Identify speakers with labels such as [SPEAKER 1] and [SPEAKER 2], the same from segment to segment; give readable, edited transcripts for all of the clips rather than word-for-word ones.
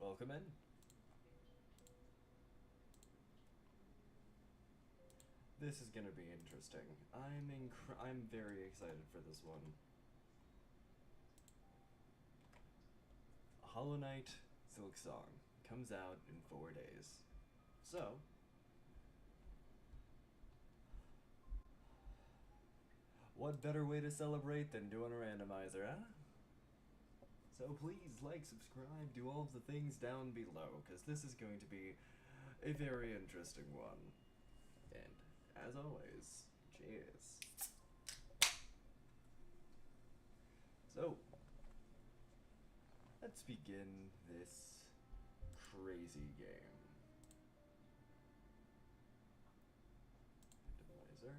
[SPEAKER 1] Welcome in. This is gonna be interesting. I'm very excited for this one. Hollow Knight SilkSong comes out in 4 days. So, what better way to celebrate than doing a randomizer, huh? So please like, subscribe, do all of the things down below, because this is going to be a very interesting one. And, as always, cheers. So, let's begin this crazy game. Randomizer.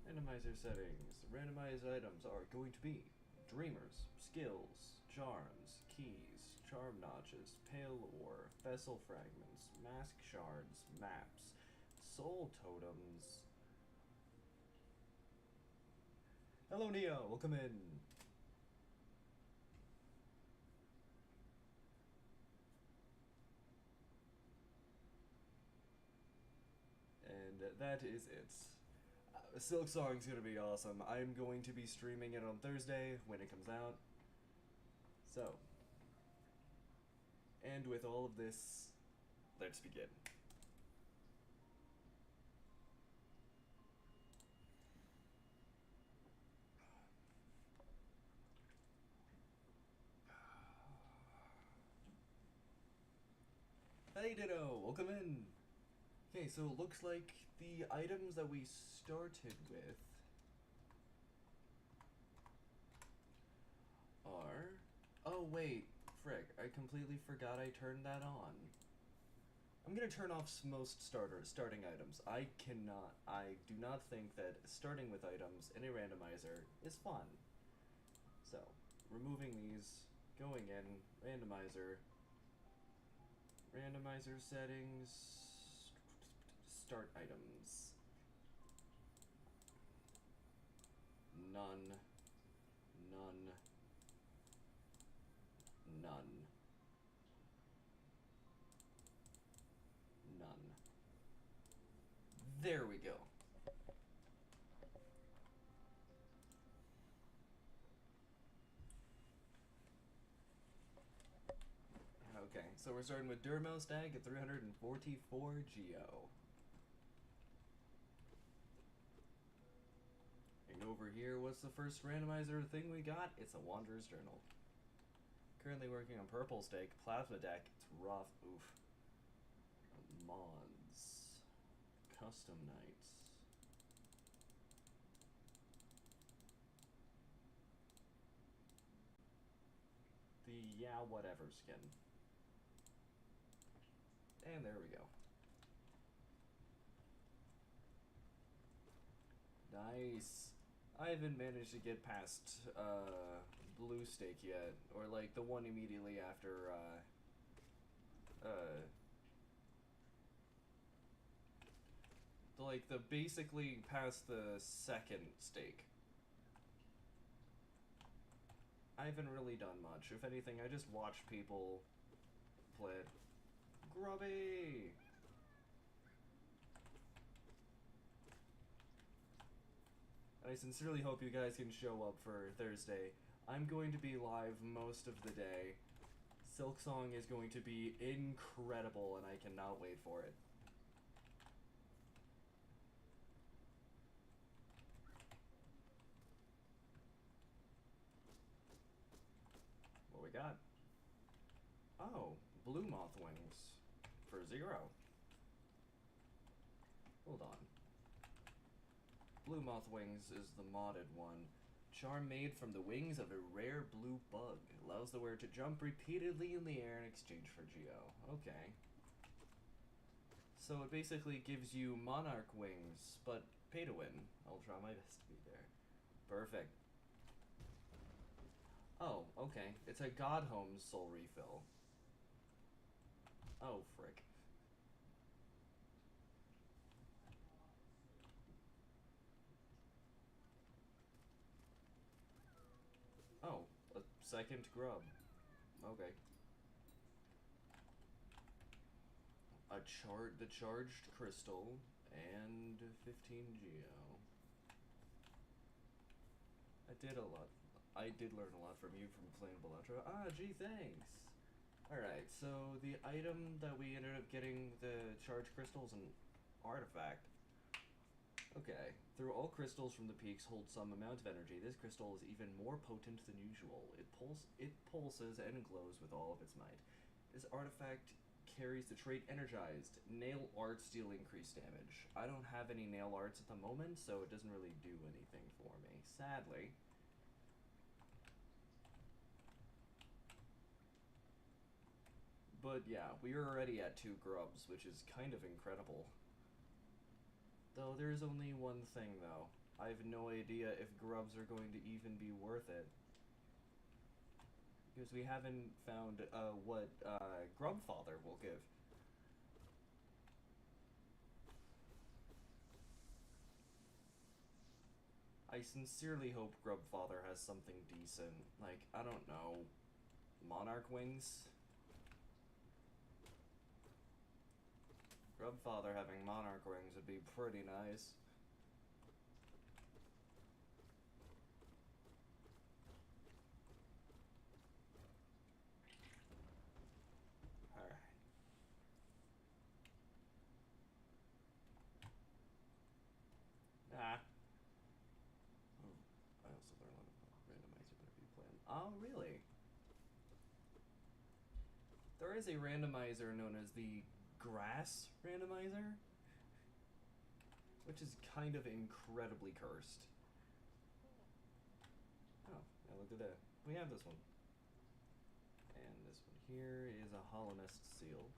[SPEAKER 1] Randomizer settings. Randomized items are going to be Dreamers, Skills, Charms, Keys, Charm Notches, Pale Ore, Vessel Fragments, Mask Shards, Maps, Soul Totems. Hello Neo, welcome in. And that is it. SilkSong's gonna be awesome. I'm going to be streaming it on Thursday when it comes out. So, and with all of this, let's begin. Hey Ditto, welcome in. Okay, so it looks like the items that we started with are... Oh wait, frick, I completely forgot I turned that on. I'm gonna turn off most starting items. I do not think that starting with items in a randomizer is fun. So, removing these, going in, randomizer settings, start items, none, none, none, none. There we go. Okay, so we're starting with Durmo Stag at 344 Geo. And over here, what's the first randomizer thing we got? It's a Wanderer's Journal. Currently working on Purple Stake, Plasma Deck, it's rough, oof. Mods. Custom Nights. The yeah, whatever skin. And there we go. Nice. I haven't managed to get past Blue Stake yet, or like the one immediately after like the basically past the second stake. I haven't really done much. If anything, I just watch people play it. Grubby! I sincerely hope you guys can show up for Thursday. I'm going to be live most of the day. SilkSong is going to be incredible, and I cannot wait for it. What we got? Oh, Blue Moth Wings for 0. Hold on. Blue Moth Wings is the modded one. Charm made from the wings of a rare blue bug. Allows the wearer to jump repeatedly in the air in exchange for Geo. Okay. So it basically gives you Monarch Wings, but pay to win. I'll try my best to be there. Perfect. Oh, okay. It's a God Homes soul refill. Oh, frick. Oh, a second grub. Okay. The charged crystal and 15 geo. I did learn a lot from you from playing Balatro. Ah, gee, thanks. Alright, so the item that we ended up getting, the charged crystal, is an artifact. Okay. Through all crystals from the peaks hold some amount of energy. This crystal is even more potent than usual. It pulses and glows with all of its might. This artifact carries the trait Energized. Nail arts deal increased damage. I don't have any nail arts at the moment, so it doesn't really do anything for me, sadly. But yeah, we are already at 2 grubs, which is kind of incredible. Though there's only one thing, though. I have no idea if grubs are going to even be worth it. Because we haven't found what Grubfather will give. I sincerely hope Grubfather has something decent. Like, I don't know, Monarch Wings? Grubfather having Monarch Wings would be pretty nice. Alright. Ah. Oh, I also learned a lot about Randomizer whenever you play him. Oh, really? There is a randomizer known as the Grass Randomizer, which is kind of incredibly cursed. Oh, yeah, look at that. We have this one. And this one here is a Holonest Seal.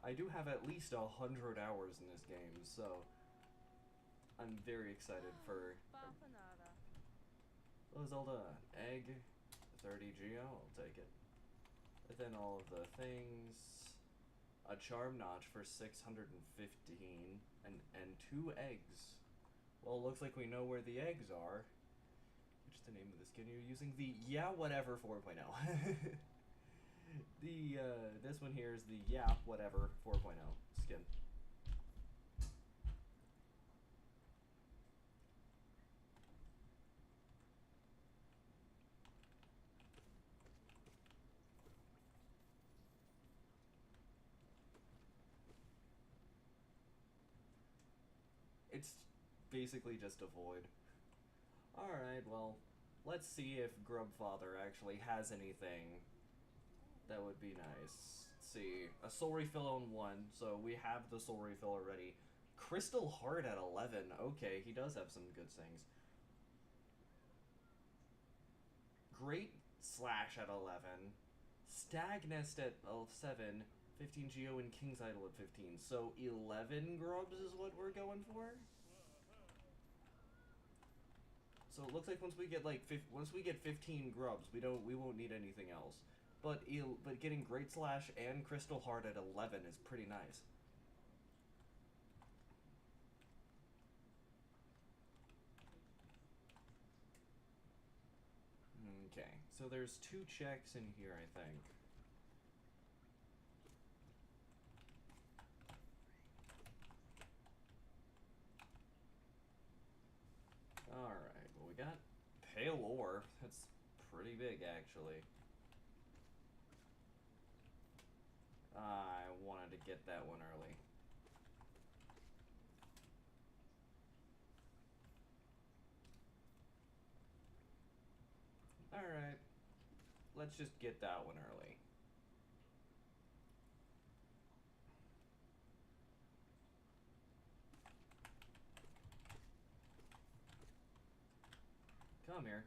[SPEAKER 1] I do have at least 100 hours in this game, so I'm very excited for... Oh, Zelda, egg, 30 geo, I'll take it. And then all of the things, a charm notch for 615, and 2 eggs. Well, it looks like we know where the eggs are. Which is the name of the skin you're using? The Yeah Whatever 4.0. This one here is the Yeah Whatever 4.0 skin. It's basically just a void. Alright, well, let's see if Grubfather actually has anything that would be nice. Let's see. A soul refill on 1, so we have the soul refill already. Crystal Heart at 11. Okay, he does have some good things. Great Slash at 11. Stag Nest at 7. 15 Geo and King's Idol at 15. So 11 grubs is what we're going for? So it looks like once we get 15 grubs, we won't need anything else. But getting Great Slash and Crystal Heart at 11 is pretty nice. Okay, so there's 2 checks in here, I think. Alright, well we got Pale Ore. That's pretty big, actually. I wanted to get that one early. Alright. Let's just get that one early. Come here.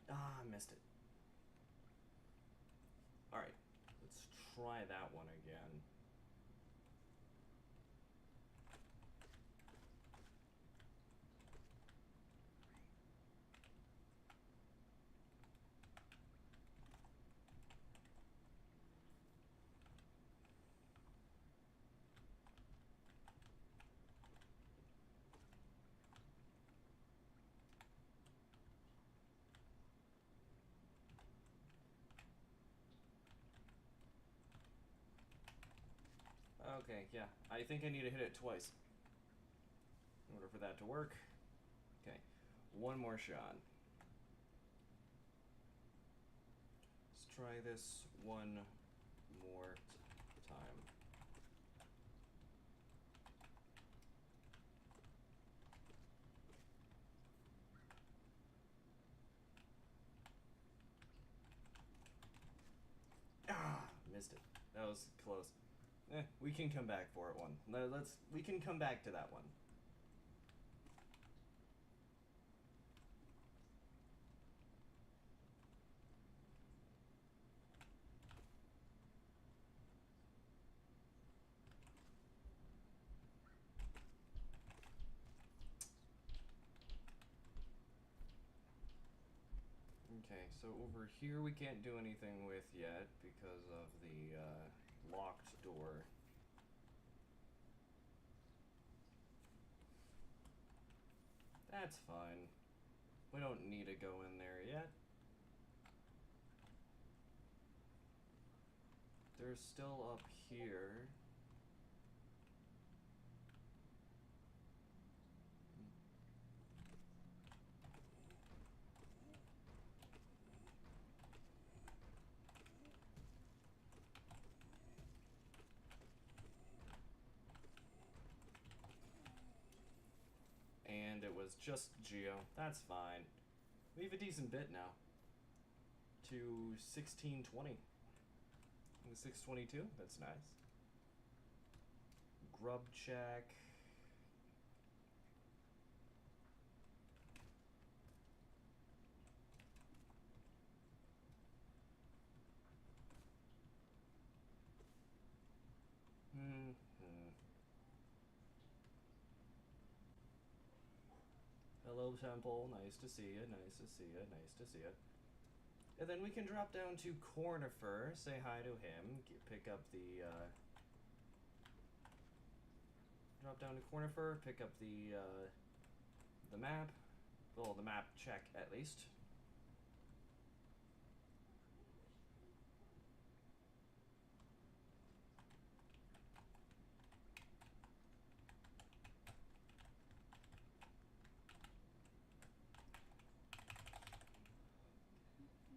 [SPEAKER 1] Ah, I missed it. Alright, let's try that one again. Okay, yeah. I think I need to hit it twice in order for that to work. Okay, one more shot. Let's try this one more time. Ah, missed it. That was close. We can come back for it one. We can come back to that one. Okay, so over here we can't do anything with yet because of the locked door. That's fine. We don't need to go in there yet. They're still up here. And it was just Geo. That's fine. We have a decent bit now. To 1620. 622. That's nice. Grub check. Hello, Temple. Nice to see you. Nice to see you. Nice to see you. And then we can drop down to Cornifer, say hi to him, pick up the, drop down to Cornifer, pick up the map. Well, the map check, at least.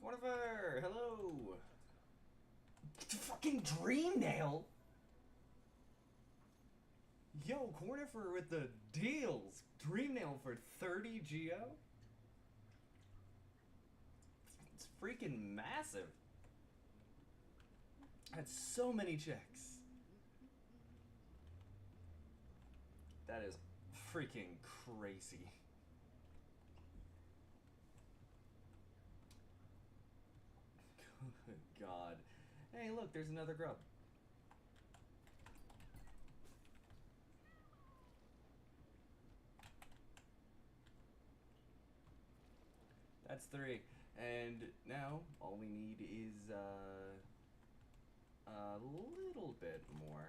[SPEAKER 1] Cornifer! Hello! Fucking Dreamnail! Yo, Cornifer with the deals! Dreamnail for 30 Geo? It's freaking massive. That's so many checks. That is freaking crazy. Good God. Hey, look, there's another grub. That's 3. And now, all we need is, a little bit more.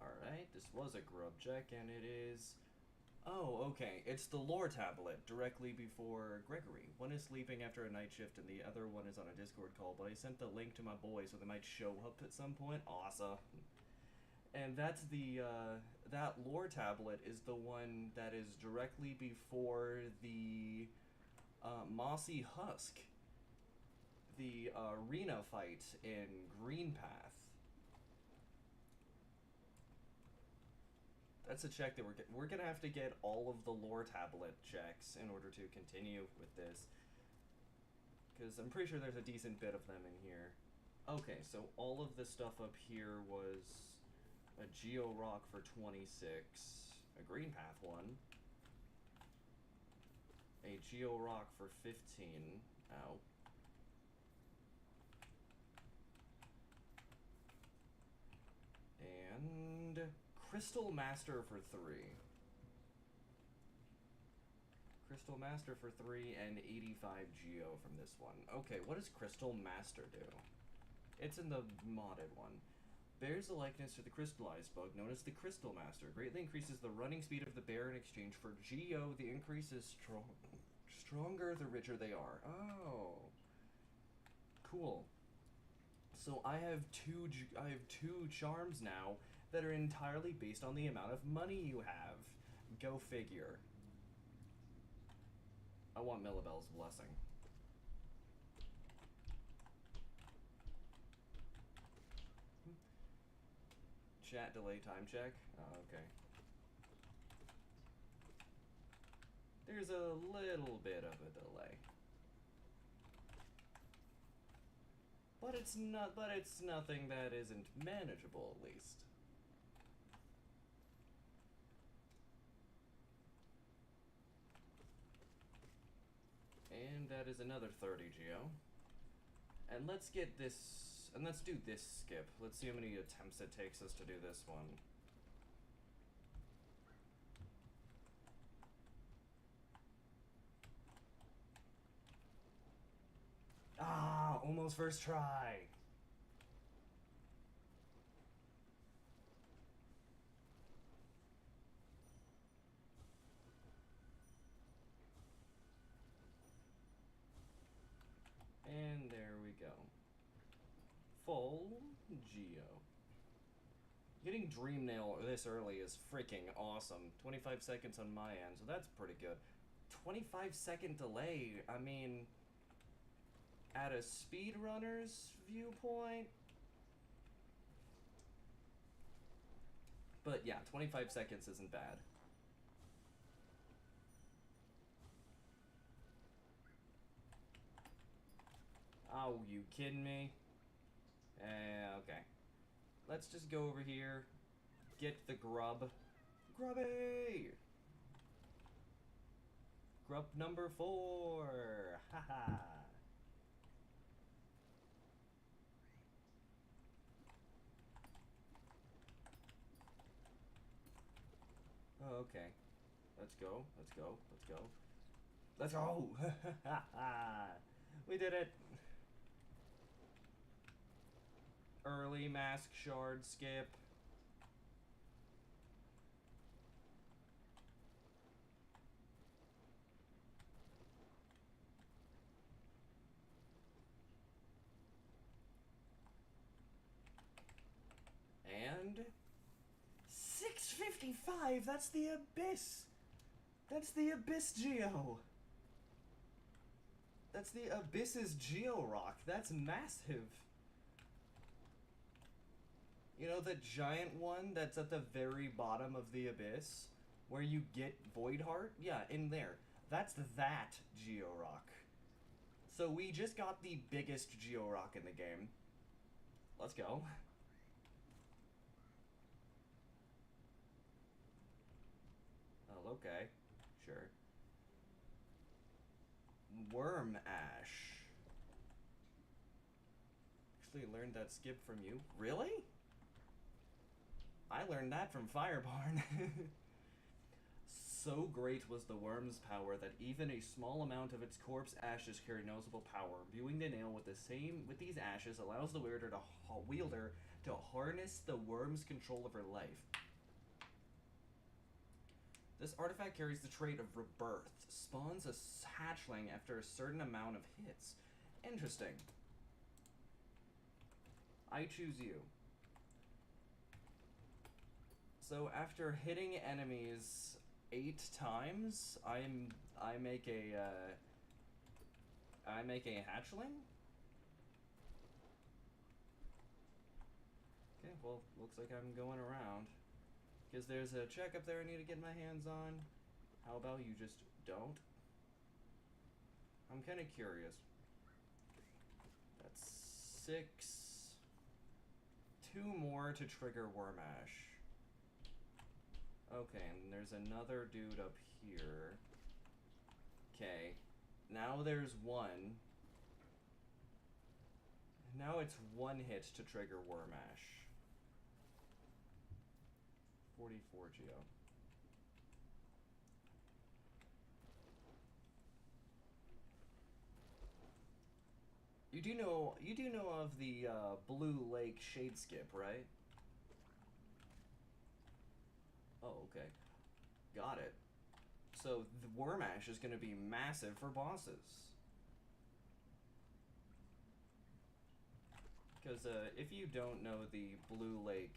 [SPEAKER 1] Alright, this was a grub check, and it is... Oh, okay, it's the lore tablet, directly before Gregory. One is sleeping after a night shift, and the other one is on a Discord call, but I sent the link to my boy, so they might show up at some point. Awesome. And that's the, that lore tablet is the one that is directly before the, Mossy Husk. The, arena fight in Greenpath. That's a check that we're gonna have to get all of the lore tablet checks in order to continue with this. Because I'm pretty sure there's a decent bit of them in here. Okay, so all of the stuff up here was a Geo Rock for 26, a Green Path one, a Geo Rock for 15, ow. And Crystal Master for 3. Crystal Master for 3 and 85 Geo from this one. Okay, what does Crystal Master do? It's in the modded one. Bears the likeness to the crystallized bug, known as the Crystal Master. Greatly increases the running speed of the bear in exchange for Geo. The increase is stronger the richer they are. Oh. Cool. So I have two charms now that are entirely based on the amount of money you have. Go figure. I want Millibel's blessing. Chat delay time check. Oh, okay. There's a little bit of a delay. But it's nothing that isn't manageable, at least. And that is another 30 geo. And let's get this, and let's do this skip. Let's see how many attempts it takes us to do this one. Ah, almost first try. And there we go. Full geo. Getting Dream Nail this early is freaking awesome. 25 seconds on my end, so that's pretty good. 25-second delay, I mean, at a speedrunner's viewpoint. But yeah, 25 seconds isn't bad. Oh, you kidding me? Okay. Let's just go over here, get the grub. Grubby! Grub number 4! Haha! Oh, okay. Let's go, let's go, let's go. Let's go! We did it! Early mask shard skip. And 655, that's the Abyss. That's the Abyss Geo. That's the Abyss's Geo Rock. That's massive. You know the giant one that's at the very bottom of the Abyss? Where you get Void Heart? Yeah, in there. That's that Geo Rock. So we just got the biggest Geo Rock in the game. Let's go. Oh, okay. Sure. Worm Ash. Actually learned that skip from you. Really? I learned that from Firebarn. So great was the worm's power that even a small amount of its corpse ashes carry noticeable power. Imbuing the nail with these ashes allows the wielder to harness the worm's control of her life. This artifact carries the trait of rebirth. Spawns a hatchling after a certain amount of hits. Interesting. I choose you. So after hitting enemies 8 times, I make a hatchling? Okay, well, looks like I'm going around. Because there's a check up there I need to get my hands on. How about you just don't? I'm kind of curious. That's 6. 2 more to trigger Worm Ash. Okay, and there's another dude up here. Okay, now there's 1. Now it's 1 hit to trigger Worm Ash. 44 geo. You do know of the Blue Lake Shade Skip, right? Oh, okay. Got it. So the Worm Ash is going to be massive for bosses. Because if you don't know the Blue Lake,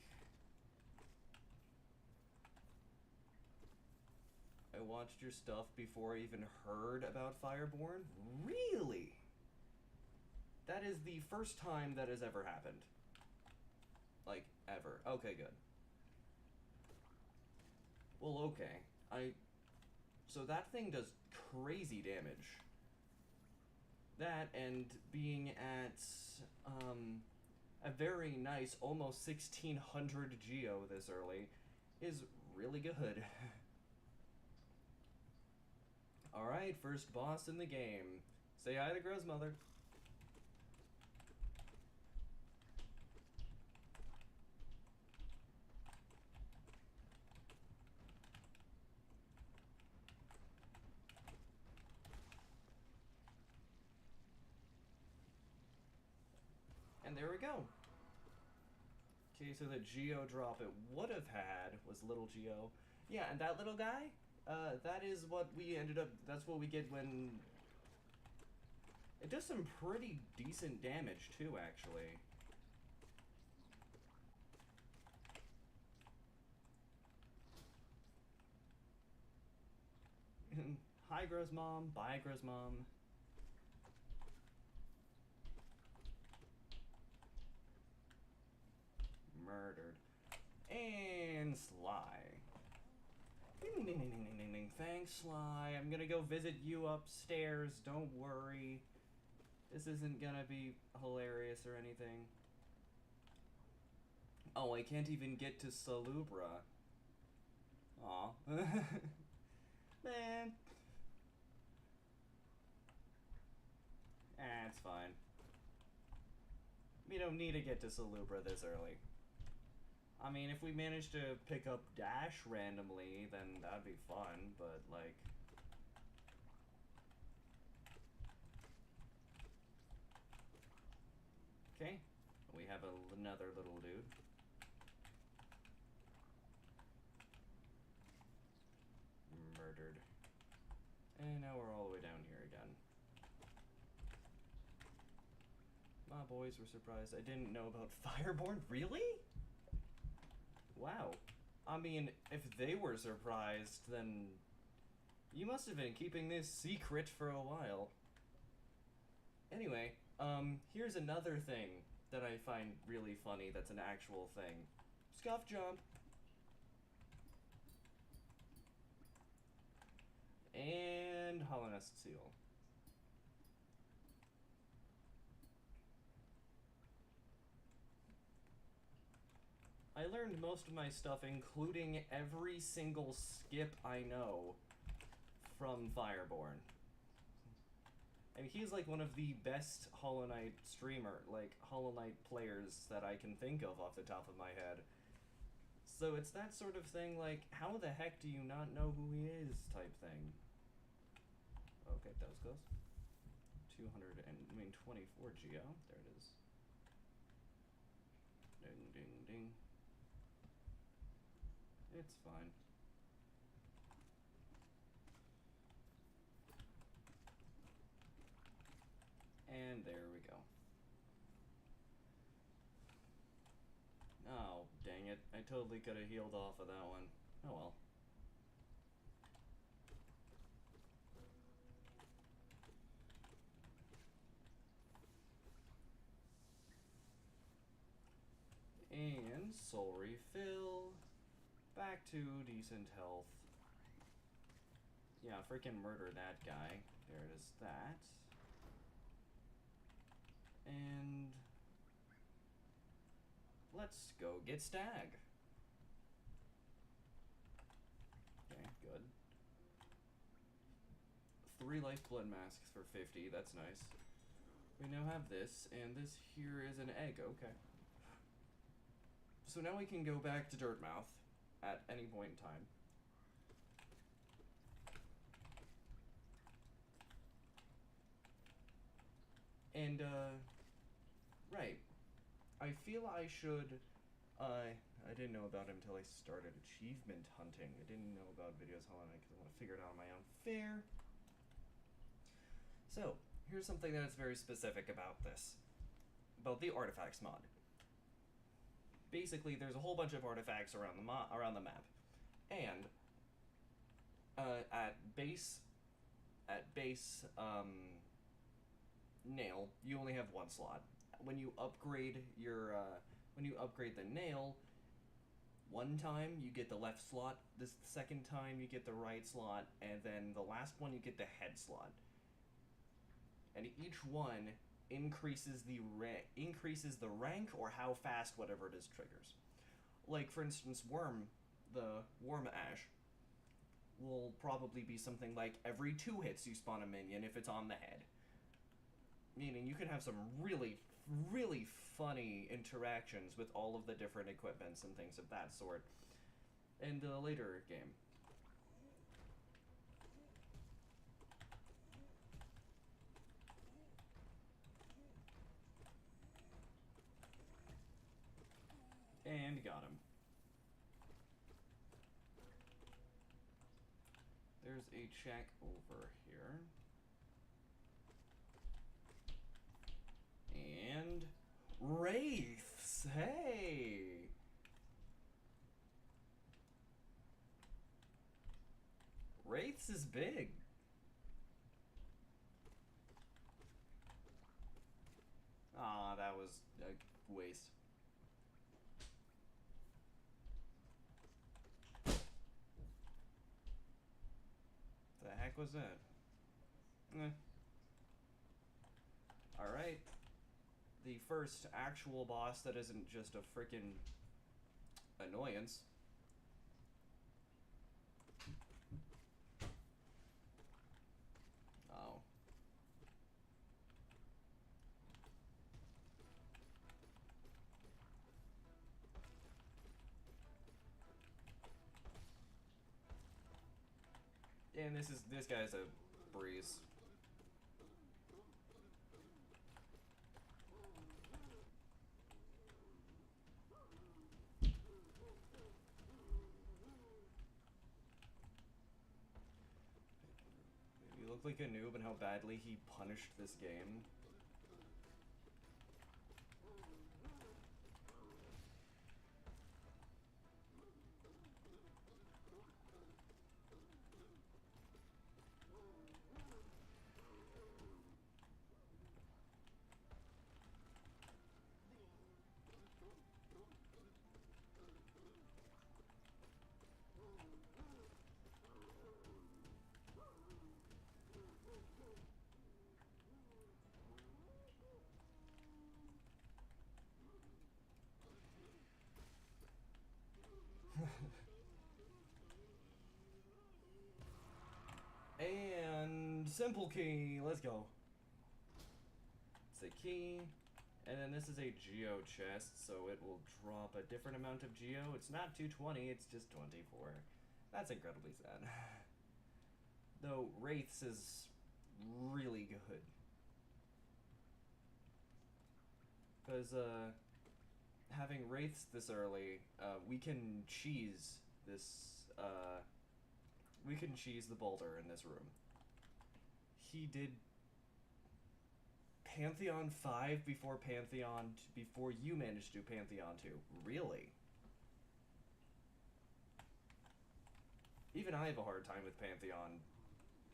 [SPEAKER 1] I watched your stuff before I even heard about Fireborn. Really? That is the first time that has ever happened. Like, ever. Okay, good. Well, okay. So that thing does crazy damage. That and being at, a very nice, almost 1600 Geo this early is really good. Alright, first boss in the game. Say hi to Gro's mother. And there we go. Okay, so the Geo drop it would have had was little Geo. Yeah, and that little guy, that is what we ended up, that's what we get when... It does some pretty decent damage, too, actually. Hi, Gro's mom. Bye, Gro's mom. Murdered. And Sly. Ding, ding, ding, ding, ding, ding, ding. Thanks, Sly. I'm gonna go visit you upstairs. Don't worry. This isn't gonna be hilarious or anything. Oh, I can't even get to Salubra. Aw. Man. It's fine. We don't need to get to Salubra this early. I mean, if we manage to pick up Dash randomly, then that'd be fun, but, like... Okay, we have another little dude. Murdered. And now we're all the way down here again. My boys were surprised. I didn't know about Fireborn. Really? Wow. I mean, if they were surprised, then you must have been keeping this secret for a while. Anyway, here's another thing that I find really funny that's an actual thing. Scuff jump. And Hollow Nest Seal. I learned most of my stuff, including every single skip I know, from Fireborn. I mean, he's like one of the best Hollow Knight Hollow Knight players that I can think of off the top of my head. So it's that sort of thing, like, how the heck do you not know who he is type thing. Okay, that was close. 24 Geo. There it is. Ding, ding, ding. It's fine. And there we go. Oh, dang it. I totally could have healed off of that one. Oh well. And soul refill. Back to decent health. Yeah, freaking murder that guy. There it is, that. And let's go get Stag. Okay, good. 3 life blood masks for 50, that's nice. We now have this, and this here is an egg, okay. So now we can go back to Dirtmouth at any point in time. And, right. I feel I should, I didn't know about him until I started achievement hunting. I didn't know about Videos Hollow Knight because I want to figure it out on my own. Fair. So, here's something that is very specific about this. about the artifacts mod. Basically, there's a whole bunch of artifacts around the map, and at base nail, you only have one slot. When you upgrade the nail, one time you get the left slot, the second time you get the right slot, and then the last one you get the head slot. And each one increases the rank or how fast whatever it is triggers. Like, for instance, the worm ash will probably be something like every 2 hits you spawn a minion if it's on the head. Meaning you can have some really, really funny interactions with all of the different equipments and things of that sort in the later game. And got him. There's a check over here. And wraiths, hey! Wraiths is big. Aw, that was a waste. The heck was that? Alright. The first actual boss that isn't just a freaking annoyance. Oh. And this guy's a breeze. You look like a noob and how badly he punished this game. And simple key, let's go. It's a key, and then this is a geo chest, so it will drop a different amount of geo. It's not 220, it's just 24. That's incredibly sad. Though Wraiths is really good. Because having Wraiths this early, we can cheese this, we can cheese the boulder in this room. He did Pantheon 5 before before you managed to do Pantheon 2. Really? Even I have a hard time with Pantheon.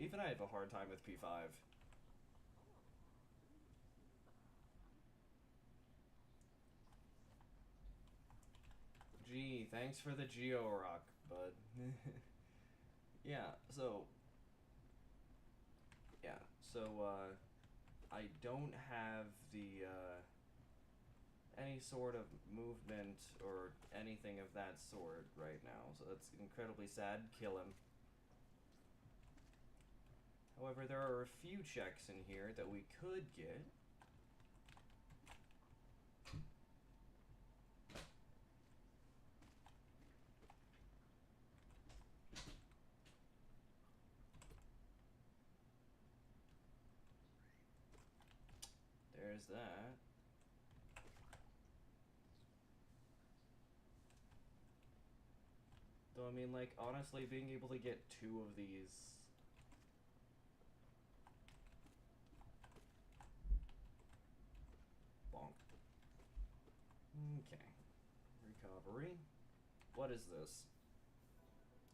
[SPEAKER 1] Even I have a hard time with P5. Gee, thanks for the Geo Rock, bud. Yeah, so I don't have the, any sort of movement or anything of that sort right now, so that's incredibly sad. Kill him. However, there are a few checks in here that we could get. There's that. Though, I mean, like, honestly, being able to get 2 of these... Bonk. Okay. Recovery. What is this?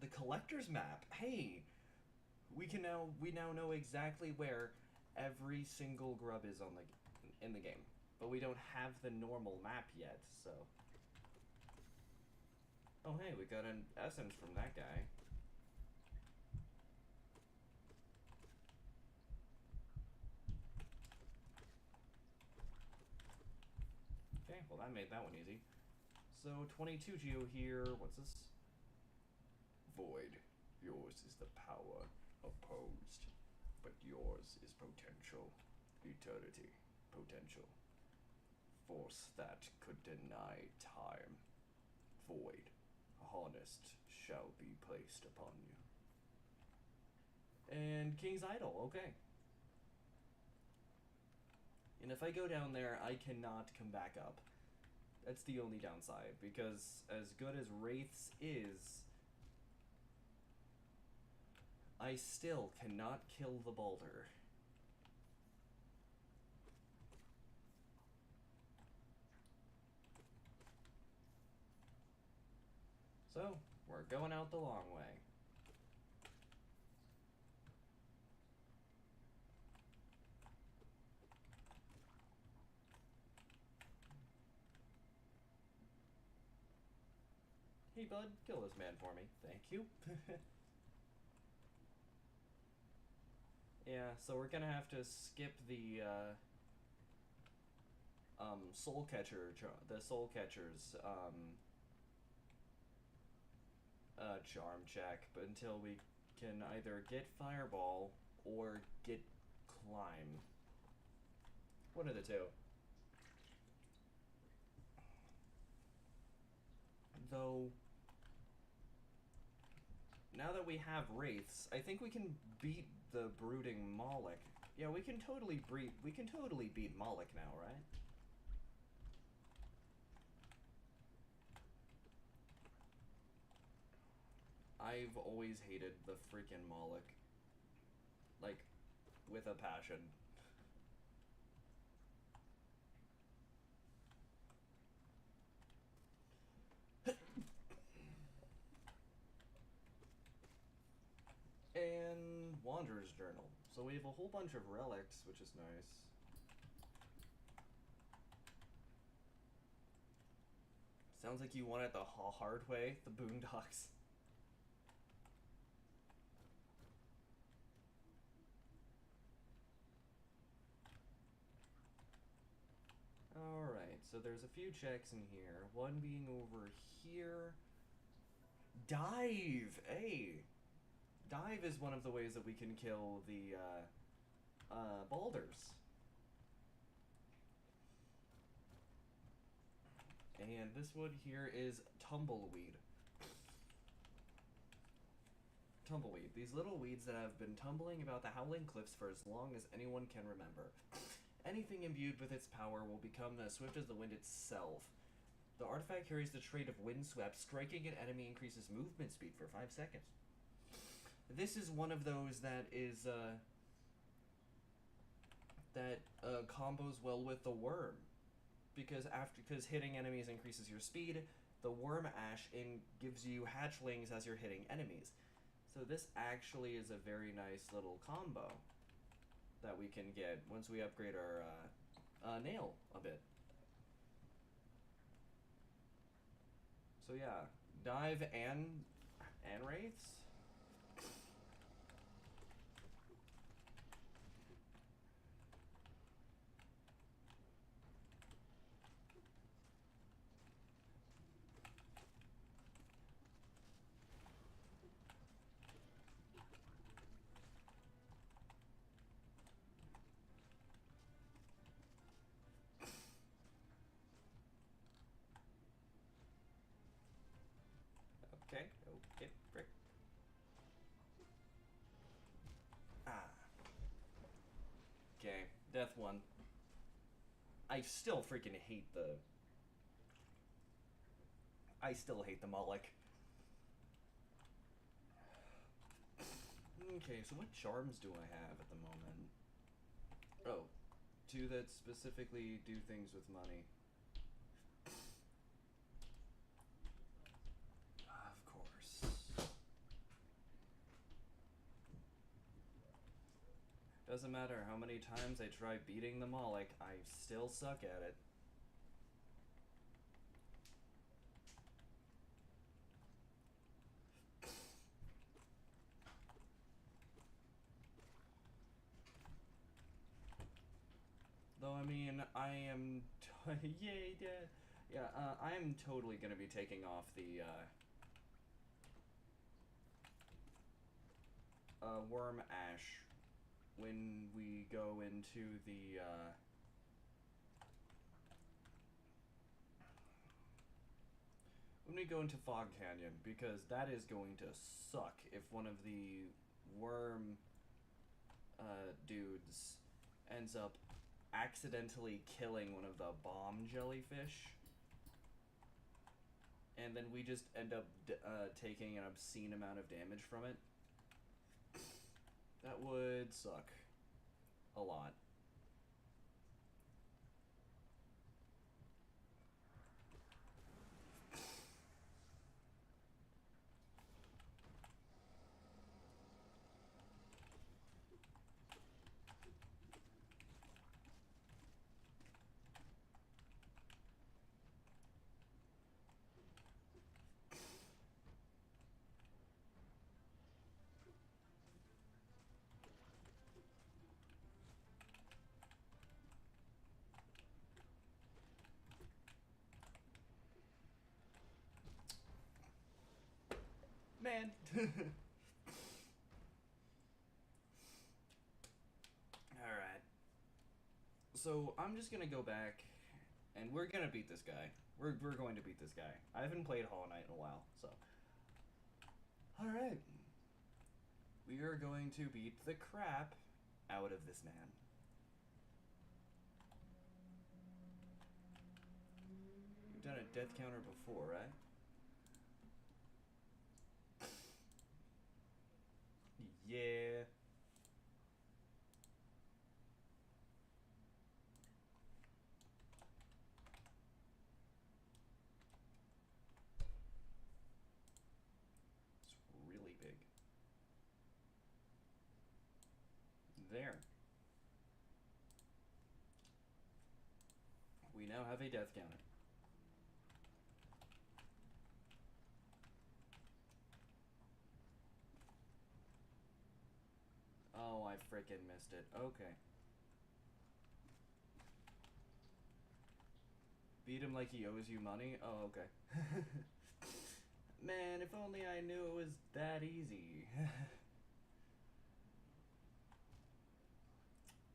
[SPEAKER 1] The collector's map. Hey, we now know exactly where every single grub is in the game, but we don't have the normal map yet. So, oh hey, we got an essence from that guy. Okay, well that made that one easy. So 22 geo here. What's this? Void. Yours is the power opposed, but yours is potential. Eternity. Potential. Force that could deny time. Void. Harnessed shall be placed upon you. And King's Idol, okay. And if I go down there, I cannot come back up. That's the only downside, because as good as Wraiths is, I still cannot kill the boulder. So, we're going out the long way. Hey bud, kill this man for me. Thank you. Yeah, so we're gonna have to skip the soul catcher's charm check, but until we can either get fireball or get climb. One of the two. Though now that we have wraiths, I think we can beat the brooding Moloch. Yeah, we can totally beat Moloch now, right? I've always hated the freaking Moloch. Like, with a passion. And Wanderer's Journal. So we have a whole bunch of relics, which is nice. Sounds like you want it the hard way, the Boondocks. Alright, so there's a few checks in here. One being over here. Dive! Hey! Dive is one of the ways that we can kill the, boulders. And this wood here is tumbleweed. Tumbleweed. These little weeds that have been tumbling about the Howling Cliffs for as long as anyone can remember. Anything imbued with its power will become as swift as the wind itself. The artifact carries the trait of windswept. Striking an enemy increases movement speed for 5 seconds. This is one of those that is, combos well with the worm. Because hitting enemies increases your speed, the worm ash gives you hatchlings as you're hitting enemies. So this actually is a very nice little combo that we can get once we upgrade our nail a bit. So yeah, dive and wraiths. Okay, okay, frick. Ah. Okay, death one. I still freaking hate the... I still hate the Moloch. Okay, so what charms do I have at the moment? Oh, two that specifically do things with money. Doesn't matter how many times I try beating them all, like, I still suck at it. Though, I mean, I am... Yay, Dad! Yeah, I am totally gonna be taking off the, worm ash when we go into the, when we go into Fog Canyon, because that is going to suck if one of the worm, dudes ends up accidentally killing one of the bomb jellyfish. And then we just end up taking an obscene amount of damage from it. That would suck a lot. Man. Alright. So, I'm just gonna go back, and we're gonna beat this guy. We're going to beat this guy. I haven't played Hollow Knight in a while, so. Alright. We are going to beat the crap out of this man. You've done a death counter before, right? Yeah. It's really big. There. We now have a death counter. Oh, I frickin' missed it. Okay. Beat him like he owes you money? Oh, okay. Man, if only I knew it was that easy.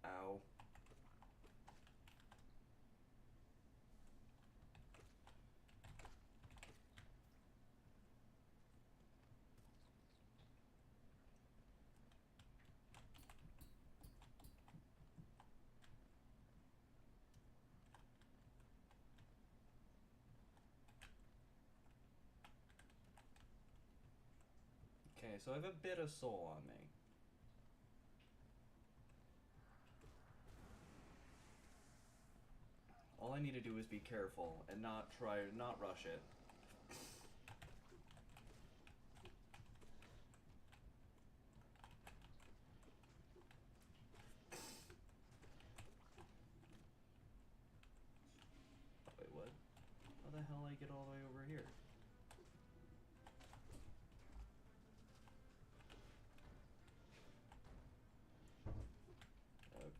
[SPEAKER 1] Ow. Okay, so I have a bit of soul on me. All I need to do is be careful and not rush it. Wait, what? How the hell I get all the way over here?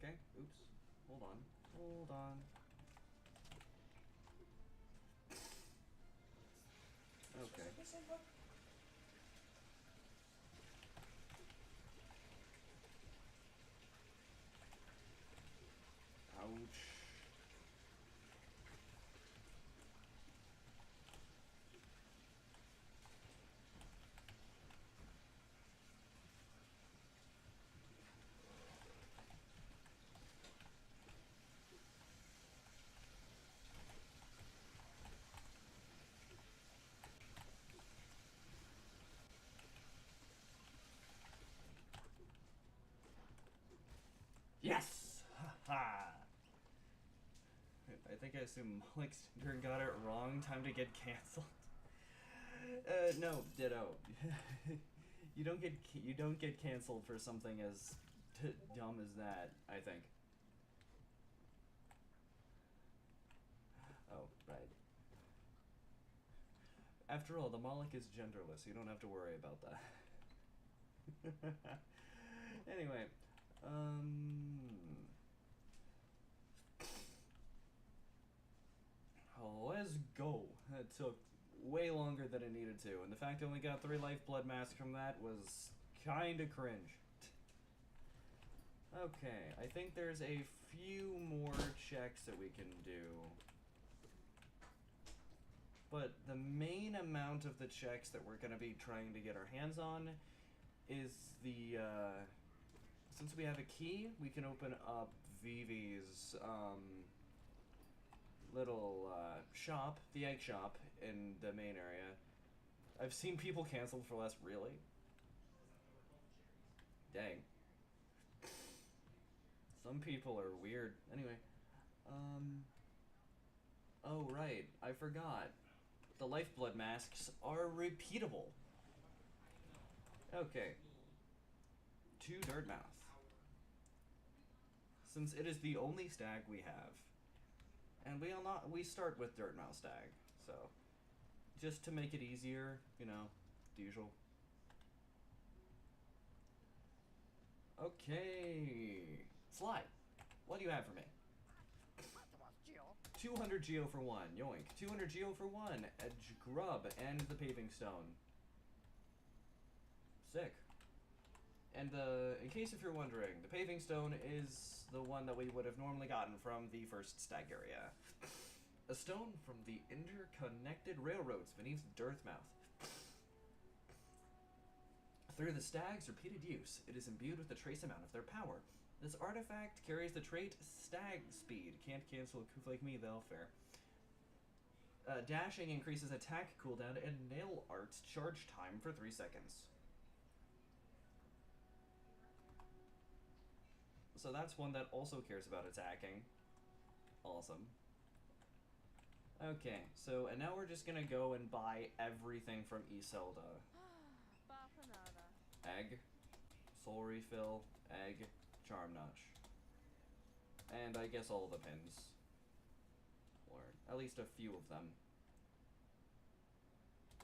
[SPEAKER 1] Okay, oops. Hold on. Hold on. Okay. Ouch. Yes! Ha ha! I think I assume Alexander got it wrong. Time to get canceled. No, ditto. You don't get canceled for something as dumb as that, I think. Oh, right. After all, the Moloch is genderless. You don't have to worry about that. Anyway, let's go. It took way longer than it needed to, and the fact I only got 3 lifeblood masks from that was kinda cringe. Okay, I think there's a few more checks that we can do. But the main amount of the checks that we're going to be trying to get our hands on is the, since we have a key, we can open up Vivi's, little, shop, the egg shop, in the main area. I've seen people canceled for less, really? Dang. Some people are weird. Anyway, oh right, I forgot. The lifeblood masks are repeatable. Okay. To Dirtmouth. Since it is the only stag we have, and we start with Dirtmouth stag, so just to make it easier, you know, the usual. Okay. Sly, what do you have for me? 200 geo for 1, yoink. 200 geo for 1, edge grub, and the paving stone. Sick. And in case if you're wondering, the paving stone is the one that we would have normally gotten from the first stag area. A stone from the interconnected railroads beneath Dirtmouth. Through the stag's repeated use, it is imbued with a trace amount of their power. This artifact carries the trait Stag Speed. Can't cancel a goof like me, though. Fair. Dashing increases attack cooldown and nail art's charge time for 3 seconds. So that's one that also cares about attacking. Awesome. Okay, so, and now we're just gonna go and buy everything from Iselda. Egg, soul refill, egg, charm notch. And I guess all the pins. Or at least a few of them.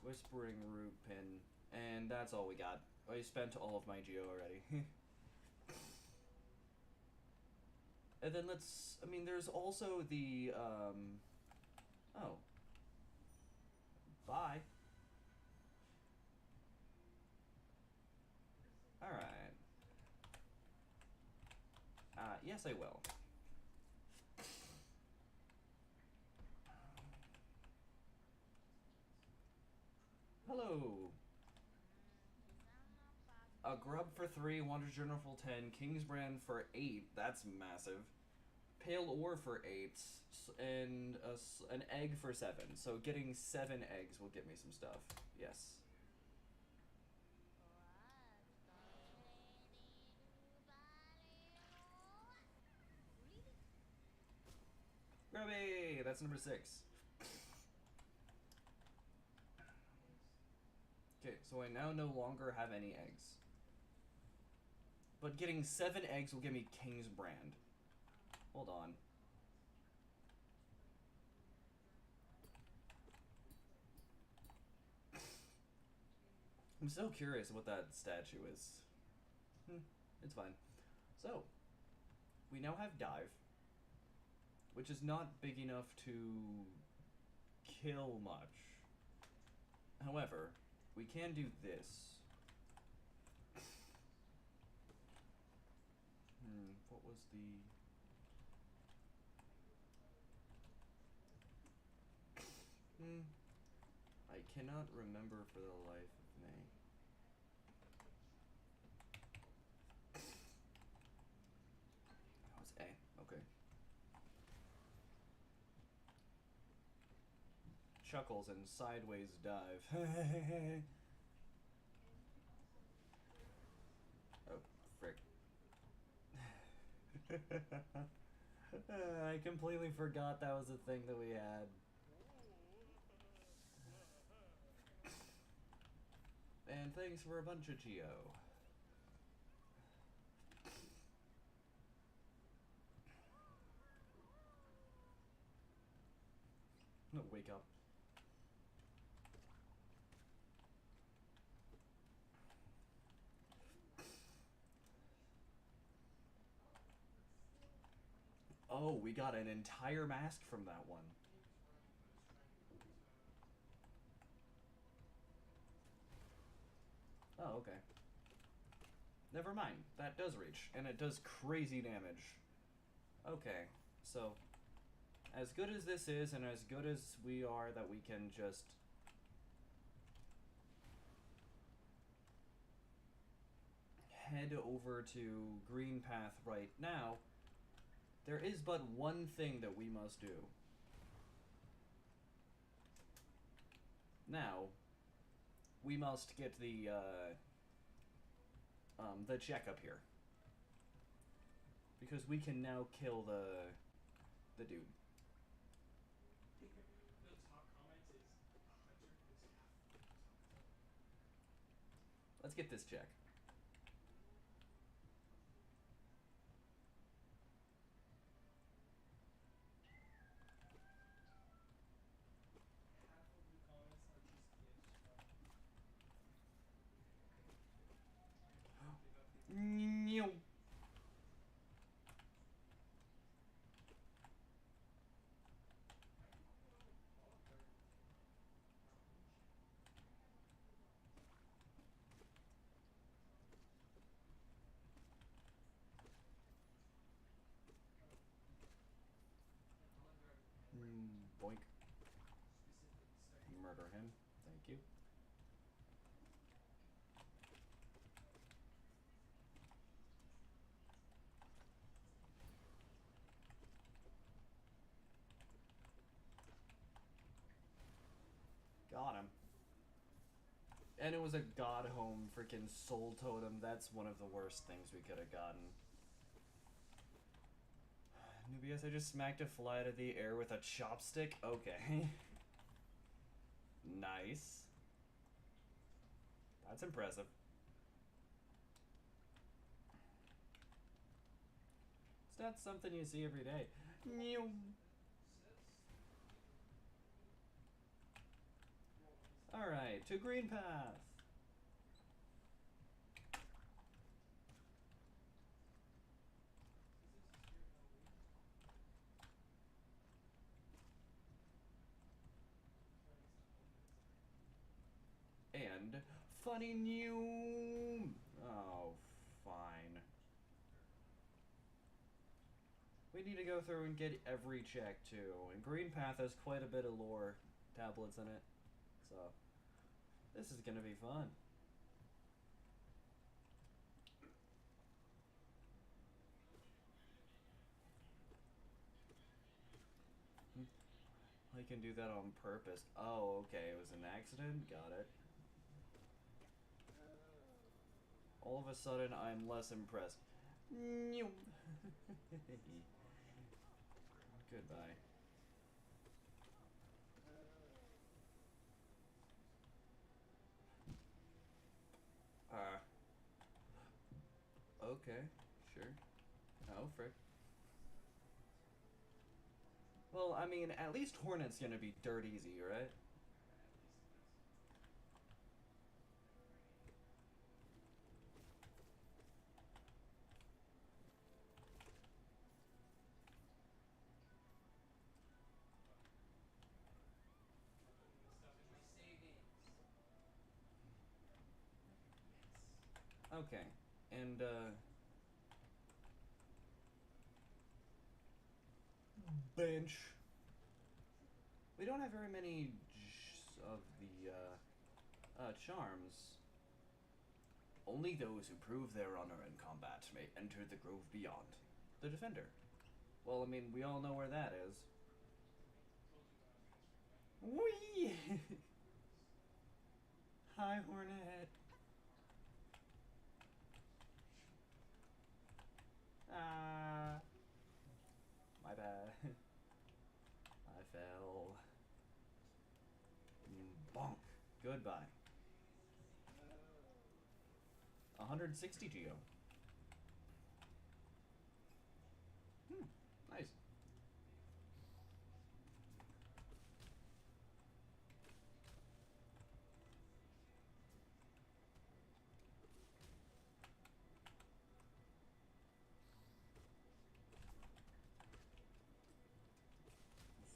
[SPEAKER 1] Whispering root pin. And that's all we got. I spent all of my geo already. And then let's, I mean, there's also the, oh. Bye. Alright. Yes, I will. Hello. A grub for 3, Wonder Journal for 10, King's Brand for 8, that's massive. Pale ore for 8, and an egg for 7. So getting 7 eggs will get me some stuff. Yes. Grubby! That's number 6. Okay, so I now no longer have any eggs. But getting 7 eggs will give me King's Brand. Hold on. I'm so curious what that statue is. It's fine. So, we now have Dive, which is not big enough to kill much. However, we can do this. What was the... I cannot remember for the life of me. That was A. Okay. Chuckles and sideways dive. Oh, frick. I completely forgot that was a thing that we had. And thanks for a bunch of geo. wake up. Oh, we got an entire mask from that one. Oh, okay. Never mind. That does reach, and it does crazy damage. Okay, so as good as this is, and as good as we are that we can just head over to Green Path right now, there is but one thing that we must do. Now, we must get the checkup here. Because we can now kill the dude.
[SPEAKER 2] The top comment is Hunter is half.
[SPEAKER 1] Let's get this check.
[SPEAKER 2] Half of the comments are just gifts from.
[SPEAKER 1] Boink. Murder him. Thank you. Got him. And it was a god home freaking soul totem. That's one of the worst things we could have gotten. Nubius, I just smacked a fly out of the air with a chopstick? Okay. Nice. That's impressive. It's not something you see every day. Alright, to Green Path. And funny new. Oh, fine. We need to go through and get every check too. And Green Path has quite a bit of lore tablets in it. So, this is gonna be fun. I can do that on purpose. Oh, okay. It was an accident? Got it. All of a sudden, I'm less impressed. Goodbye. Okay. Sure. Oh, frick. Well, I mean, at least Hornet's gonna be dirt easy, right? Okay. And, bench. We don't have very many of the, charms. Only those who prove their honor in combat may enter the grove beyond. The defender. Well, I mean, we all know where that is. Whee! Hi, Hornet. Ah. My bad. I fell. Bonk. Goodbye. 160 Geo. Nice.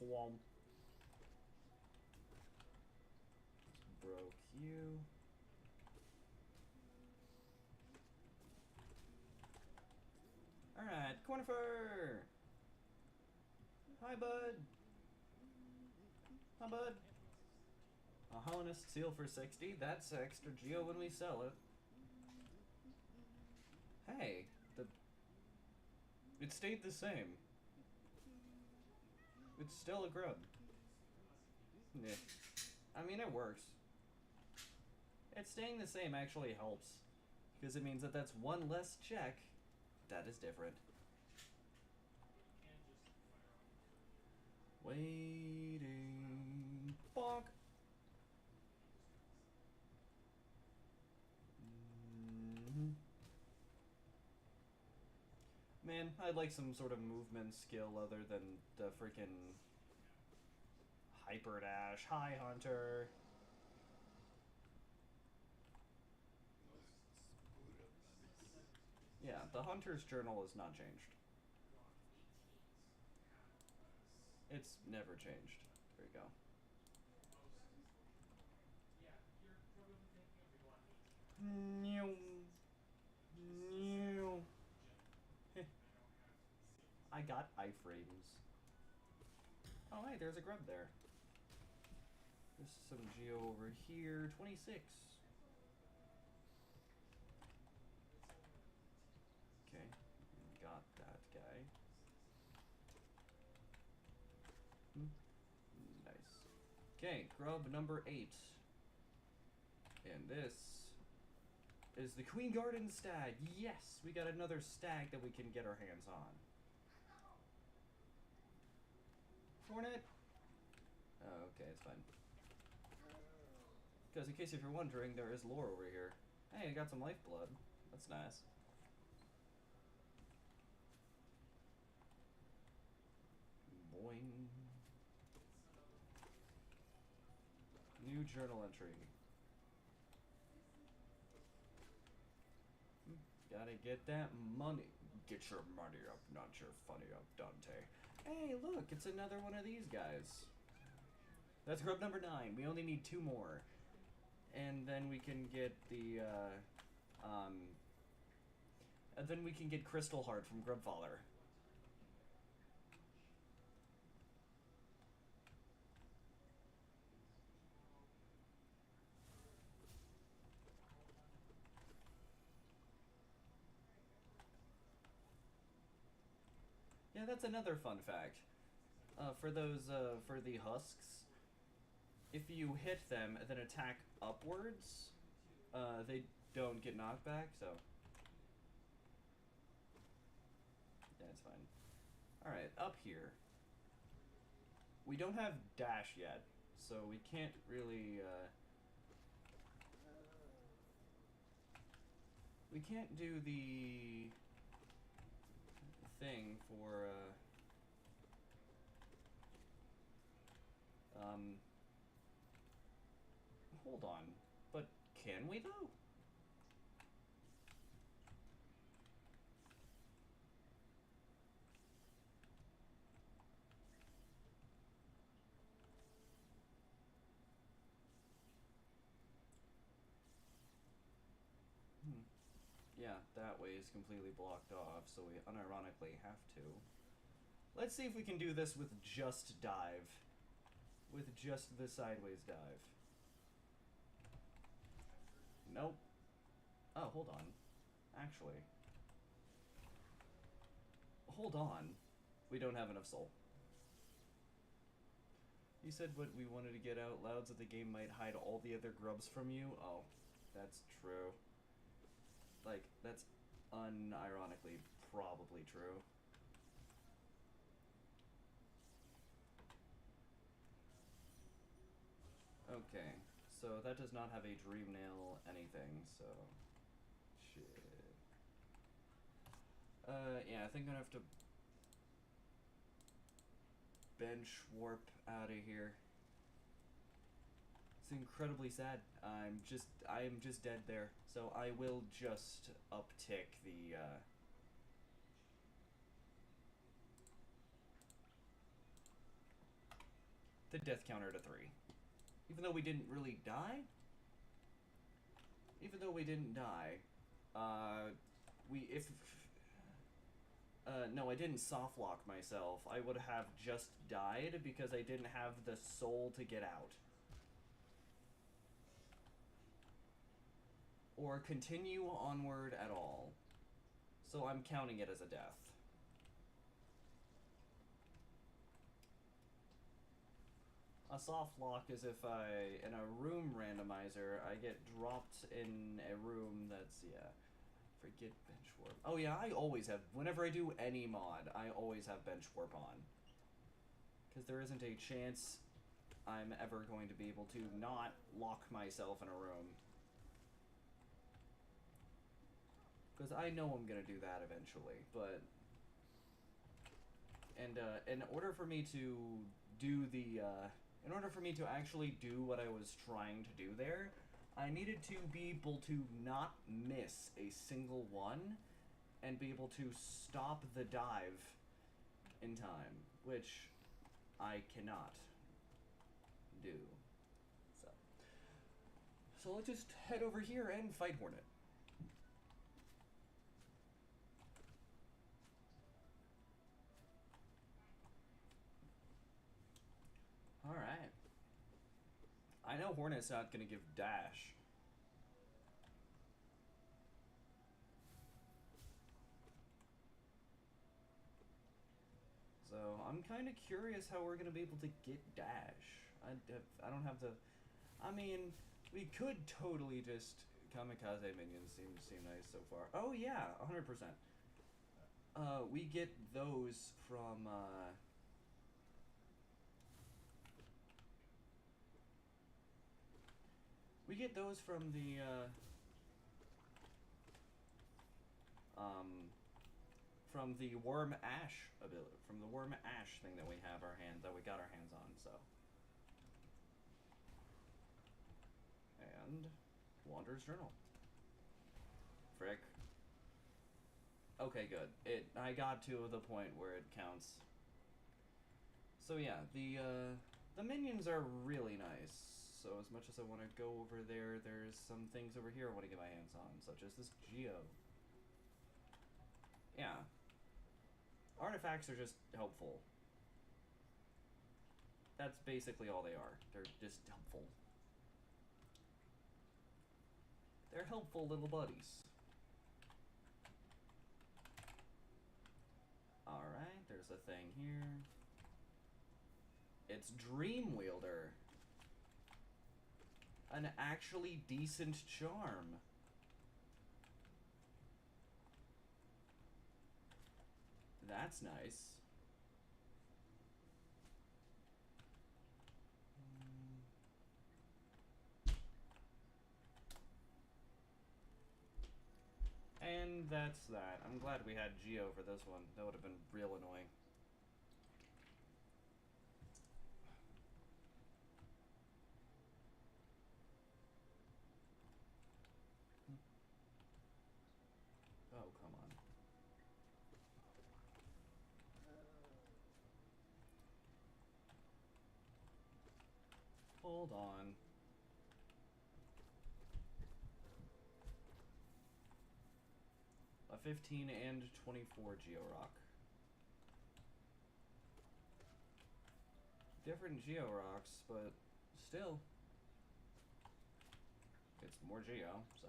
[SPEAKER 1] Thwomp. Broke you. Alright, Cornifer! Hi, bud! Hi, bud! A Hellenist seal for 60. That's extra geo when we sell it. Hey, it stayed the same. It's still a grub. Yeah. I mean, it works. It's staying the same actually helps. Because it means that that's one less check. That is different. Waiting. Bonk. Man, I'd like some sort of movement skill other than the freaking hyper dash. Hi, Hunter. Yeah, the Hunter's journal has not changed. It's never changed. There you go. New. I got iframes. Oh, hey, there's a grub there. There's some geo over here. 26. Okay, got that guy. Nice. Okay, grub number 8. And this is the Queen Garden stag. Yes, we got another stag that we can get our hands on. Hornet? Oh, okay, it's fine. Because in case if you're wondering, there is lore over here. Hey, I got some lifeblood. That's nice. Boing. New journal entry. Gotta get that money. Get your money up, not your funny up, Dante. Hey, look, it's another one of these guys. That's grub number 9. We only need 2 more. And then we can get the, and then we can get Crystal Heart from Grubfather. Yeah, that's another fun fact. For those, for the husks, if you hit them and then attack upwards, they don't get knocked back, so. Yeah, it's fine. Alright, up here. We don't have dash yet, so we can't really, we can't do the thing for, hold on. But can we, though? Yeah, that way is completely blocked off, so we unironically have to. Let's see if we can do this with just dive. With just the sideways dive. Nope. Oh, hold on. Actually. Hold on. We don't have enough soul. You said what we wanted to get out loud so the game might hide all the other grubs from you? Oh, that's true. Like, that's unironically probably true. Okay, so that does not have a dream nail anything, so shit. Yeah, I think I'm gonna have to bench warp out of here. It's incredibly sad. I am just dead there. So I will just uptick the, the death counter to 3. Even though we didn't really die? Even though we didn't die, no, I didn't soft lock myself. I would have just died because I didn't have the soul to get out. Or continue onward at all. So I'm counting it as a death. A soft lock is if in a room randomizer, I get dropped in a room that's, yeah. Forget bench warp. Oh yeah, I always have, whenever I do any mod, I always have bench warp on. Because there isn't a chance I'm ever going to be able to not lock myself in a room. Because I know I'm going to do that eventually, but... And in order for me to do the, in order for me to actually do what I was trying to do there, I needed to be able to not miss a single one and be able to stop the dive in time, which I cannot do. So let's just head over here and fight Hornet. Alright. I know Hornet's not gonna give dash. So I'm kind of curious how we're gonna be able to get dash. I don't have the... I mean, we could totally just... Kamikaze minions seem nice so far. Oh yeah, 100%. We get those from... We get those from the, from the Worm Ash ability, from the Worm Ash thing that we got our hands on, so. And Wanderer's Journal. Frick. Okay, good. I got to the point where it counts. So yeah, the minions are really nice. So as much as I want to go over there, there's some things over here I want to get my hands on, such as this Geo. Yeah. Artifacts are just helpful. That's basically all they are. They're just helpful. They're helpful little buddies. Alright, there's a thing here. It's Dream Wielder. An actually decent charm. That's nice. And that's that. I'm glad we had Geo for this one. That would have been real annoying. Oh, come on. Hold on. A 15 and 24 Geo-Rock. Different Geo-Rocks, but still. It's more Geo, so.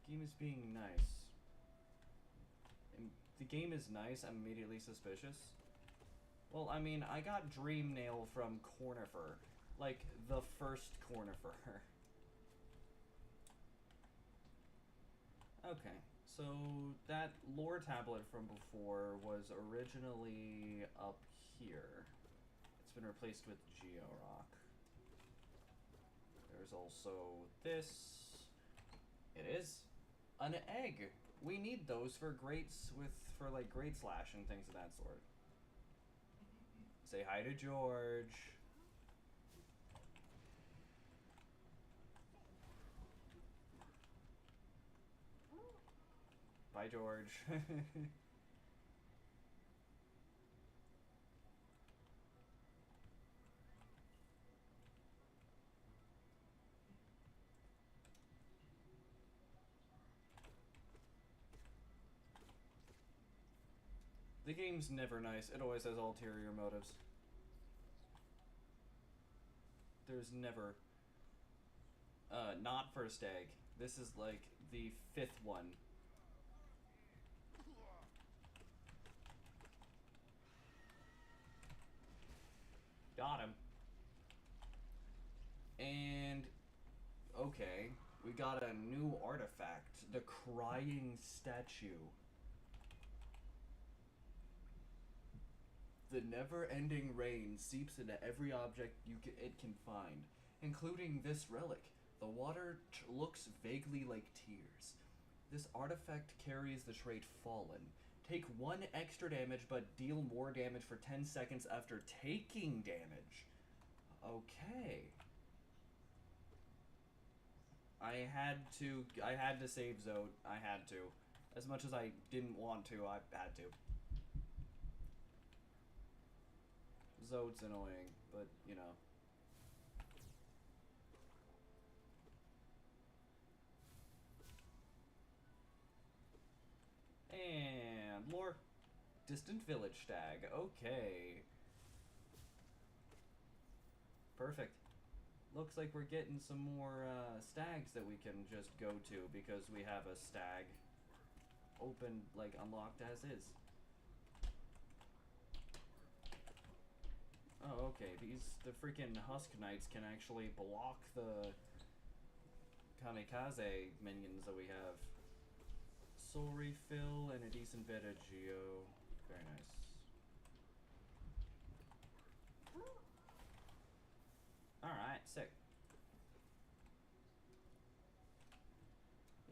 [SPEAKER 1] Game is being nice. And the game is nice, I'm immediately suspicious. Well, I mean, I got Dream Nail from Cornifer. Like, the first Cornifer. Okay, so that lore tablet from before was originally up here. It's been replaced with Geo-Rock. There's also this. It is an egg. We need those for for like Great Slash and things of that sort. Say hi to George. Bye, George. The game's never nice. It always has ulterior motives. There's never... not first egg. This is like the 5th one. Got him. And... okay. We got a new artifact. The Crying Statue. The never-ending rain seeps into every object it can find, including this relic. The water looks vaguely like tears. This artifact carries the trait Fallen. Take 1 extra damage, but deal more damage for 10 seconds after taking damage. Okay. I had to save Zode. I had to. As much as I didn't want to, I had to. Zode's annoying, but, you know. And lore. Distant village stag. Okay. Perfect. Looks like we're getting some more stags that we can just go to because we have a stag open, like, unlocked as is. Oh, okay. The freaking Husk Knights can actually block the kamikaze minions that we have. Soul refill and a decent bit of geo. Very nice. Alright, sick.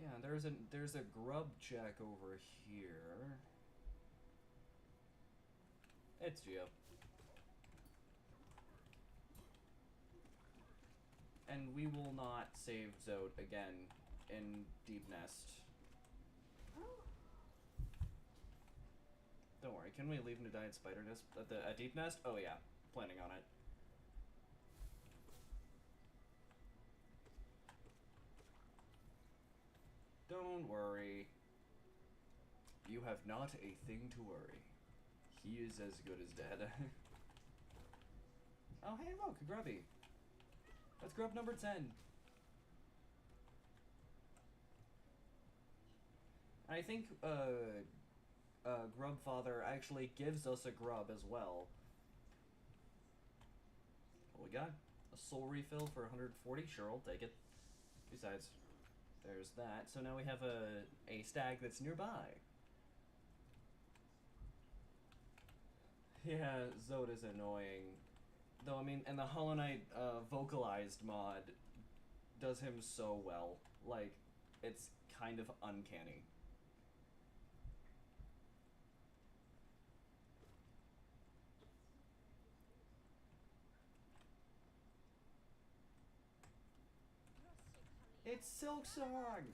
[SPEAKER 1] Yeah, there's a grub check over here. It's geo. And we will not save Zode again in Deep Nest. Don't worry, can we leave him to die at Spider Nest at Deep Nest? Oh yeah, planning on it. Don't worry. You have not a thing to worry. He is as good as dead. Oh hey look, a grubby. That's grub number 10. I think Grub Father actually gives us a grub as well. What we got? A soul refill for 140? Sure, I'll take it. Besides, there's that. So now we have a stag that's nearby. Yeah, Zode is annoying. Though, I mean, and the Hollow Knight vocalized mod does him so well. Like, it's kind of uncanny. It's SilkSong!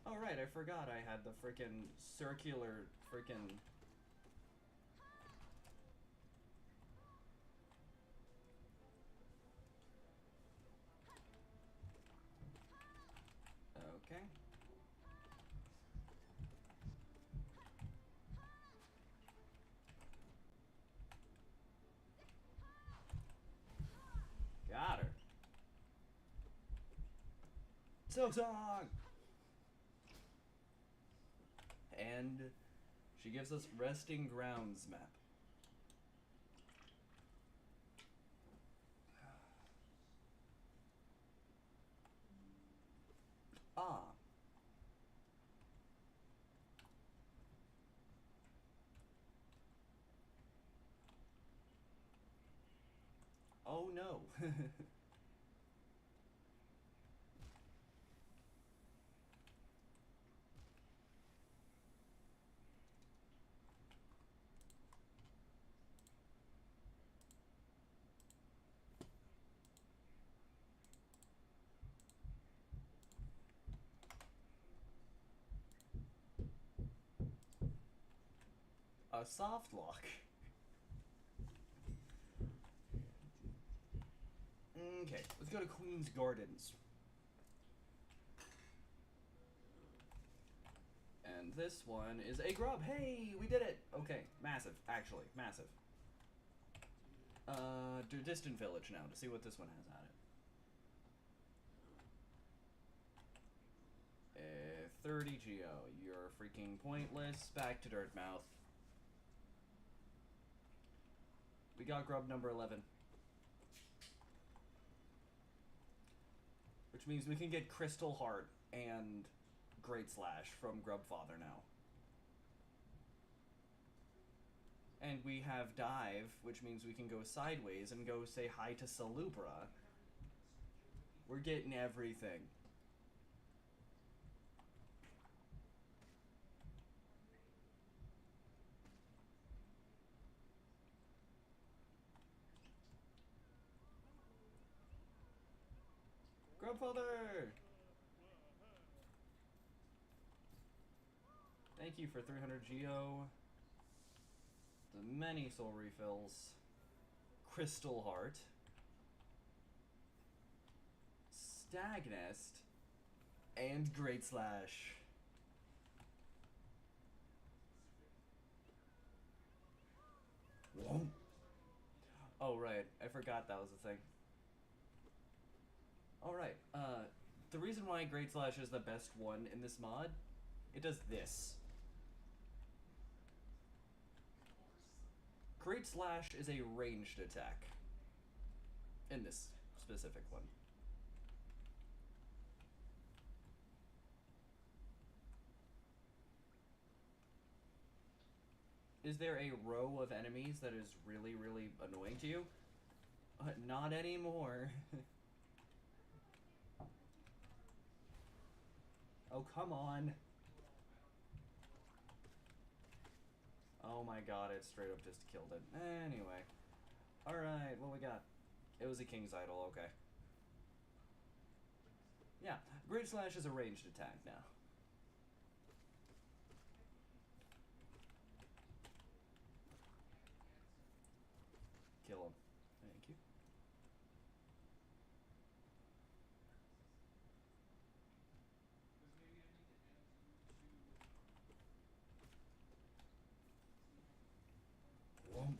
[SPEAKER 1] Oh right, I forgot I had the frickin' circular frickin'... Okay. Got her. SilkSong! And she gives us Resting Grounds map. Ah. Oh no. A soft lock. Okay, let's go to Queen's Gardens. And this one is a grub. Hey, we did it. Okay, massive, actually, massive. Do distant village now to see what this one has at it. 30 geo. You're freaking pointless. Back to Dirtmouth. We got grub number 11. Which means we can get Crystal Heart and Great Slash from Grubfather now. And we have Dive, which means we can go sideways and go say hi to Salubra. We're getting everything. Grubfather! Thank you for 300 geo. The many soul refills. Crystal Heart. Stagnest. And Great Slash. Whoa. Oh, right. I forgot that was a thing. Alright, the reason why Great Slash is the best one in this mod, it does this. Great Slash is a ranged attack. In this specific one. Is there a row of enemies that is really, really annoying to you? Not anymore. Oh, come on. Oh my god, it straight up just killed it. Anyway. Alright, what we got? It was a King's Idol, okay. Yeah, Great Slash is a ranged attack now. Kill him. Thank you. Whoa.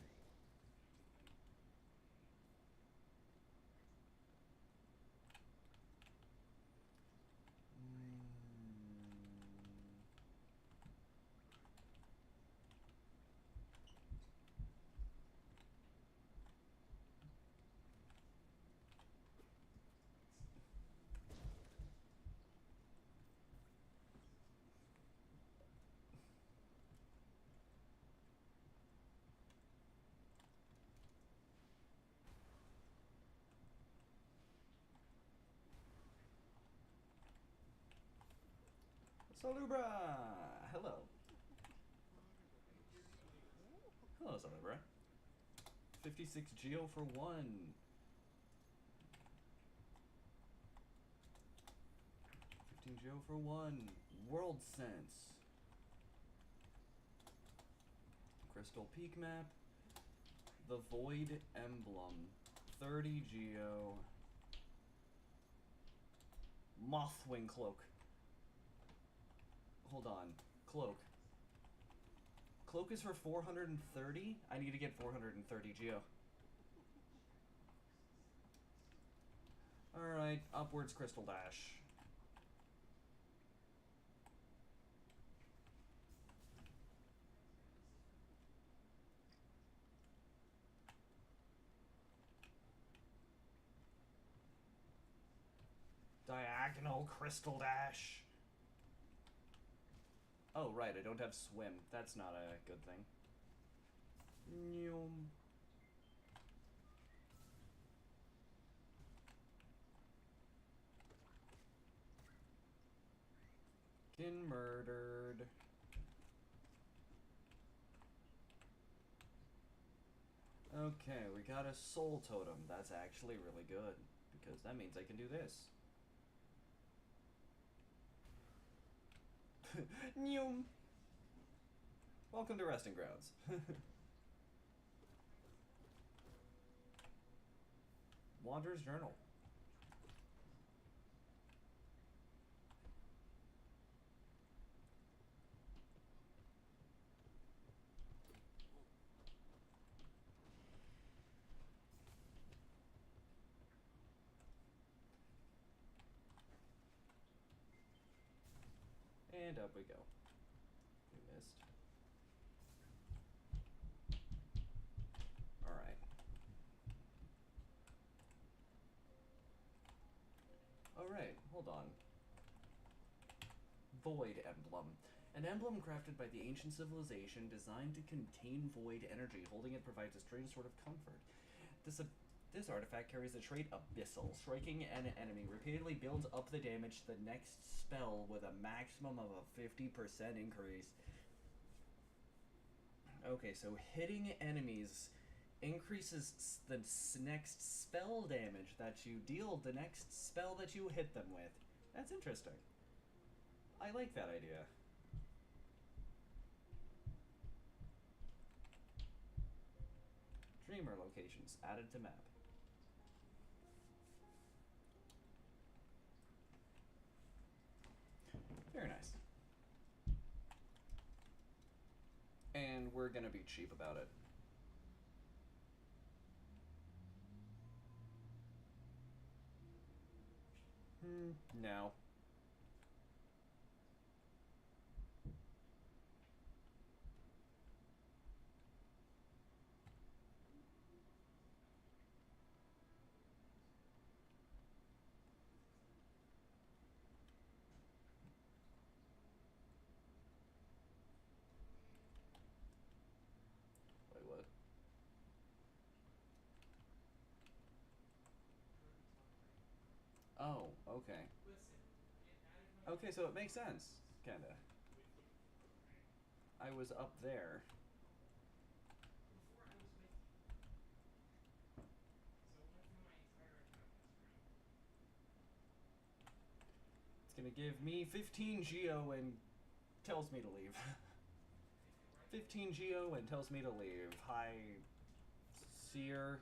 [SPEAKER 1] Salubra! Hello. Hello, Salubra. 56 geo for 1. 15 geo for 1. World Sense. Crystal Peak Map. The Void Emblem. 30 geo. Mothwing Cloak. Hold on. Cloak. Cloak is for 430? I need to get 430 geo. Alright, upwards Crystal Dash. Diagonal Crystal Dash. Oh, right, I don't have swim. That's not a good thing. Getting murdered. Okay, we got a soul totem. That's actually really good, because that means I can do this. Nyum. Welcome to Resting Grounds. Wanderer's Journal. And up we go. We missed. Alright. Alright, hold on. Void Emblem. An emblem crafted by the ancient civilization designed to contain void energy. Holding it provides a strange sort of comfort. This artifact carries the trait Abyssal. Striking an enemy repeatedly builds up the damage to the next spell with a maximum of a 50% increase. Okay, so hitting enemies increases the next spell damage that you deal the next spell that you hit them with. That's interesting. I like that idea. Dreamer locations added to map. Very nice. And we're gonna be cheap about it. No. Wait, what? Oh, okay. Okay, so it makes sense, kinda. I was up there. It's gonna give me 15 geo and tells me to leave. 15 geo and tells me to leave. Hi, Seer.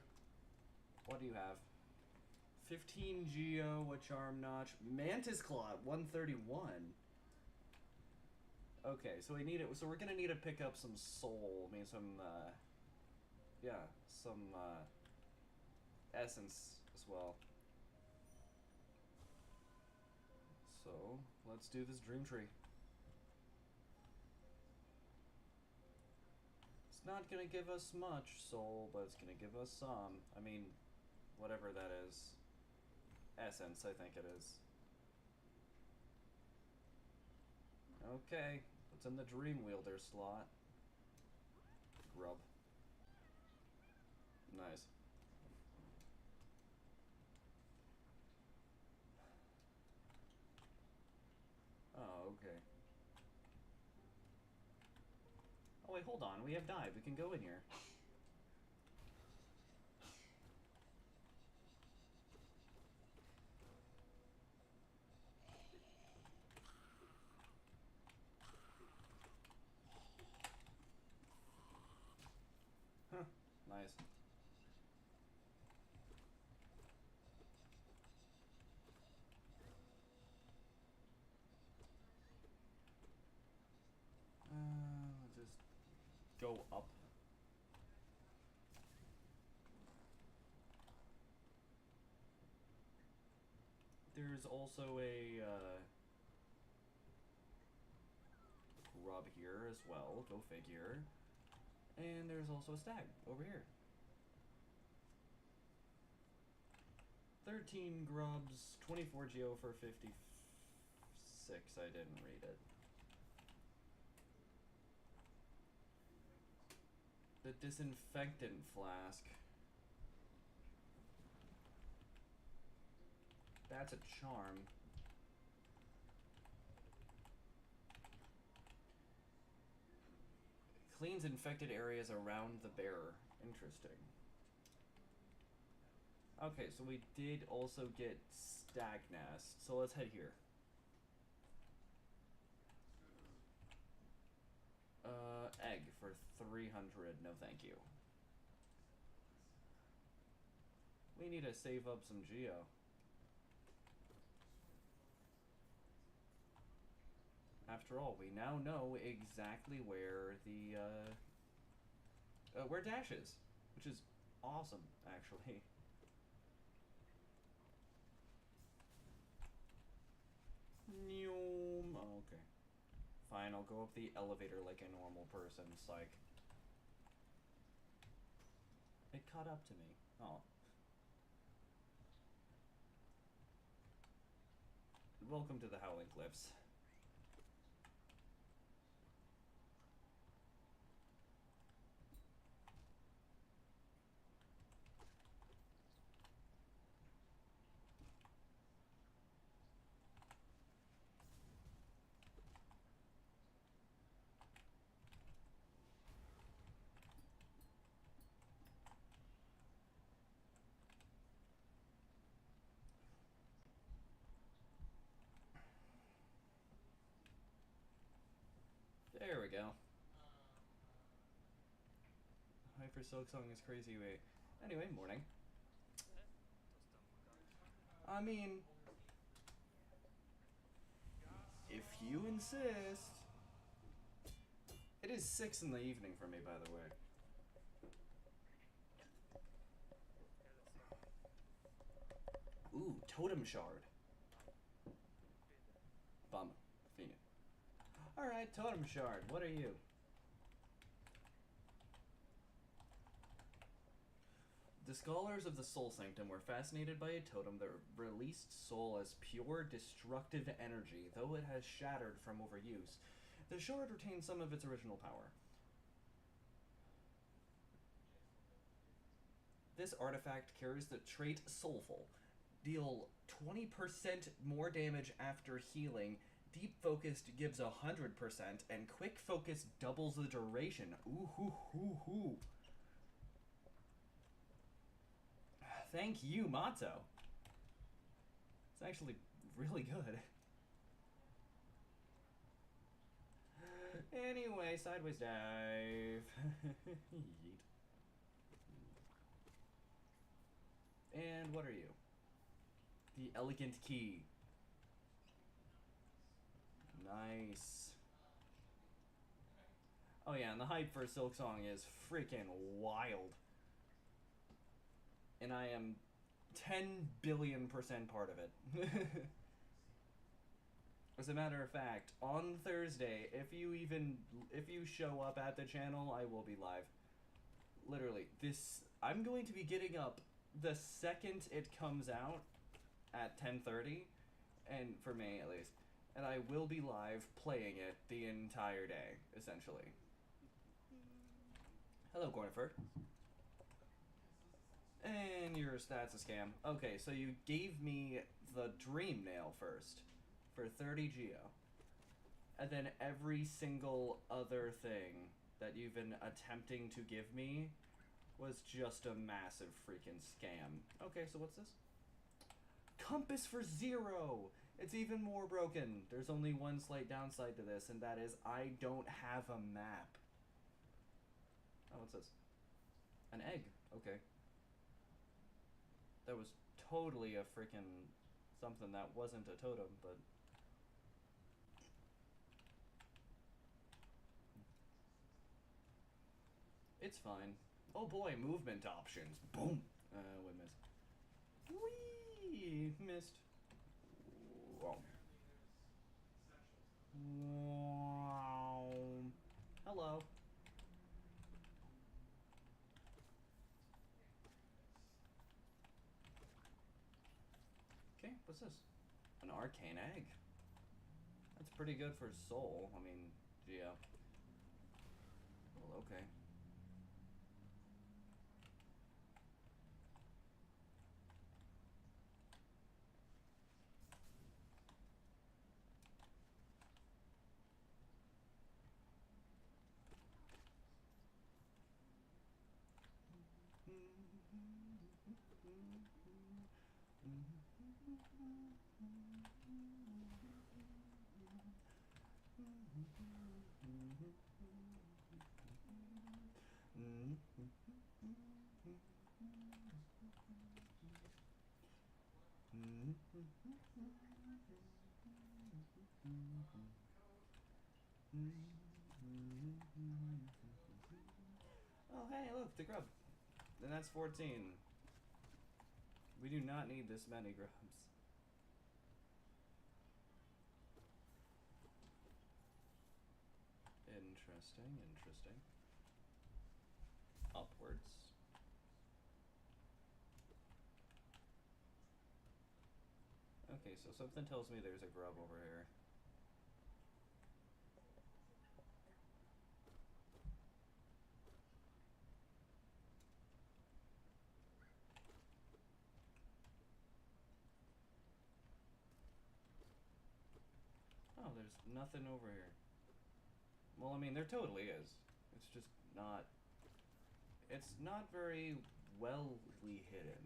[SPEAKER 1] What do you have? 15 geo, a charm notch, Mantis Claw at 131. Okay, so we need it. So we're gonna need to pick up some soul. I mean, some, yeah, some essence as well. So let's do this dream tree. It's not gonna give us much soul, but it's gonna give us some. I mean, whatever that is. Essence, I think it is. Okay, what's in the Dream Wielder slot? Grub. Nice. Oh, okay. Oh wait, hold on, we have dive, we can go in here. Huh, nice. Just go up. There's also a grub here as well, go figure. And there's also a stag over here. 13 grubs, 24 geo for 56. I didn't read it. The disinfectant flask. That's a charm. Cleans infected areas around the bearer. Interesting. Okay, so we did also get stag nest. So let's head here. Egg for 300. No, thank you. We need to save up some geo. After all, we now know exactly where the, where Dash is, which is awesome, actually. Oh, okay. Fine, I'll go up the elevator like a normal person. Psych. It caught up to me. Oh. Welcome to the Howling Cliffs. There we go. Hype for SilkSong is crazy. Wait. Anyway, morning. I mean, if you insist. It is 6 in the evening for me, by the way. Ooh, Totem Shard. Bum. Phoenix. Alright, Totem Shard, what are you? The scholars of the Soul Sanctum were fascinated by a totem that released soul as pure, destructive energy, though it has shattered from overuse. The shard retains some of its original power. This artifact carries the trait Soulful. Deal 20% more damage after healing. Deep Focused gives 100%, and Quick Focus doubles the duration. Ooh hoo hoo hoo. Thank you, Mato. It's actually really good. Anyway, sideways dive. Yeet. And what are you? The Elegant Key. Nice. Oh yeah, and the hype for SilkSong is freaking wild. And I am 10 billion% part of it. As a matter of fact, on Thursday, if you show up at the channel, I will be live. Literally, I'm going to be getting up the second it comes out at 10:30, and for me at least, and I will be live playing it the entire day, essentially. Hello, Gornifer. And your stats a scam. Okay, so you gave me the Dream Nail first for 30 geo. And then every single other thing that you've been attempting to give me was just a massive freaking scam. Okay, so what's this? Compass for 0! It's even more broken. There's only one slight downside to this, and that is I don't have a map. Oh, what's this? An egg. Okay. That was totally a freaking something that wasn't a totem, but... It's fine. Oh boy, movement options. Boom! We missed. Whee! Missed. Wow. Wow. Hello. Okay, what's this? An arcane egg. That's pretty good for soul. I mean, yeah. Well, okay. Oh, hey, look, the grub. And that's 14. We do not need this many grubs. Interesting, interesting. Upwards. Okay, so something tells me there's a grub over here. Oh, there's nothing over here. Well, I mean, there totally is. It's just not... It's not very wellly hidden.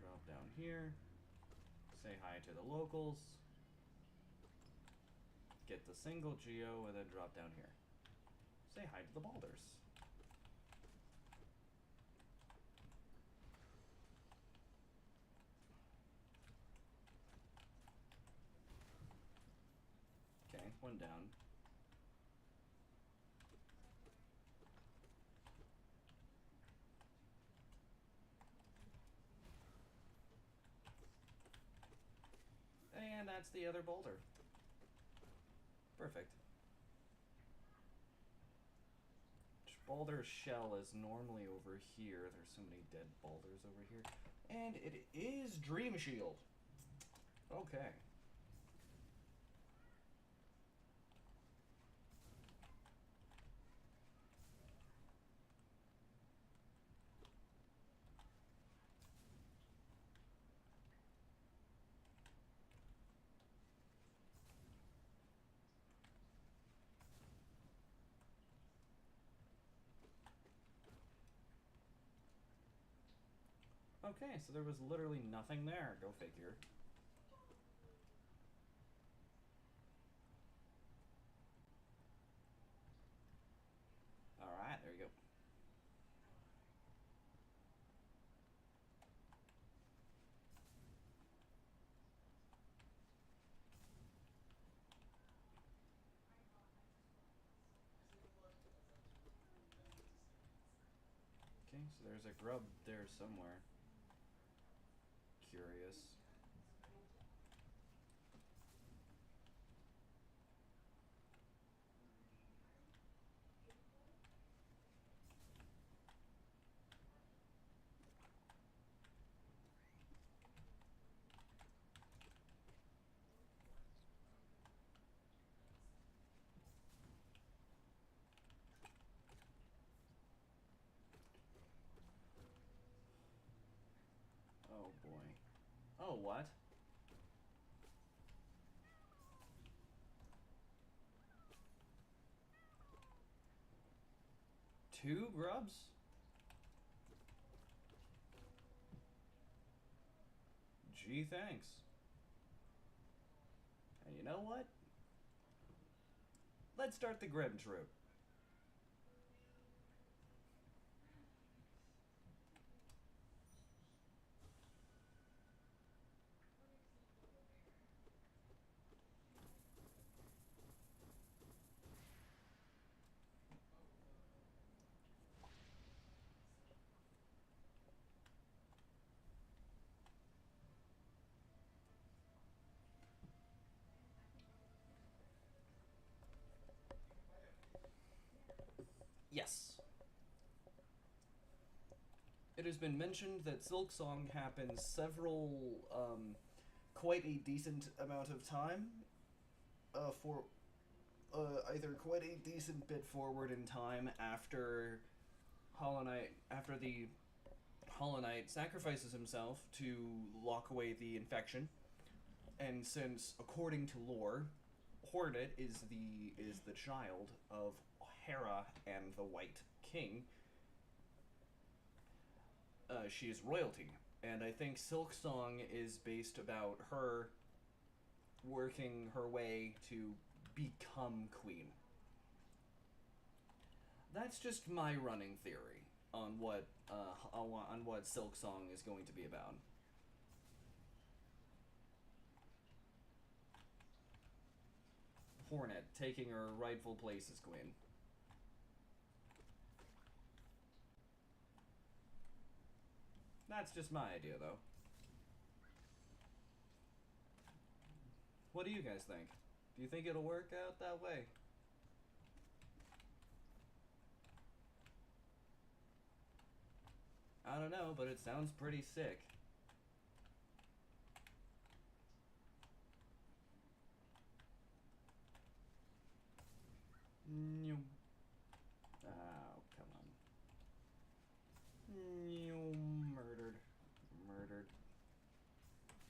[SPEAKER 1] Drop down here. Say hi to the locals. Get the single geo and then drop down here. Say hi to the balders. Okay, one down. And that's the other boulder. Perfect. Boulder's shell is normally over here. There's so many dead boulders over here. And it is Dream Shield. Okay. Okay, so there was literally nothing there. Go figure. Alright, there you go. Okay, so there's a grub there somewhere. Curious. Oh boy. Oh, what? Two grubs? Gee, thanks. And you know what? Let's start the Grim Troop. Yes. It has been mentioned that SilkSong happens several, quite a decent amount of time, for, either quite a decent bit forward in time after after the Hollow Knight sacrifices himself to lock away the infection, and since, according to lore, Hornet is the child of Hera and the White King, she is royalty. And I think SilkSong is based about her working her way to become queen. That's just my running theory on what SilkSong is going to be about. Hornet taking her rightful place as queen. That's just my idea, though. What do you guys think? Do you think it'll work out that way? I don't know, but it sounds pretty sick. Oh, come on. Murdered. Murdered.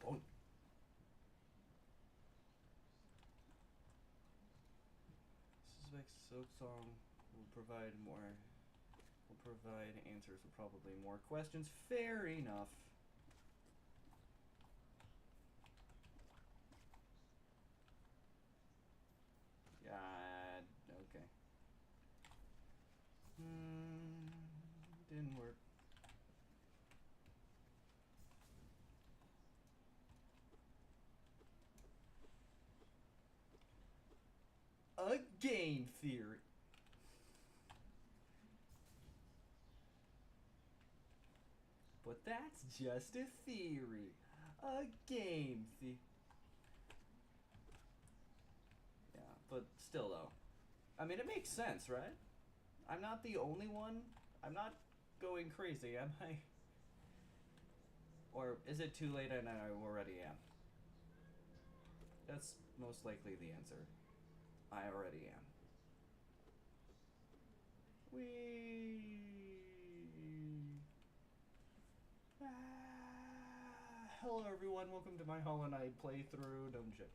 [SPEAKER 1] Boom. Suspect SilkSong will provide answers with probably more questions. Fair enough. Okay. Didn't work. A game theory. But that's just a theory. A game theory. Yeah, but still though. I mean, it makes sense, right? I'm not the only one. I'm not going crazy, am I? Or is it too late and I already am? That's most likely the answer. I already am. Hello everyone, welcome to my Hollow Knight playthrough dungeon.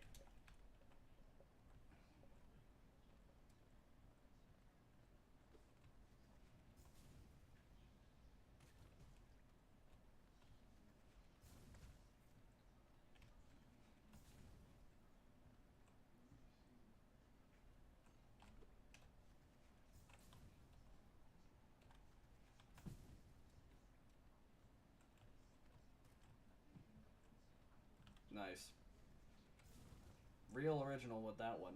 [SPEAKER 1] Nice. Real original with that one.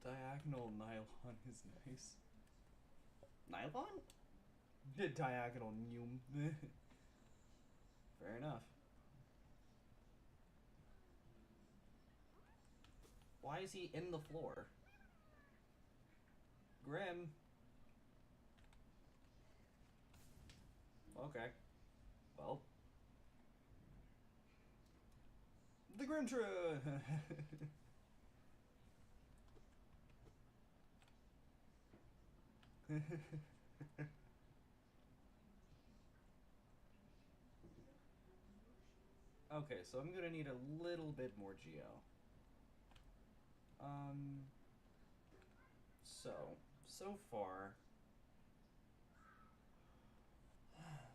[SPEAKER 1] Diagonal nylon is nice. Nylon? Diagonal neum. Fair enough. Why is he in the floor? Grim. Okay. Well. The Grim Truth! Okay, so I'm gonna need a little bit more geo.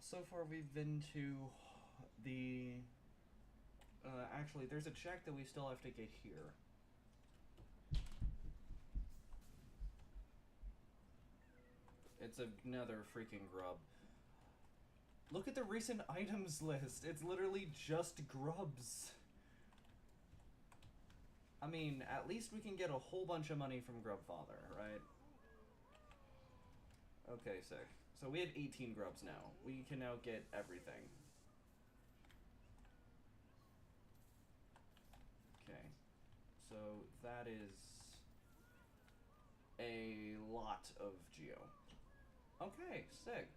[SPEAKER 1] So far we've been to the, actually there's a check that we still have to get here. It's another freaking grub. Look at the recent items list. It's literally just grubs. I mean, at least we can get a whole bunch of money from Grubfather, right? Okay, sick. So we have 18 grubs now. We can now get everything. Okay. So that is a lot of geo. Okay, sick.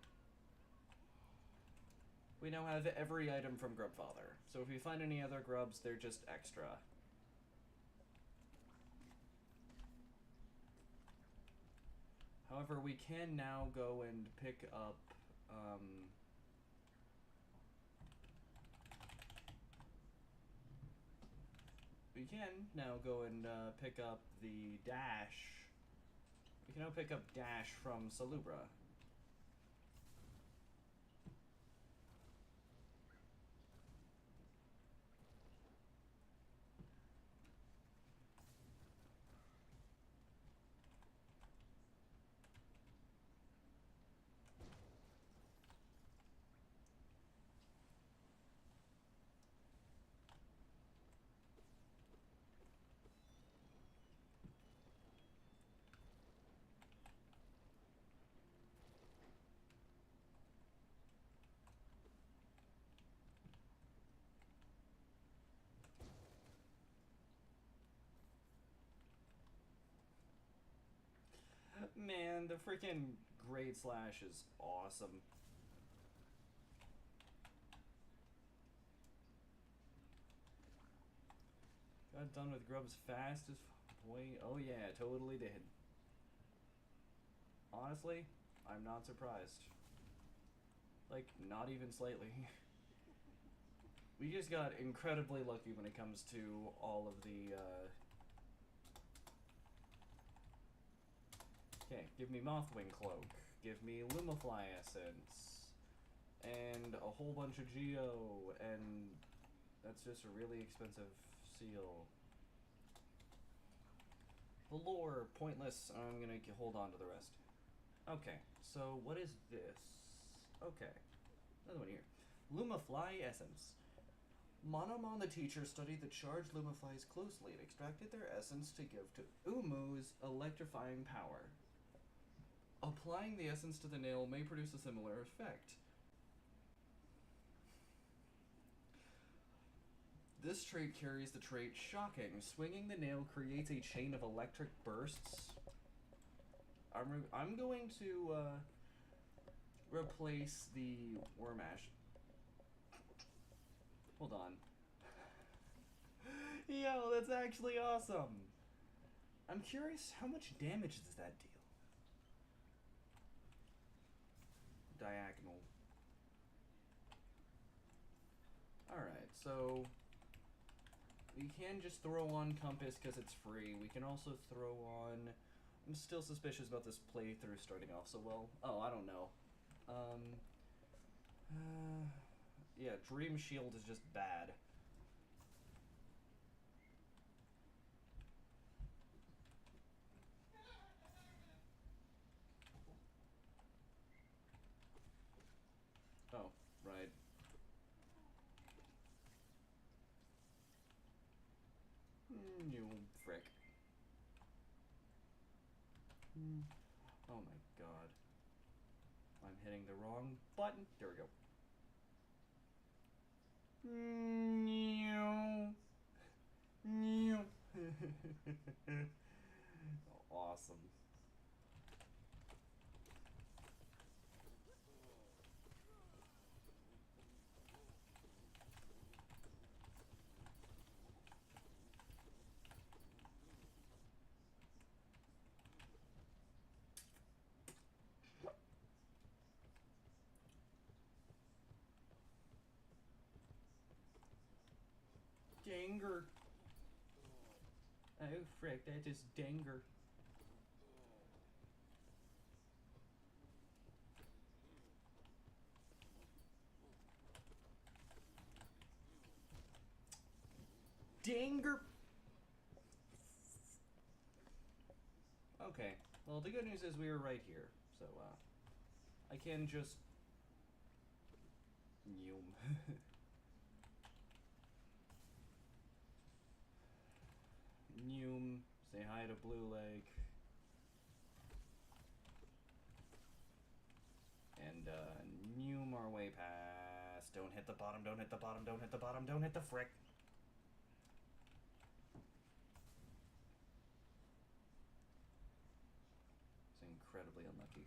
[SPEAKER 1] We now have every item from Grubfather. So if we find any other grubs, they're just extra. However, we can now go and pick up, we can now go and pick up the dash. We can now pick up dash from Salubra. Man, the freaking Great Slash is awesome. Got done with grubs fast as boy. Oh yeah, totally did. Honestly, I'm not surprised. Like, not even slightly. We just got incredibly lucky when it comes to all of the, Okay, give me Mothwing Cloak. Give me Lumafly Essence. And a whole bunch of Geo, and that's just a really expensive seal. Velour, pointless. I'm gonna hold on to the rest. Okay, so what is this? Okay, another one here. Lumafly Essence. Monomon the teacher studied the charged Lumaflies closely and extracted their essence to give to Umu's electrifying power. Applying the essence to the nail may produce a similar effect. This trait carries the trait Shocking. Swinging the nail creates a chain of electric bursts. I'm going to replace the Wormash. Hold on. Yo, that's actually awesome. I'm curious, how much damage does that deal? Diagonal. Alright, so we can just throw on Compass because it's free. We can also throw on... I'm still suspicious about this playthrough starting off so well. Oh, I don't know. Yeah, Dream Shield is just bad. Oh, right. You frick. Oh my god. I'm hitting the wrong button. There we go. Awesome. Danger. Oh, frick, that is danger. Danger. Okay, well, the good news is we were right here, so, I can just... Noom. Say hi to Blue Lake. And, noom our way past. Don't hit the bottom, don't hit the bottom, don't hit the bottom, don't hit the frick. It's incredibly unlucky.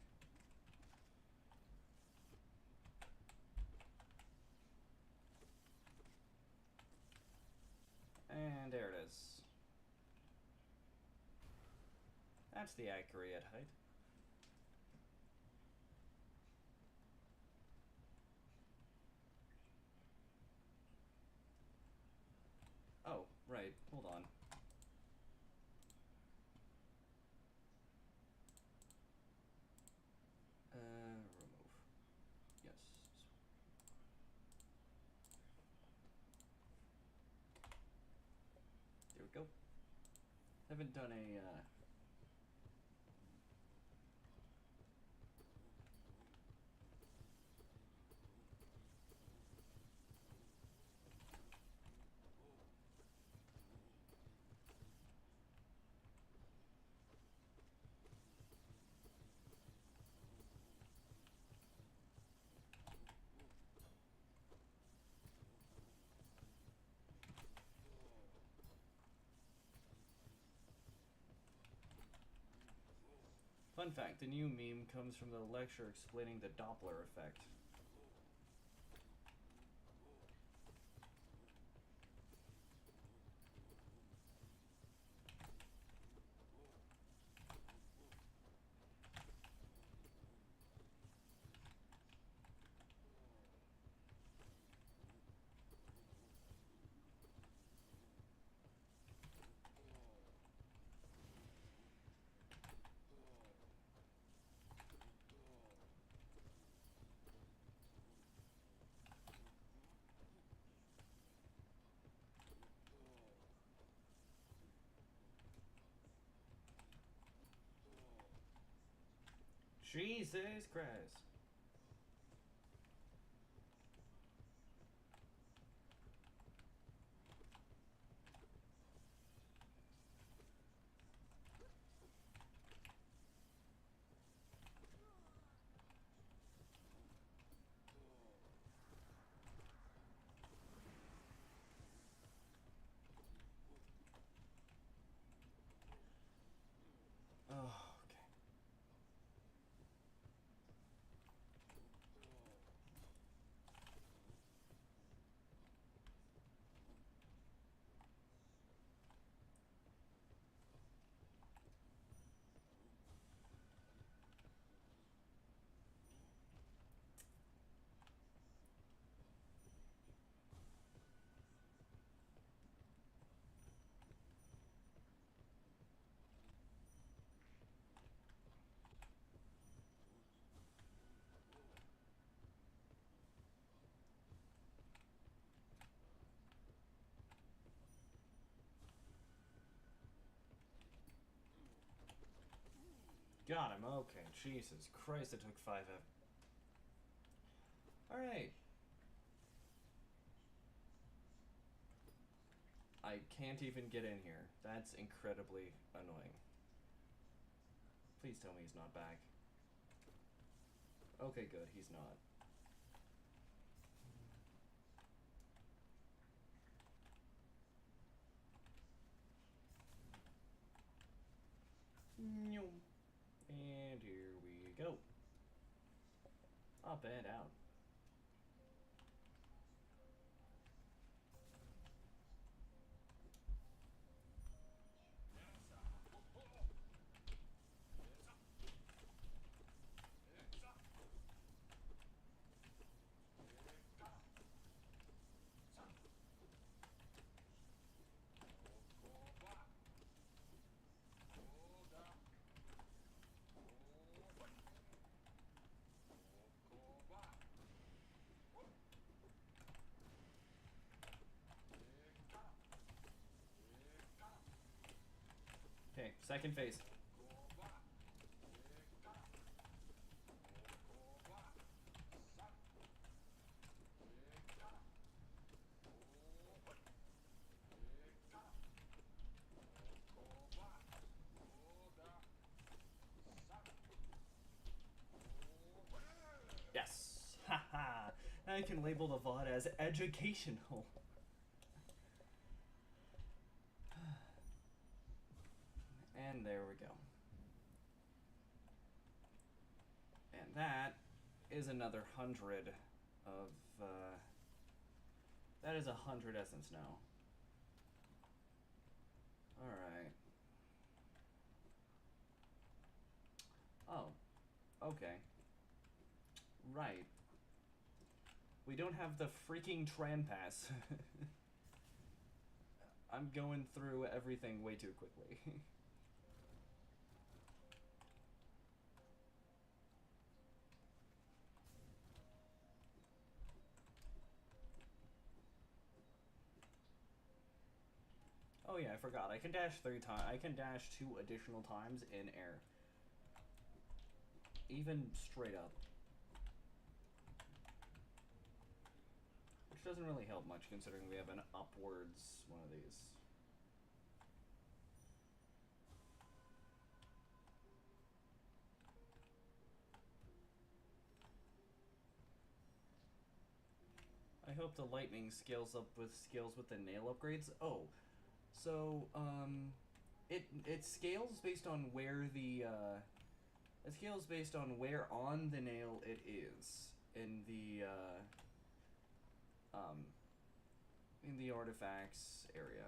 [SPEAKER 1] And there it is. That's the accurate height. Oh, right. Hold on. Remove. Yes. There we go. Haven't done a, Fun fact, the new meme comes from the lecture explaining the Doppler effect. Jesus Christ. Oh, okay. Got him. Okay. Jesus Christ, it took 5 F. Alright. I can't even get in here. That's incredibly annoying. Please tell me he's not back. Okay, good. He's not. And here we go. Up and out. Okay, second phase. Yes! Haha! Now I can label the VOD as educational. And there we go. And that is another 100 of, that is 100 essence now. Alright. Oh. Okay. Right. We don't have the freaking tram pass. I'm going through everything way too quickly. Oh yeah, I forgot. I can dash 3 times. I can dash 2 additional times in air. Even straight up. Which doesn't really help much considering we have an upwards one of these. I hope the lightning scales with the nail upgrades. Oh, so it scales based on where the It scales based on where on the nail it is in the artifacts area.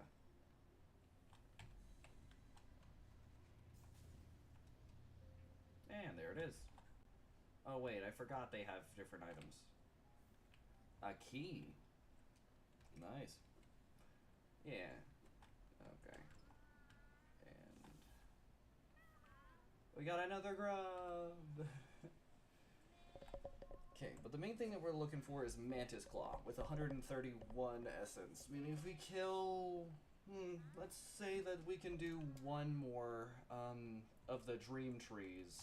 [SPEAKER 1] And there it is. Oh wait, I forgot they have different items. A key. Nice. Yeah. Okay. And we got another grub. Okay, but the main thing that we're looking for is Mantis Claw with 131 essence. Meaning if we kill... let's say that we can do one more of the Dream Trees.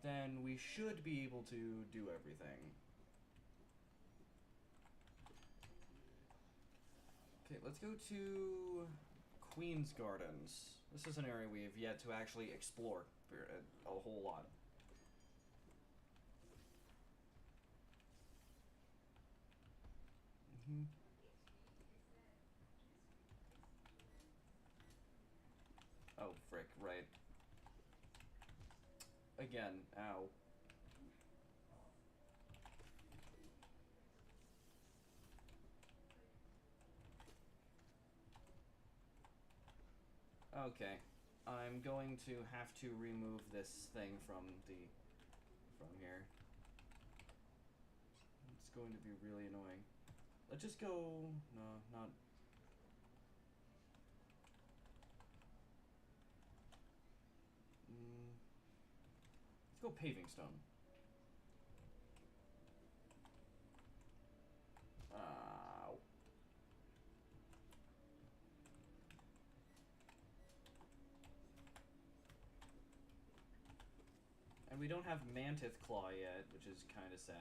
[SPEAKER 1] Then we should be able to do everything. Okay, let's go to Queen's Gardens. This is an area we have yet to actually explore for a whole lot. Oh, frick, right. Again, ow. Okay. I'm going to have to remove this thing from here. It's going to be really annoying. Let's just go... No, not... Let's go paving stone. Ow. And we don't have Mantis Claw yet, which is kind of sad.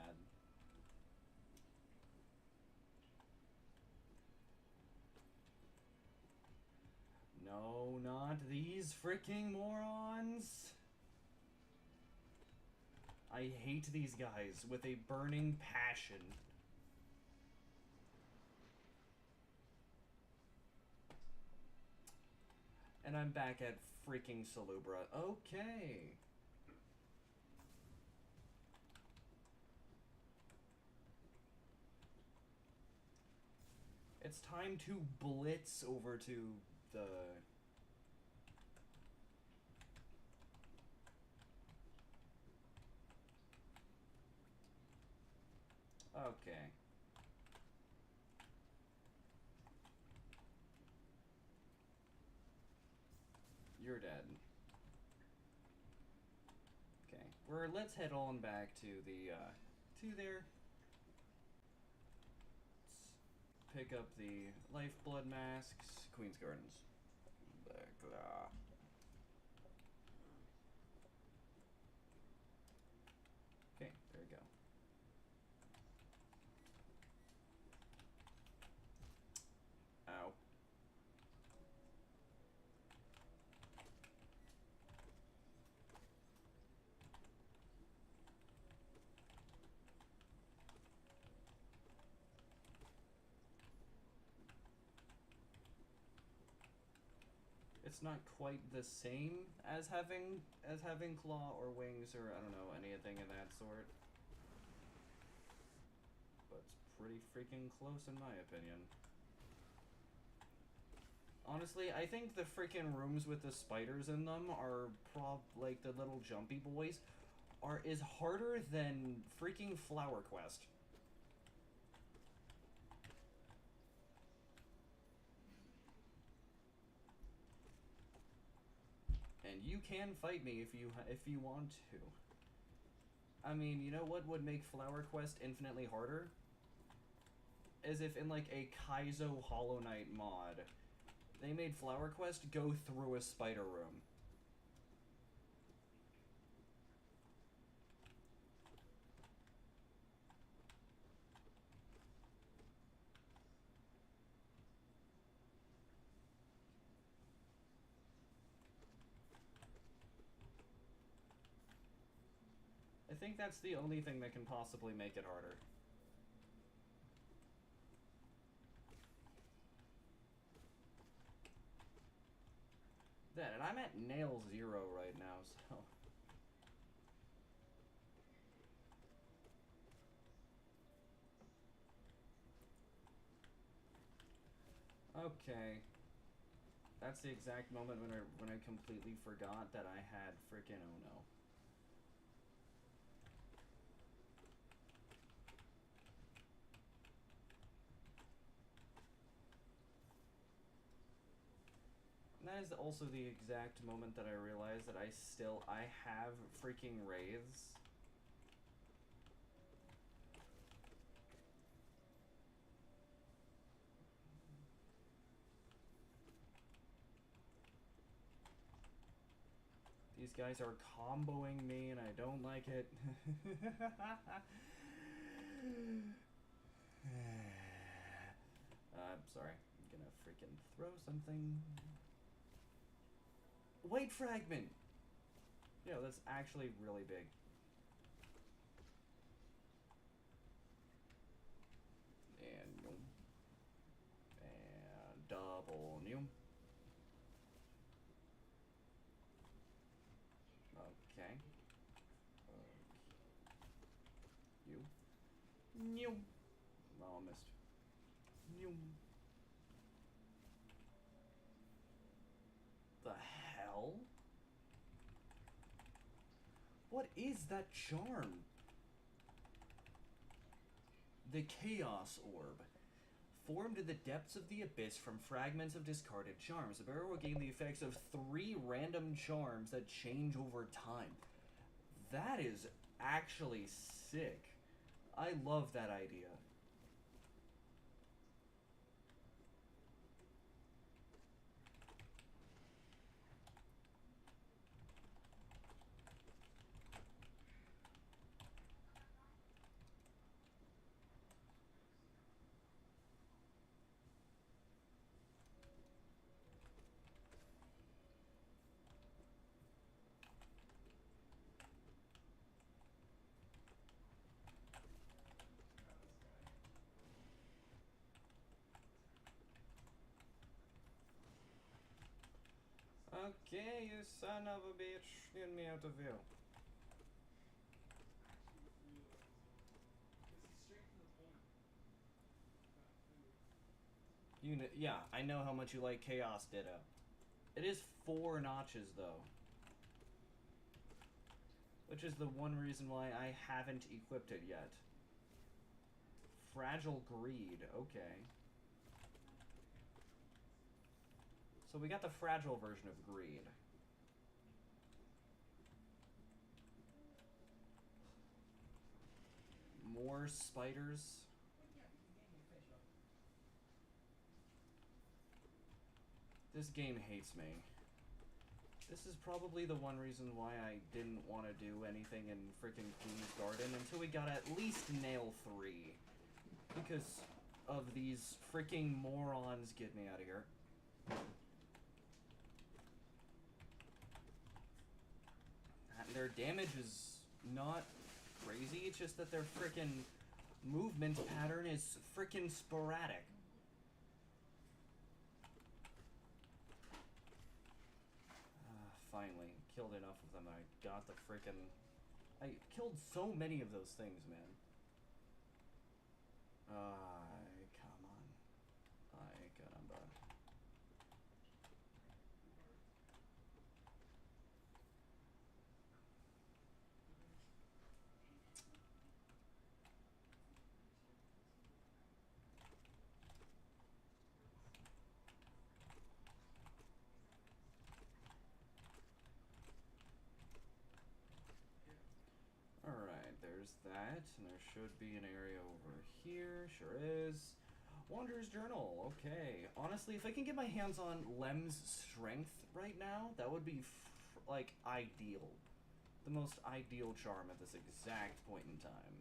[SPEAKER 1] No, not these freaking morons! I hate these guys with a burning passion. And I'm back at freaking Salubra. Okay. It's time to blitz over to the... Okay. You're dead. Okay. Let's head on back to the, to there. Let's pick up the Lifeblood Masks. Queen's Gardens. Okay, there we go. Ow. It's not quite the same as having claw or wings or I don't know, anything of that sort. But it's pretty freaking close in my opinion. Honestly, I think the freaking rooms with the spiders in them are like the little jumpy boys is harder than freaking Flower Quest. And you can fight me if you want to. I mean, you know what would make Flower Quest infinitely harder? As if in like a Kaizo Hollow Knight mod, they made Flower Quest go through a spider room. I think that's the only thing that can possibly make it harder. That, and I'm at nail 0 right now, so... Okay. That's the exact moment when I completely forgot that I had frickin' oh no. And that is also the exact moment that I realized that I have freaking wraiths. These guys are comboing me and I don't like it. I'm sorry. I'm gonna freaking throw something. White fragment! Yo, that's actually really big. And noom. And double noom. Okay. You. Noom. Oh, I missed. Noom. The hell? What is that charm? The Chaos Orb. Formed in the depths of the abyss from fragments of discarded charms, the bearer will gain the effects of 3 random charms that change over time. That is actually sick. I love that idea. Okay, you son of a bitch. Get me out of here. Yeah, I know how much you like Chaos Ditto. It is 4 notches, though. Which is the one reason why I haven't equipped it yet. Fragile Greed, okay. So we got the fragile version of Greed. More spiders. This game hates me. This is probably the one reason why I didn't want to do anything in freaking Queen's Garden until we got at least nail 3. Because of these freaking morons. Get me out of here. Their damage is not crazy, it's just that their freaking movement pattern is freaking sporadic. Finally, killed enough of them. I got the freaking... I killed so many of those things, man. Come on. Ay, caramba. Alright, there's that, and there should be an area over here. Sure is. Wanderer's Journal, okay. Honestly, if I can get my hands on Lem's Strength right now, that would be, like, ideal. The most ideal charm at this exact point in time.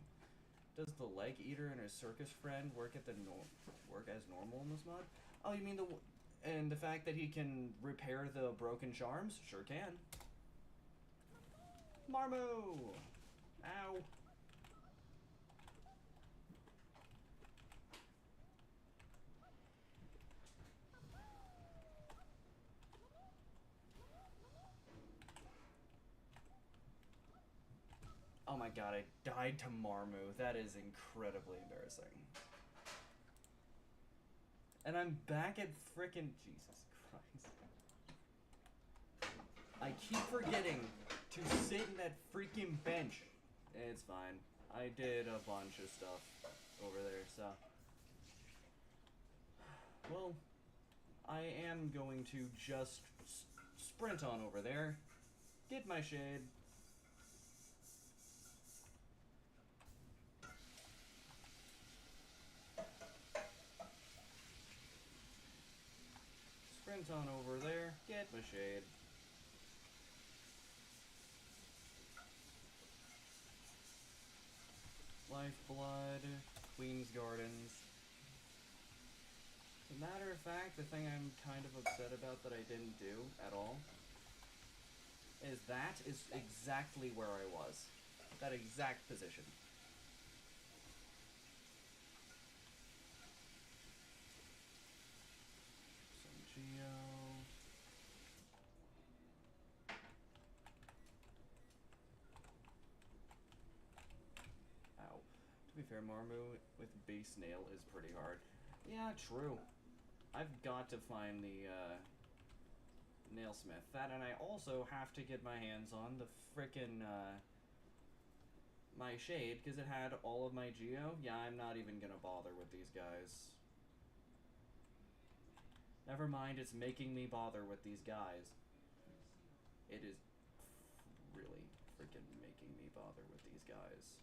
[SPEAKER 1] Does the Leg Eater and his circus friend work as normal in this mod? Oh, you mean and the fact that he can repair the broken charms? Sure can. Marmoo! Ow. my god, I died to Marmu. That is incredibly embarrassing. And I'm back at frickin' Jesus Christ. I keep forgetting to sit in that freaking bench. It's fine. I did a bunch of stuff over there, so. Well, I am going to just sprint on over there, get my shade. Sprint on over there, get my shade. Lifeblood, Queen's Gardens. As a matter of fact, the thing I'm kind of upset about that I didn't do at all is that is exactly where I was. That exact position. Some Geo. Ow. To be fair, Marmu with base nail is pretty hard. Yeah, true. I've got to find the nailsmith. That, and I also have to get my hands on the frickin' my shade, because it had all of my geo. Yeah, I'm not even gonna bother with these guys. Never mind, it's making me bother with these guys. It is really freaking making me bother with these guys.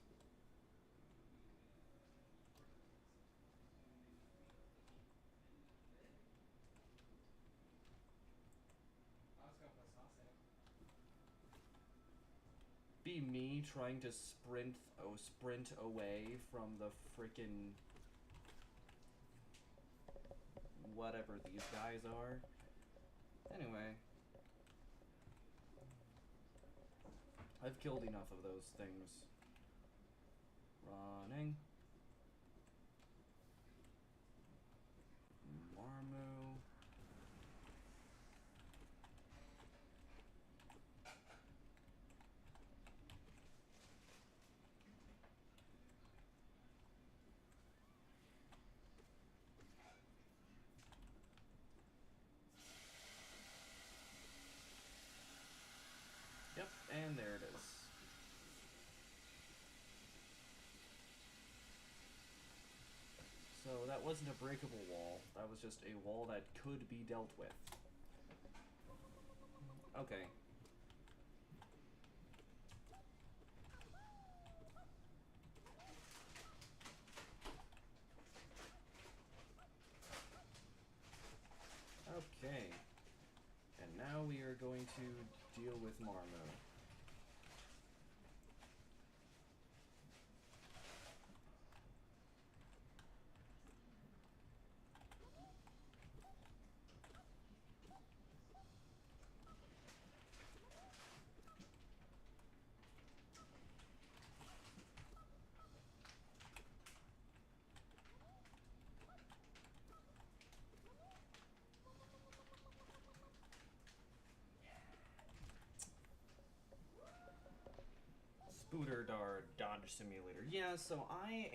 [SPEAKER 1] Be me trying to sprint away from the frickin' whatever these guys are. Anyway, I've killed enough of those things. Running. Marmu. Yep, and there it is. So that wasn't a breakable wall, that was just a wall that could be dealt with. Okay. Okay. And now we are going to deal with Marmu. Spooter Dart Dodge Simulator. Yeah, so I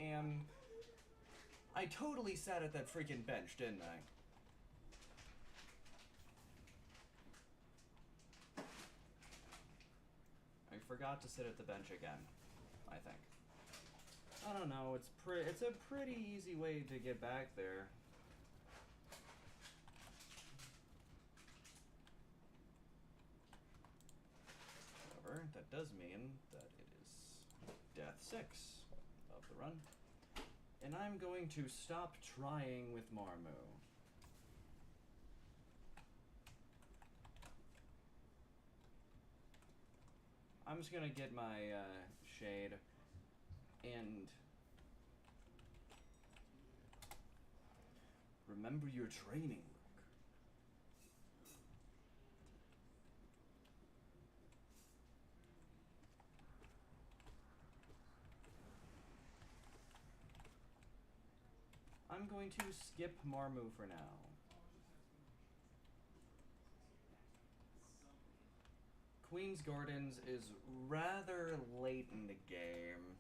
[SPEAKER 1] totally sat at that freaking bench, didn't I? I forgot to sit at the bench again, I think. I don't know, it's a pretty easy way to get back there. However, that does mean that it is death 6 of the run. And I'm going to stop trying with Marmu. I'm just gonna get my shade and remember your training. I'm going to skip Marmu for now. Queen's Gardens is rather late in the game.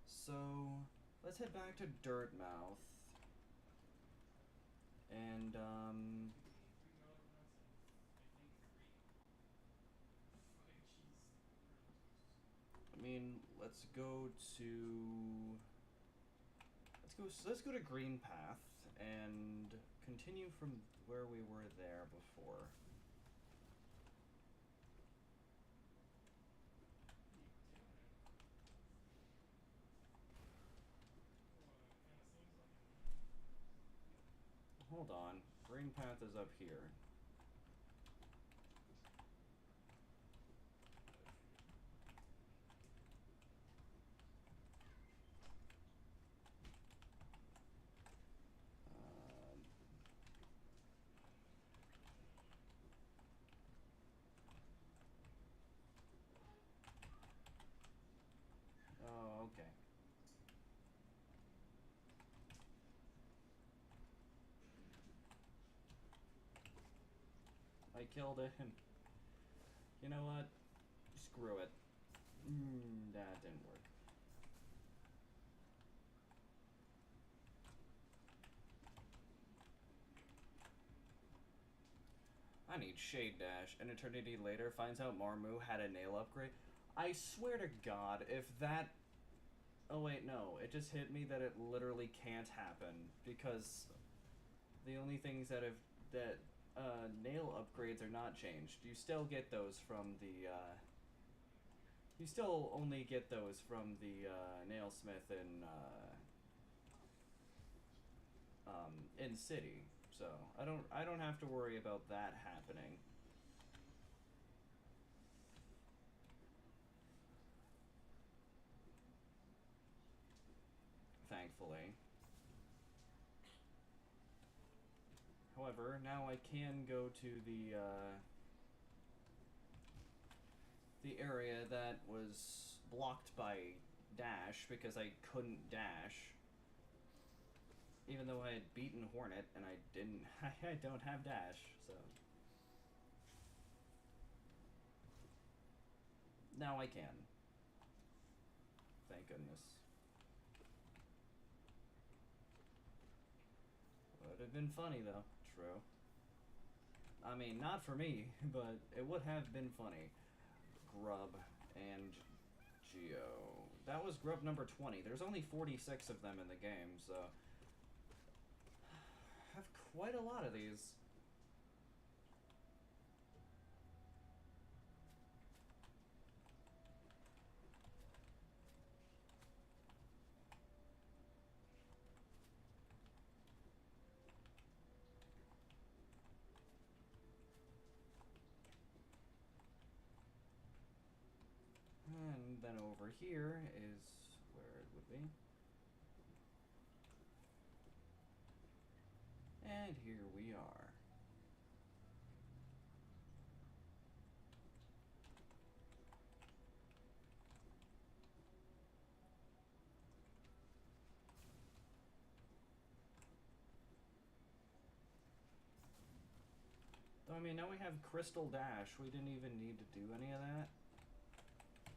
[SPEAKER 1] So, let's head back to Dirtmouth. And, I mean, let's go to Green Path and continue from where we were there before. Hold on. Green Path is up here. Oh, okay. I killed him. You know what? Screw it. That didn't work. I need Shade Dash. An eternity later, finds out Marmu had a nail upgrade. I swear to God, if that... Oh wait, no. It just hit me that it literally can't happen. Because the only things that nail upgrades are not changed. You still get those from the, You still only get those from the, nailsmith in City. So, I don't have to worry about that happening. Thankfully. However, now I can go to the area that was blocked by dash because I couldn't dash. Even though I had beaten Hornet and I didn't, I don't have dash, so. Now I can. Thank goodness. Would have been funny though, true. I mean, not for me, but it would have been funny. Grub and Geo. That was grub number 20. There's only 46 of them in the game, so I have quite a lot of these. And then over here is where it would be. And here we are. Though, I mean, now we have Crystal Dash. We didn't even need to do any of that.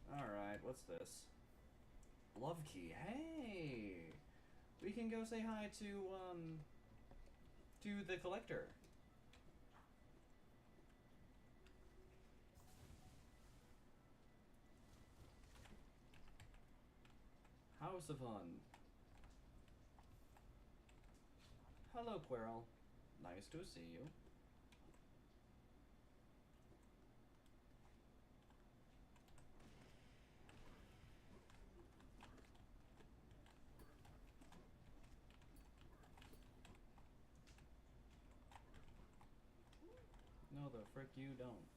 [SPEAKER 1] Alright, what's this? Love Key. Hey! We can go say hi to the collector. House of Fun. Hello, Quirrell. Nice to see you. No, the frick you don't.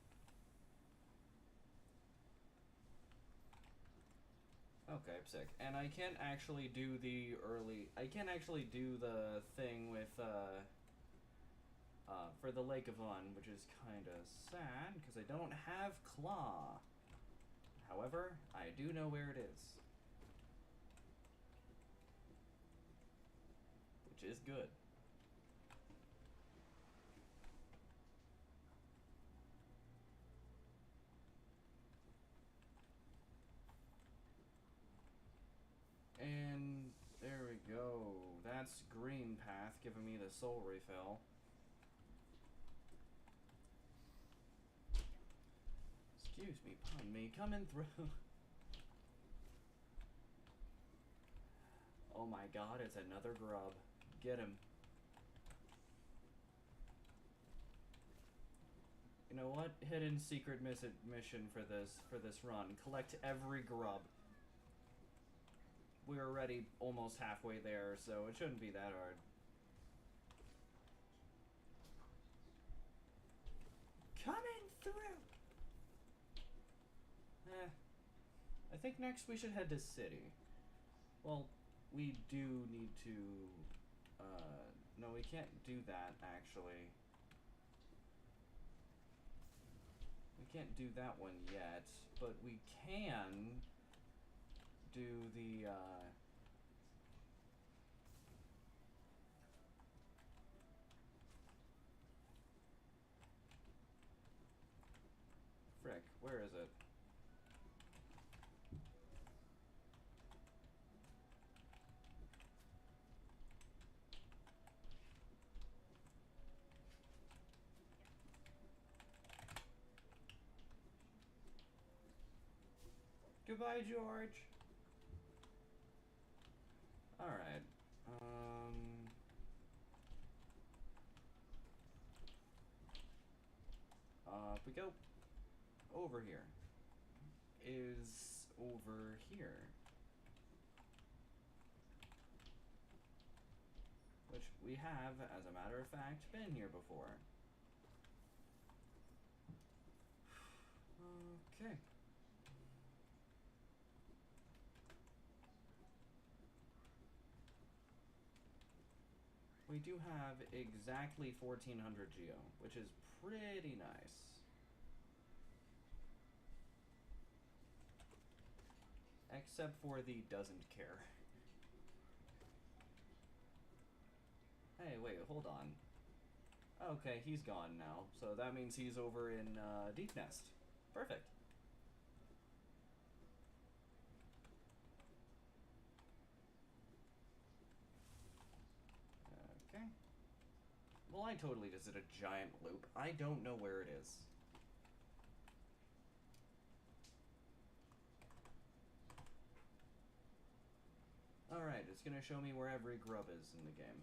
[SPEAKER 1] Okay, sick. And I can't actually do the thing with, for the Lake of Un, which is kinda sad, because I don't have Claw. However, I do know where it is. Which is good. that's green path giving me the soul refill. Excuse me, pardon me, coming through. Oh my god, it's another grub. Get him. You know what? Hidden secret mission for this run. Collect every grub. We're already almost halfway there, so it shouldn't be that hard. Coming through! I think next we should head to city. Well, we do need to... no, we can't do that, actually. We can't do that one yet, but we can do the, frick, where is it? Goodbye, George. Alright. Up we go. Over here. Is over here. Which we have, as a matter of fact, been here before. Okay. We do have exactly 1400 geo, which is pretty nice. Except for the doesn't care. Hey, wait, hold on. Okay, he's gone now, so that means he's over in Deep Nest. Perfect. Okay. Well, I totally just did a giant loop. I don't know where it is. Alright, it's gonna show me where every grub is in the game.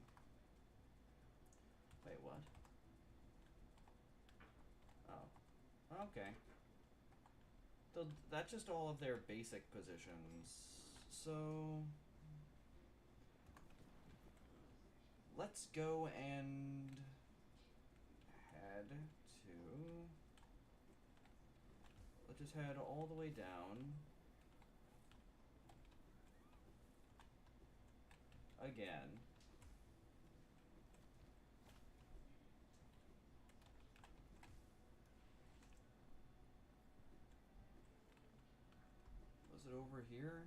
[SPEAKER 1] Wait, what? Oh. Okay. So that's just all of their basic positions. So... let's go and head to... let's just head all the way down. Again. Was it over here?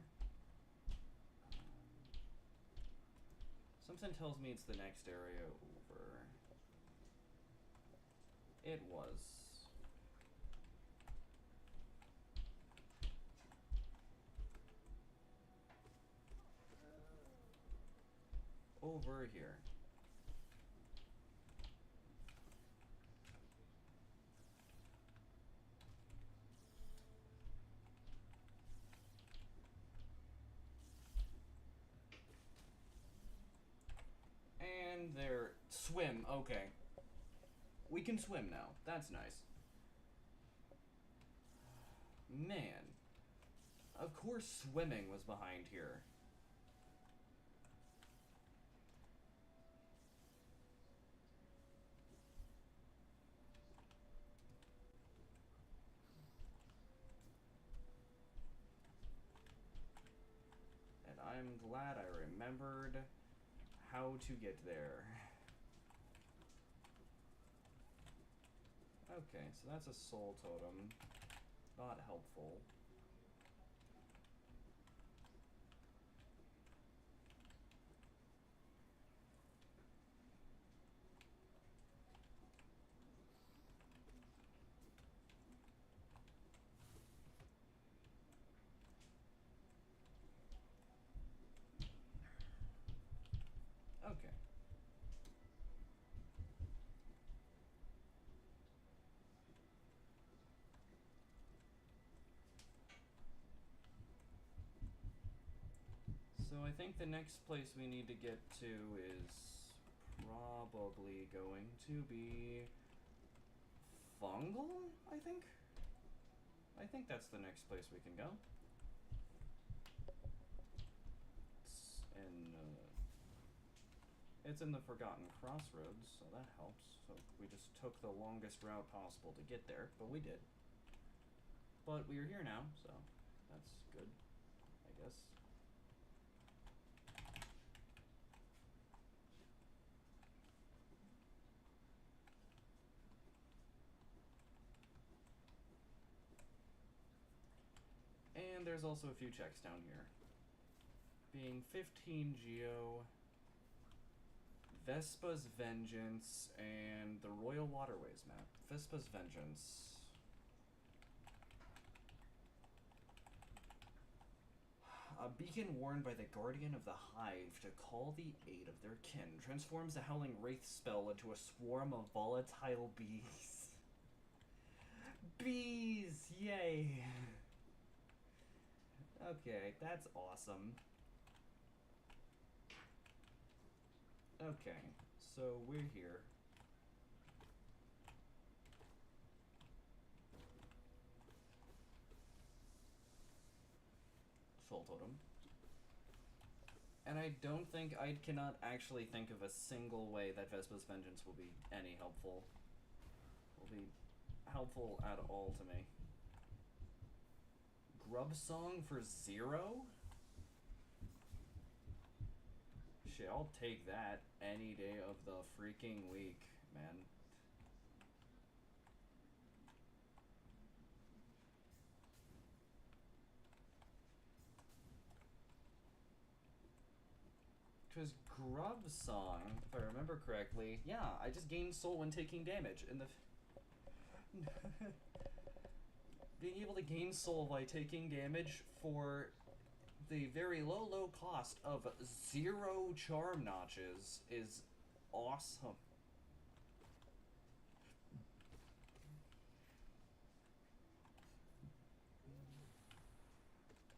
[SPEAKER 1] Something tells me it's the next area over. It was. Over here. And there. Swim, okay. We can swim now. That's nice. Man. Of course swimming was behind here. And I'm glad I remembered how to get there. Okay, so that's a soul totem. Not helpful. So I think the next place we need to get to is probably going to be Fungal, I think? I think that's the next place we can go. It's in the Forgotten Crossroads, so that helps. So we just took the longest route possible to get there, but we did. But we're here now, so that's good, I guess. And there's also a few checks down here. Being 15 Geo, Vespa's Vengeance, and the Royal Waterways map. Vespa's Vengeance. A beacon worn by the Guardian of the Hive to call the aid of their kin transforms the Howling Wraith spell into a swarm of volatile bees. Bees! Yay! Okay, that's awesome. Okay, so we're here. Soul Totem. And I don't think, I cannot actually think of a single way that Vespa's Vengeance will be any helpful. Will be helpful at all to me. Grub Song for 0? Shit, I'll take that any day of the freaking week, man. Because Grub Song, if I remember correctly, yeah, I just gained soul when taking damage. And the being able to gain soul by taking damage for the very low cost of 0 charm notches is awesome.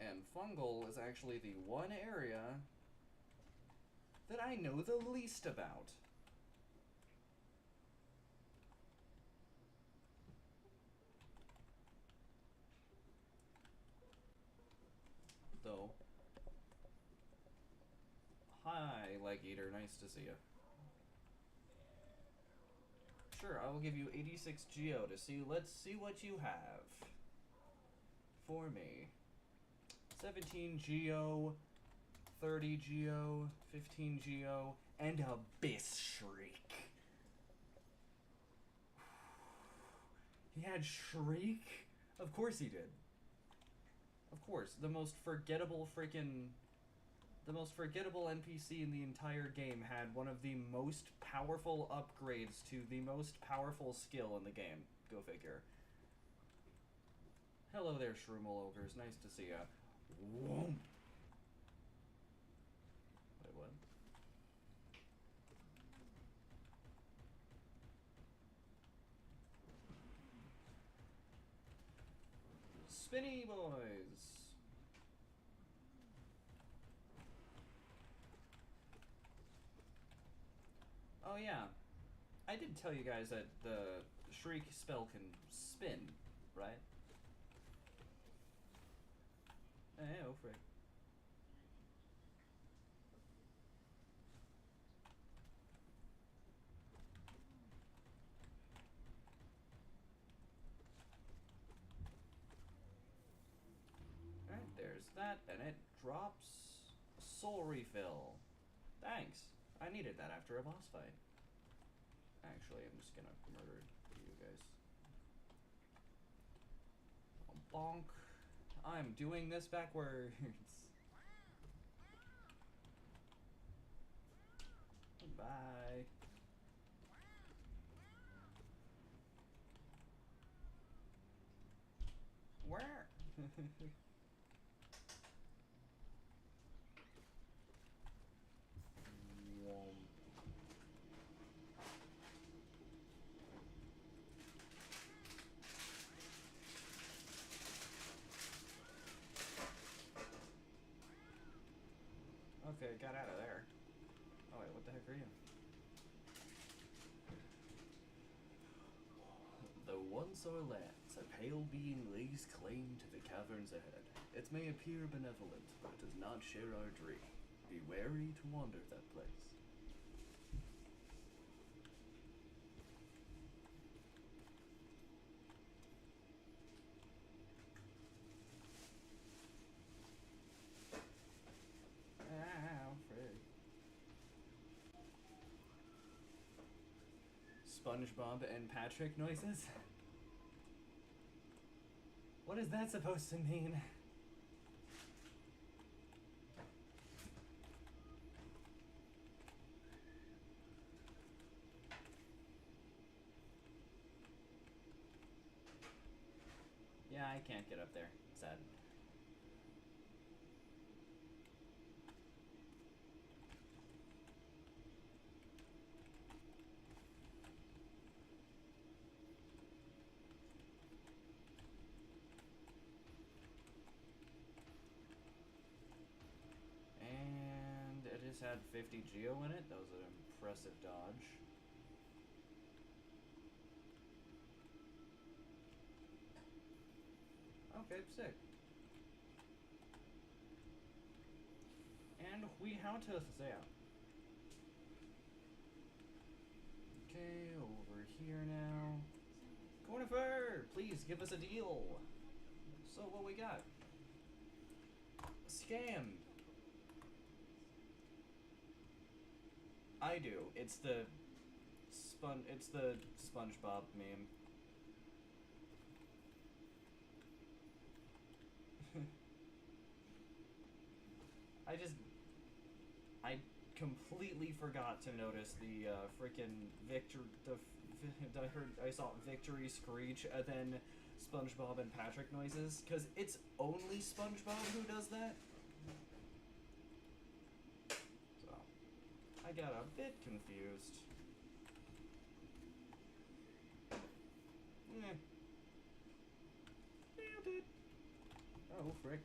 [SPEAKER 1] And Fungal is actually the one area that I know the least about. Though. Hi, Leg Eater, nice to see you. Sure, I will give you 86 Geo to see, let's see what you have for me. 17 Geo, 30 Geo, 15 Geo, and Abyss Shriek. He had Shriek? Of course he did. Of course, the most forgettable NPC in the entire game had one of the most powerful upgrades to the most powerful skill in the game. Go figure. Hello there, Shroomal Ogres. Nice to see ya. Whoa. Wait, what? Spinny boys. Oh yeah, I did tell you guys that the Shriek spell can spin, right? Hey, oh frick. Alright, there's that, and it drops soul refill. Thanks. I needed that after a boss fight. Actually, I'm just gonna murder you guys. Bonk. I'm doing this backwards. Bye. Where? Okay, got out of there. Oh wait, what the heck are you? Though once o'er lands, a pale being lays claim to the caverns ahead. It may appear benevolent, but it does not share our dream. Be wary to wander that place. Alfred. SpongeBob and Patrick noises? What is that supposed to mean? Yeah, I can't get up there. Sad. And it just had 50 geo in it. That was an impressive dodge. Okay, sick. And we how to say okay, over here now. Cornifer, please give us a deal. So what we got? Scam. I do. It's the SpongeBob meme. I completely forgot to notice the freaking I saw Victory Screech and then SpongeBob and Patrick noises, because it's only SpongeBob who does that. So, I got a bit confused. Nailed it. Oh, frick.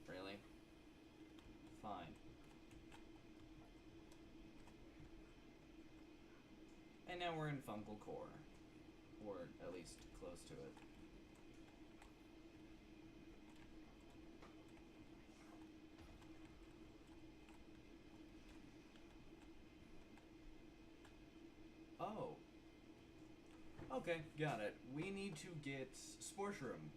[SPEAKER 1] Really? Fine. And now we're in Fungal Core. Or at least close to it. Oh. Okay, got it. We need to get Sports Room.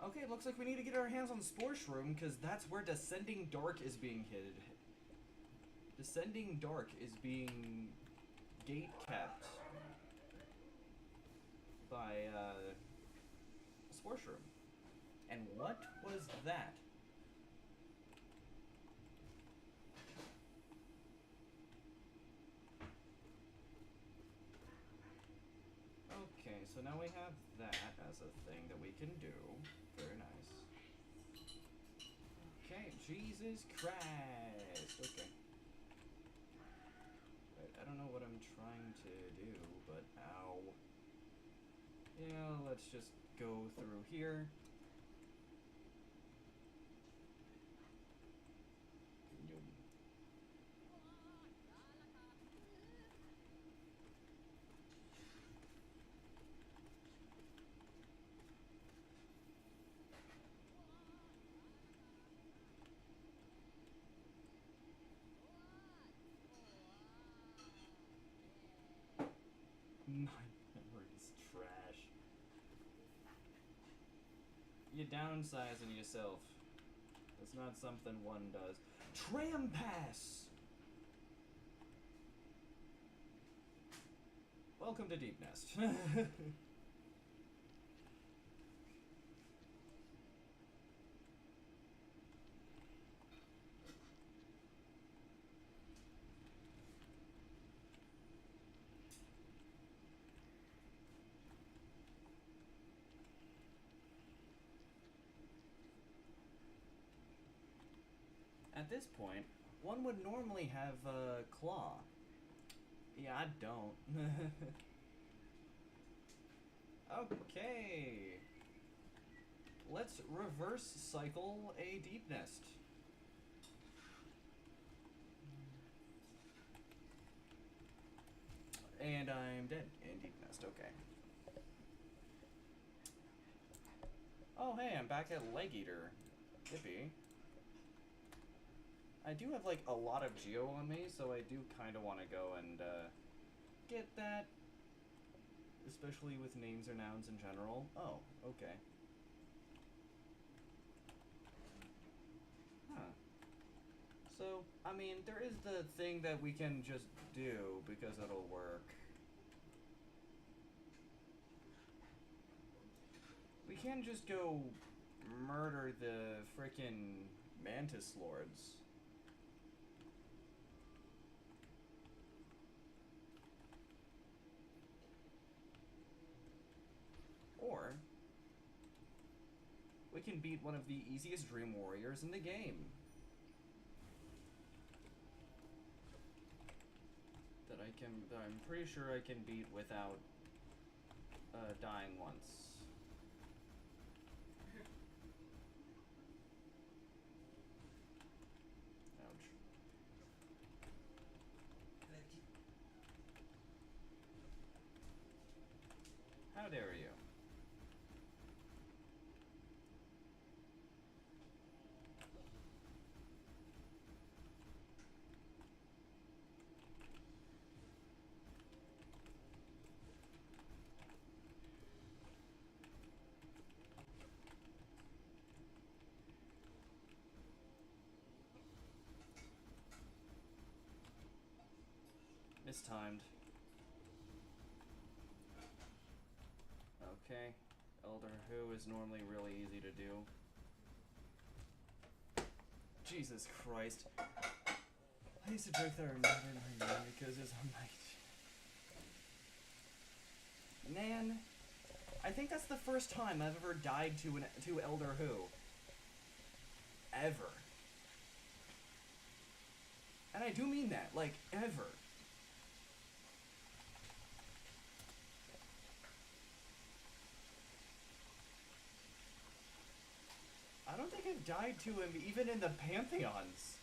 [SPEAKER 1] Okay, looks like we need to get our hands on Sports Room, because that's where Descending Dark is being hid. Descending Dark is being gate kept by Sports Room. And what was that? Okay, so now we have that as a thing that we can do. Very nice. Okay, Jesus Christ. Okay. Right, I don't know what I'm trying to do, but ow. Yeah, let's just go through here. My memory's trash. You're downsizing yourself. That's not something one does. Tram pass! Welcome to Deep Nest. at this point, one would normally have a claw. Yeah, I don't. Okay. Let's reverse cycle a deep nest. And I'm dead in deep nest, okay. Oh hey, I'm back at Leg Eater. Yippee. I do have like a lot of geo on me, so I do kind of want to go and get that. Especially with names or nouns in general. Oh, okay. Huh. So, I mean, there is the thing that we can just do because it'll work. We can just go murder the frickin' Mantis Lords. Or we can beat one of the easiest Dream Warriors in the game. That I'm pretty sure I can beat without dying once. Ouch. How dare you? Mistimed. Okay. Elder Who is normally really easy to do. Jesus Christ. I used to joke that I remember my name because it's on my... Man, I think that's the first time I've ever died to Elder Who. Ever. And I do mean that, like, ever. I don't think I've died to him even in the Pantheons.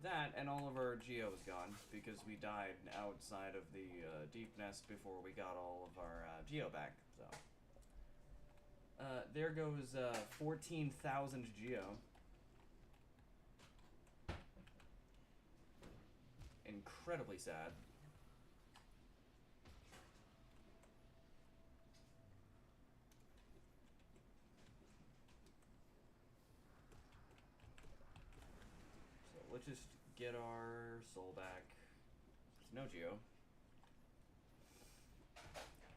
[SPEAKER 1] That and all of our geo is gone because we died outside of the deep nest before we got all of our geo back. So there goes 14,000 geo. Incredibly sad. So let's just get our soul back. There's no geo.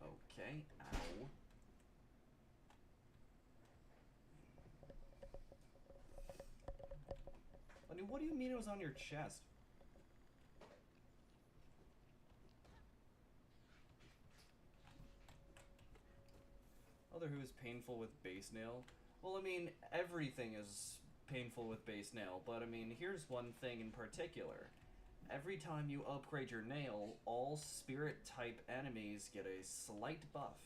[SPEAKER 1] Okay, ow. I mean, what do you mean it was on your chest? Other Who is painful with base nail. Well, I mean, everything is painful with base nail, but I mean, here's one thing in particular. Every time you upgrade your nail, all spirit type enemies get a slight buff.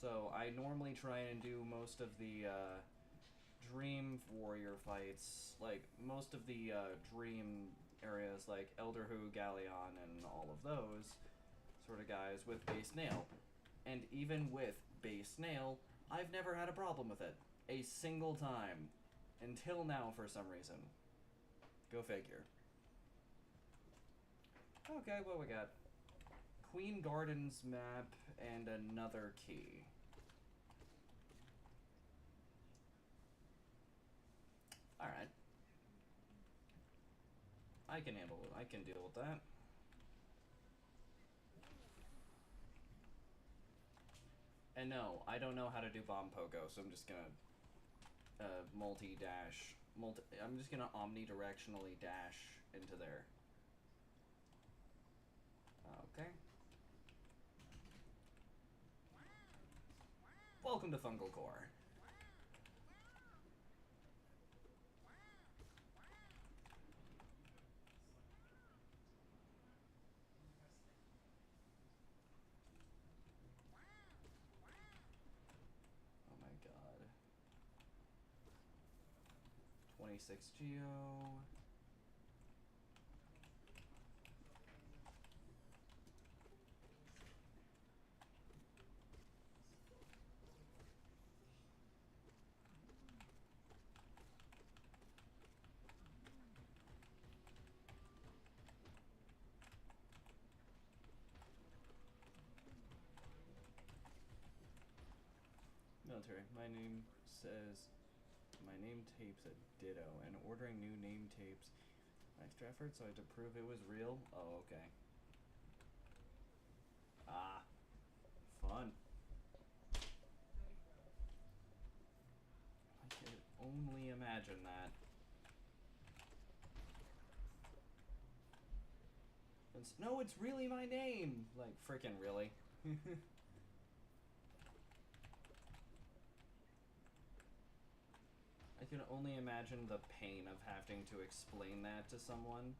[SPEAKER 1] So I normally try and do most of the Dream Warrior fights, like most of the Dream areas like Elder Who, Galleon, and all of those sort of guys with base nail. And even with base nail, I've never had a problem with it. A single time. Until now, for some reason. Go figure. Okay, what we got? Queen Gardens map and another key. Alright. I can handle it. I can deal with that. And no, I don't know how to do bomb pogo, so I'm just gonna I'm just gonna omnidirectionally dash into there. welcome to Fungal Core. Oh my god. 26 Geo. Military. My name tapes a ditto, and ordering new name tapes. Extra effort, so I had to prove it was real. Oh, okay. Ah, fun. I could only imagine that. No, it's really my name! Like, frickin' really. I can only imagine the pain of having to explain that to someone.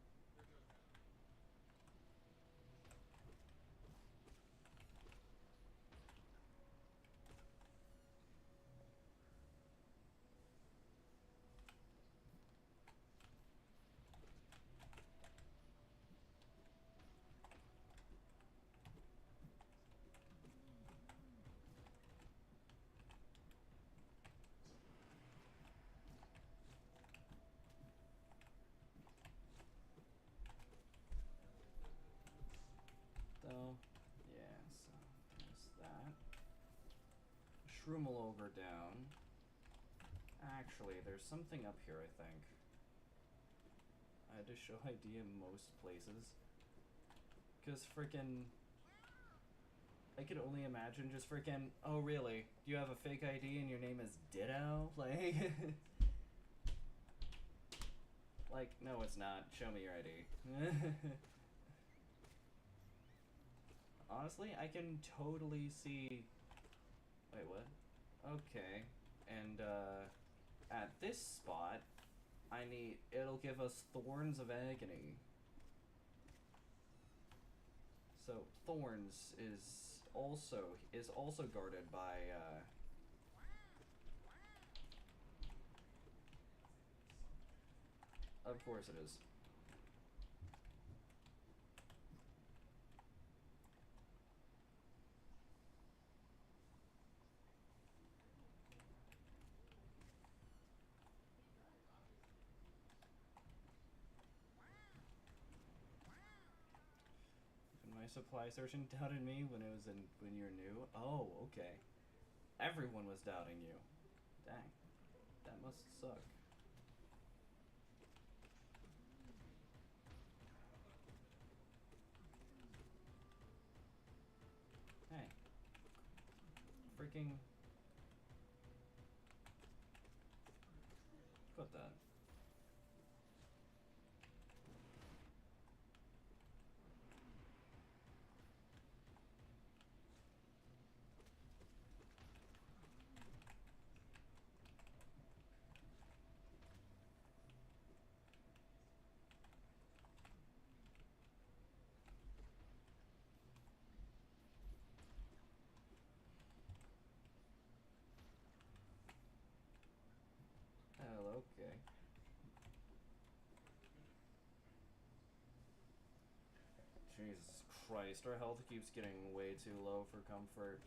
[SPEAKER 1] Though, yeah, so there's that. Shroom will ogre down. Actually, there's something up here, I think. I had to show ID in most places. Because frickin'... I could only imagine just frickin', oh really? You have a fake ID and your name is Ditto? Like... like, no it's not. Show me your ID. Honestly, I can totally see... Wait, what? Okay. And, at this spot, it'll give us Thorns of Agony. So, Thorns is also guarded by, Of course it is. My supply surgeon doubted me when you're new. Oh, okay. Everyone was doubting you. Dang. That must suck. Hey. Freaking... Put that. Hell, okay. Jesus Christ, our health keeps getting way too low for comfort.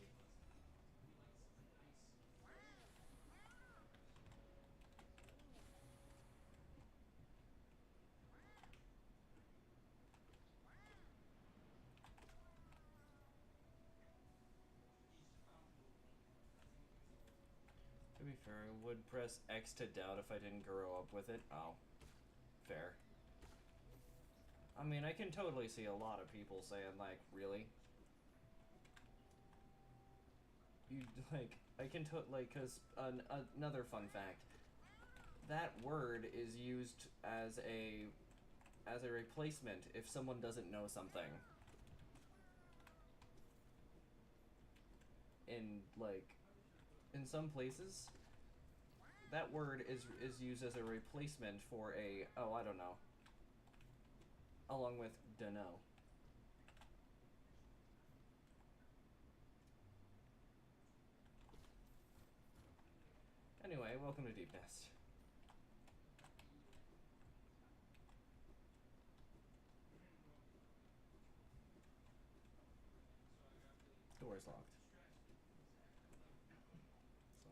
[SPEAKER 1] To be fair, I would press X to doubt if I didn't grow up with it. Oh. Fair. I mean, I can totally see a lot of people saying, like, really? You, like, I can cause another fun fact. That word is used as a replacement if someone doesn't know something. In, like, in some places, that word is used as a replacement for a, oh, I don't know, along with dunno. Anyway, welcome to Deep Nest. Door is locked. So.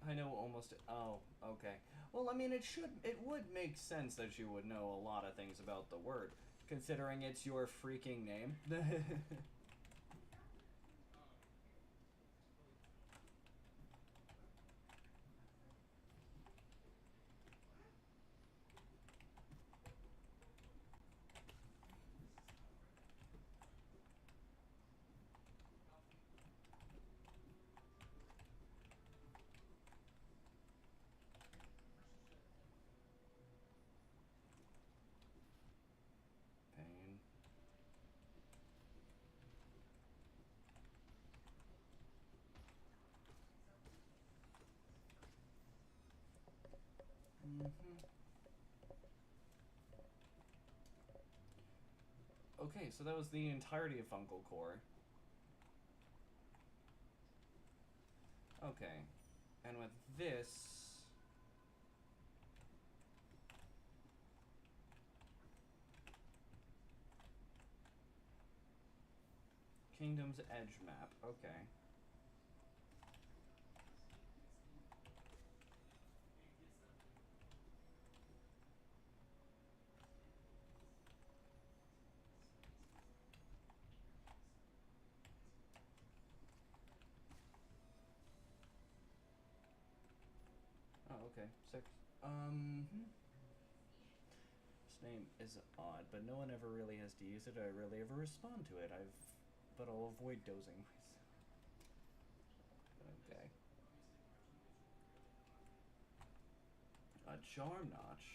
[SPEAKER 1] I know almost. Oh, okay. Well, I mean, it would make sense that you would know a lot of things about the word, considering it's your freaking name. Pain. Okay, so that was the entirety of Fungal Core. Okay, and with this, Kingdom's Edge map. Okay. Oh, okay. Six. This name is odd, but no one ever really has to use it. I rarely ever respond to it. But I'll avoid dozing myself. Okay. A charm notch.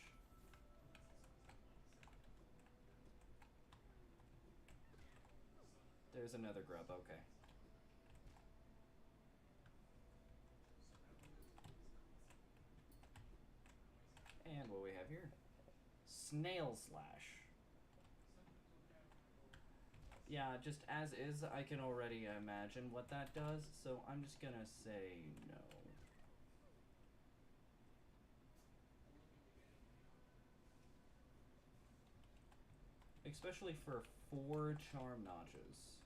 [SPEAKER 1] There's another grub. Okay. And what we have here? Snail Slash. Yeah, just as is, I can already imagine what that does, so I'm just gonna say no. Especially for 4 charm notches.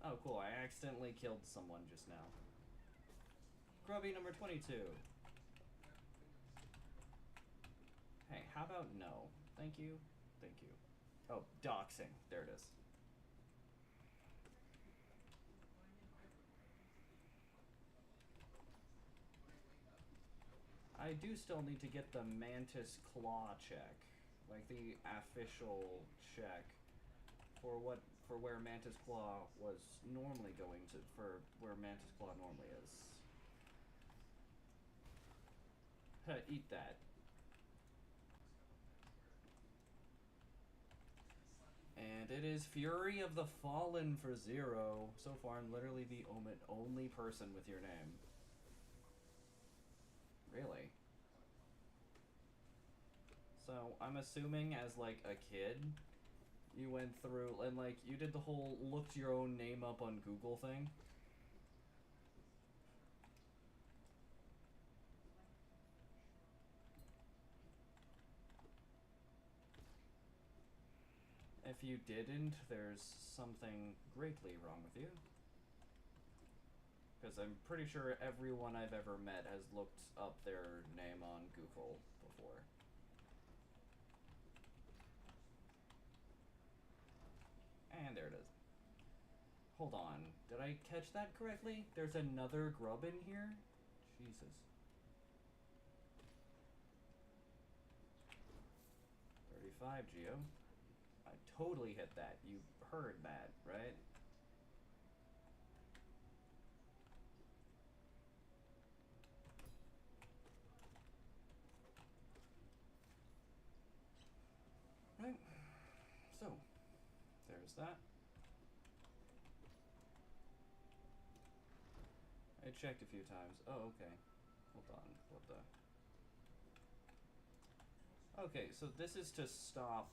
[SPEAKER 1] Oh, cool, I accidentally killed someone just now. Grubby number 22. Hey, how about no? Thank you. Thank you. Oh, doxing. There it is. I do still need to get the Mantis Claw check. Like the official check for where Mantis Claw was normally going to, for where Mantis Claw normally is. Eat that. And it is Fury of the Fallen for 0. So far, I'm literally the only person with your name. Really? So, I'm assuming as, like, a kid, you went through, and, like, you did the whole looked your own name up on Google thing? If you didn't, there's something greatly wrong with you. Because I'm pretty sure everyone I've ever met has looked up their name on Google before. And there it is. Hold on. Did I catch that correctly? There's another grub in here? Jesus. 35, Geo. I totally hit that. You heard that, right? Right. So, there's that. I checked a few times. Oh, okay. Hold on. What the? Okay, so this is to stop.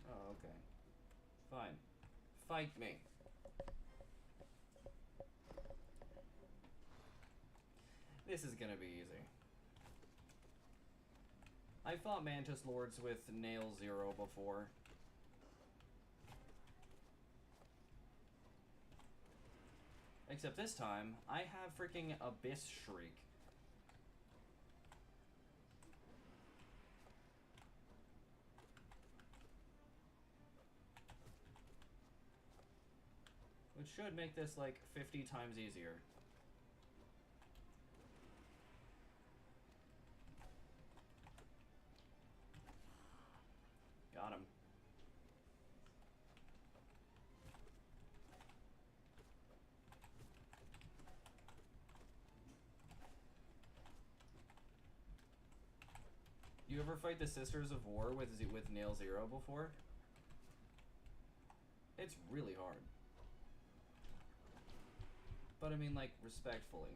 [SPEAKER 1] Oh, okay. Fine. Fight me. This is gonna be easy. I fought Mantis Lords with Nail Zero before. Except this time, I have freaking Abyss Shriek. Which should make this like 50 times easier. Got him. You ever fight the Sisters of War with Nail Zero before? It's really hard. But I mean, like, respectfully.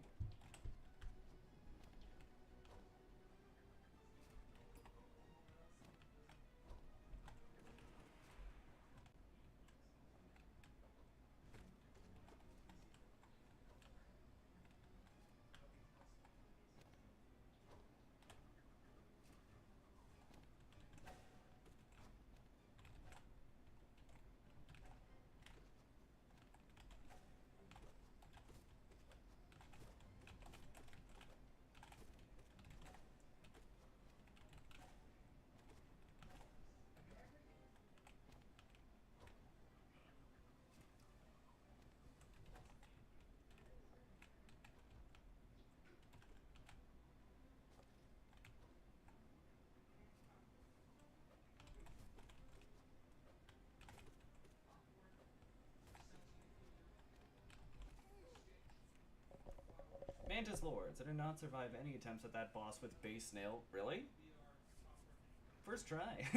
[SPEAKER 1] Mantis Lords. I did not survive any attempts at that boss with base nail. Really? First try.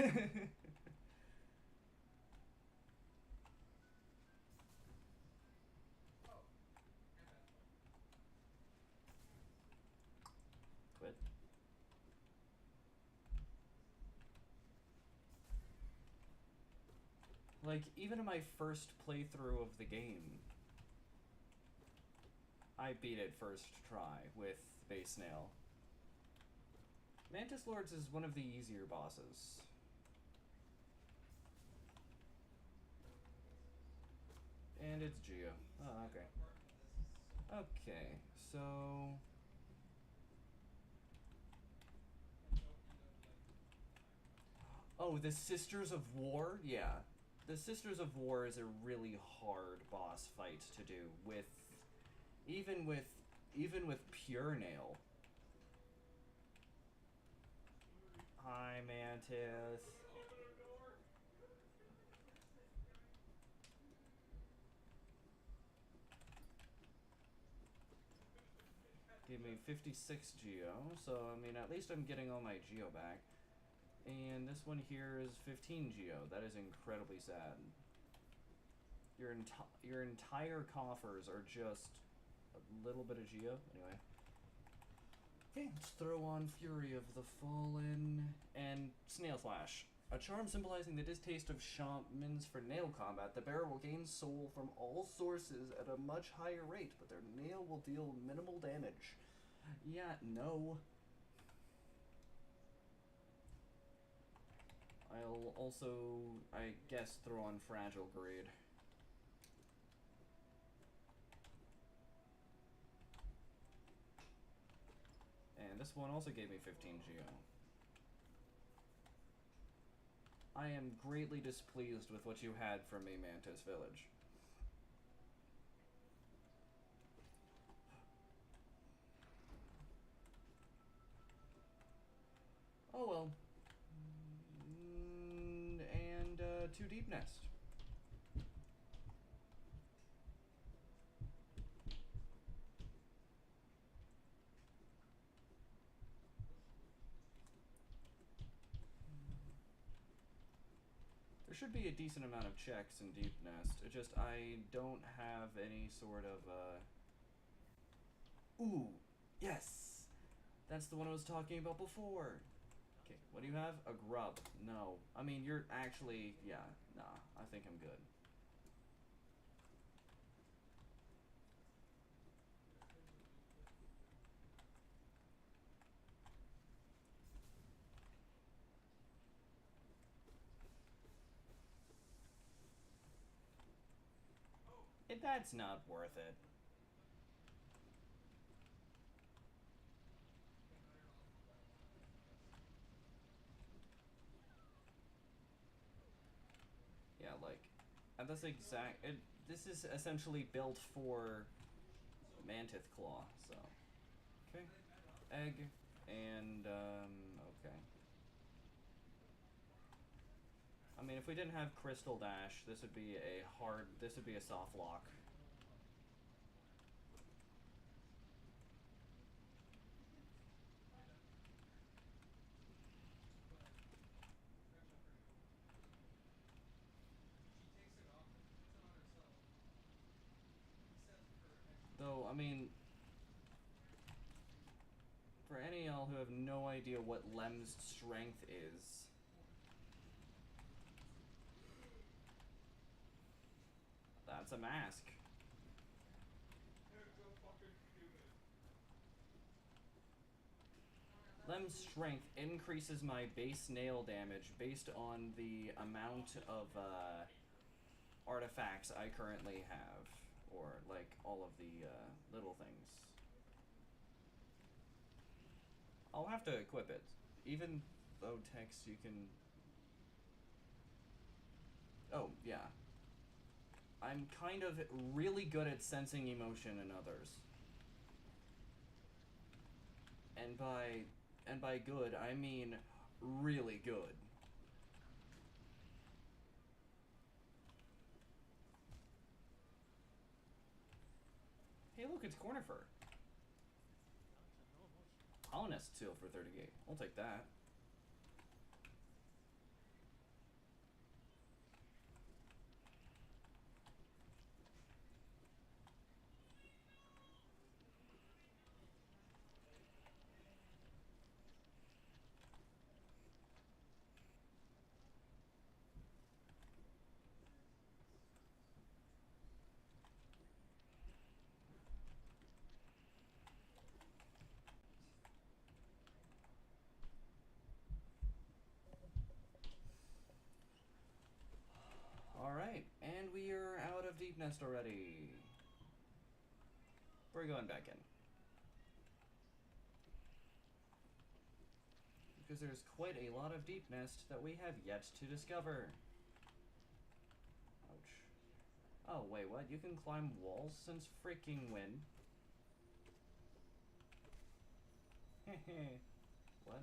[SPEAKER 1] Quit. Like, even in my first playthrough of the game, I beat it first try with base nail. Mantis Lords is one of the easier bosses. And it's Geo. Oh, okay. Okay, so... Oh, the Sisters of War? Yeah. The Sisters of War is a really hard boss fight to do with... Even with pure nail. Hi, Mantis. Gave me 56 Geo, so I mean, at least I'm getting all my Geo back. And this one here is 15 Geo. That is incredibly sad. Your entire coffers are just a little bit of Geo. Anyway. Okay, let's throw on Fury of the Fallen and Snail Slash. A charm symbolizing the distaste of shamans for nail combat. The bearer will gain soul from all sources at a much higher rate, but their nail will deal minimal damage. Yeah, no. I'll also, I guess, throw on Fragile Grade. And this one also gave me 15 Geo. I am greatly displeased with what you had from me, Mantis Village. Oh well. to Deep Nest. There should be a decent amount of checks in Deep Nest. It just, I don't have any sort of, Ooh, yes! That's the one I was talking about before. Okay, what do you have? A grub. No. I mean, you're actually, yeah, nah, I think I'm good. That's not worth it. Yeah, like, at this exact, this is essentially built for Mantis Claw, so. Okay. Egg, and, okay. I mean, if we didn't have Crystal Dash, this would be a soft lock. Though, I mean, for any of y'all who have no idea what Lem's strength is, that's a mask. Lem's strength increases my base nail damage based on the amount of artifacts I currently have, or like all of the little things. I'll have to equip it, even though text you can. Oh yeah, I'm kind of really good at sensing emotion in others, and by good I mean really good. Hey, look, it's Cornifer. Colonist seal for 38. I'll take that. Alright, and we are out of Deep Nest already. We're going back in. Because there's quite a lot of Deep Nest that we have yet to discover. Ouch. Oh, wait, what? You can climb walls since freaking when? What?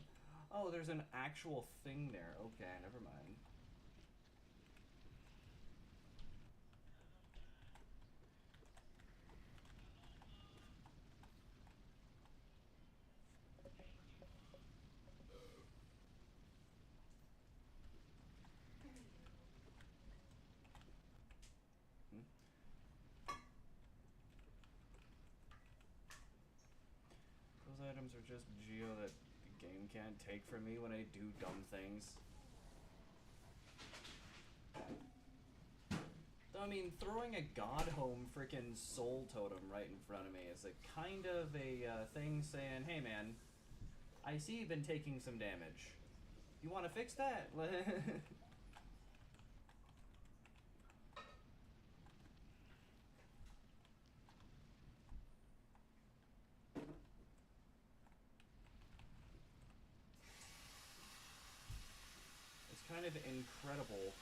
[SPEAKER 1] Oh, there's an actual thing there. Okay, never mind. Those items are just geo that the game can't take from me when I do dumb things. Though, I mean, throwing a God Home frickin' soul totem right in front of me is a kind of a thing saying, hey man, I see you've been taking some damage. You want to fix that? It's kind of incredible.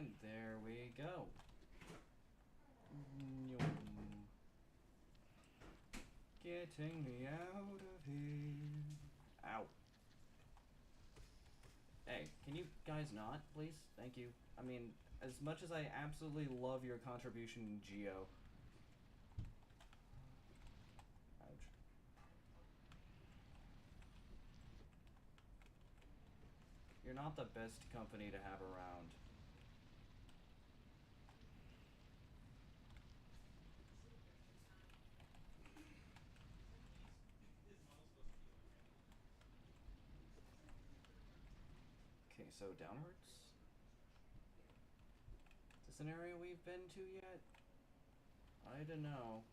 [SPEAKER 1] And there we go. Getting me out of here. Ow. Hey, can you guys not, please? Thank you. I mean, as much as I absolutely love your contribution in Geo. Ouch. You're not the best company to have around. Okay, so downwards? Is this an area we've been to yet? I don't know.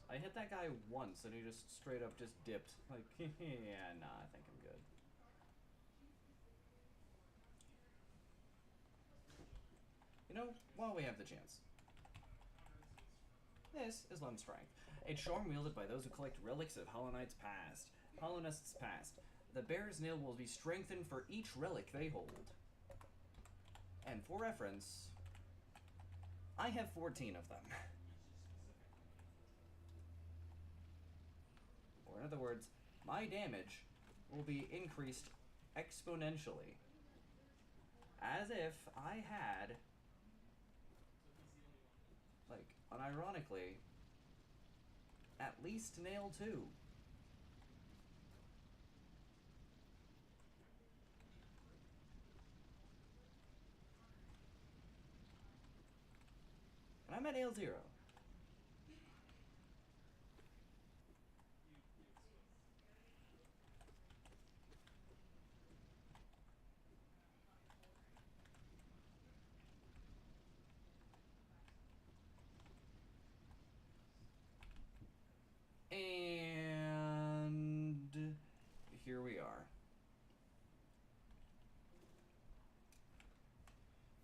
[SPEAKER 1] I hit that guy once and he just straight up just dipped. Like, yeah, nah, I think I'm good. You know, while we have the chance. This is Lem Strength, a charm wielded by those who collect relics of Hollownight's past. Hollownest's past. The bear's nail will be strengthened for each relic they hold. And for reference, I have 14 of them. Or in other words, my damage will be increased exponentially. As if I had, like, unironically, at least nail 2. And I'm at nail 0. And here we are.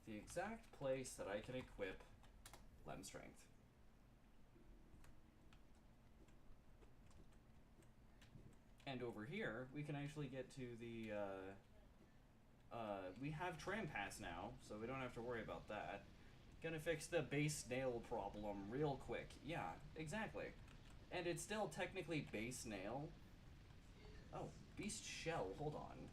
[SPEAKER 1] The exact place that I can equip Lem Strength. And over here, we can actually get to the, we have Tram Pass now, so we don't have to worry about that. Gonna fix the base nail problem real quick. Yeah, exactly. And it's still technically base nail. Oh, Beast Shell, hold on.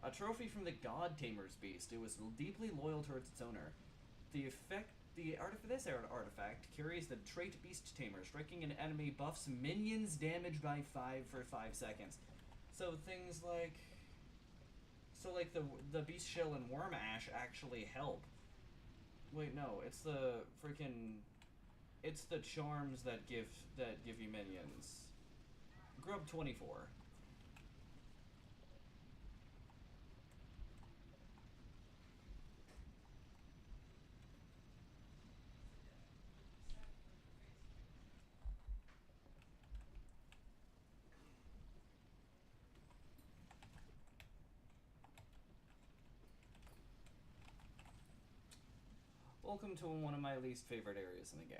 [SPEAKER 1] A trophy from the God Tamer's Beast. It was deeply loyal towards its owner. This artifact carries the trait Beast Tamer. Striking an enemy buffs minions damage by 5 for 5 seconds. So things like... So like the Beast Shell and Worm Ash actually help. Wait, no, it's the freaking... It's the charms that give you minions. Grub 24. Welcome to one of my least favorite areas in the game.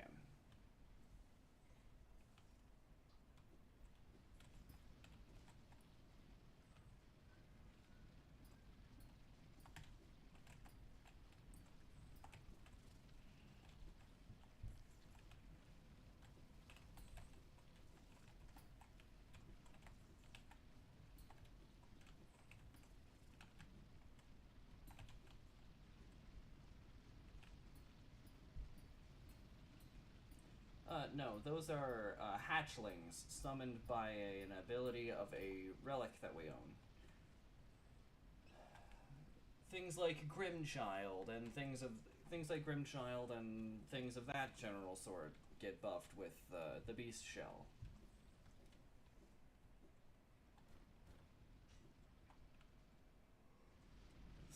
[SPEAKER 1] No, those are hatchlings summoned by an ability of a relic that we own. Things like Grimchild and things like Grimchild and things of that general sort get buffed with the Beast Shell.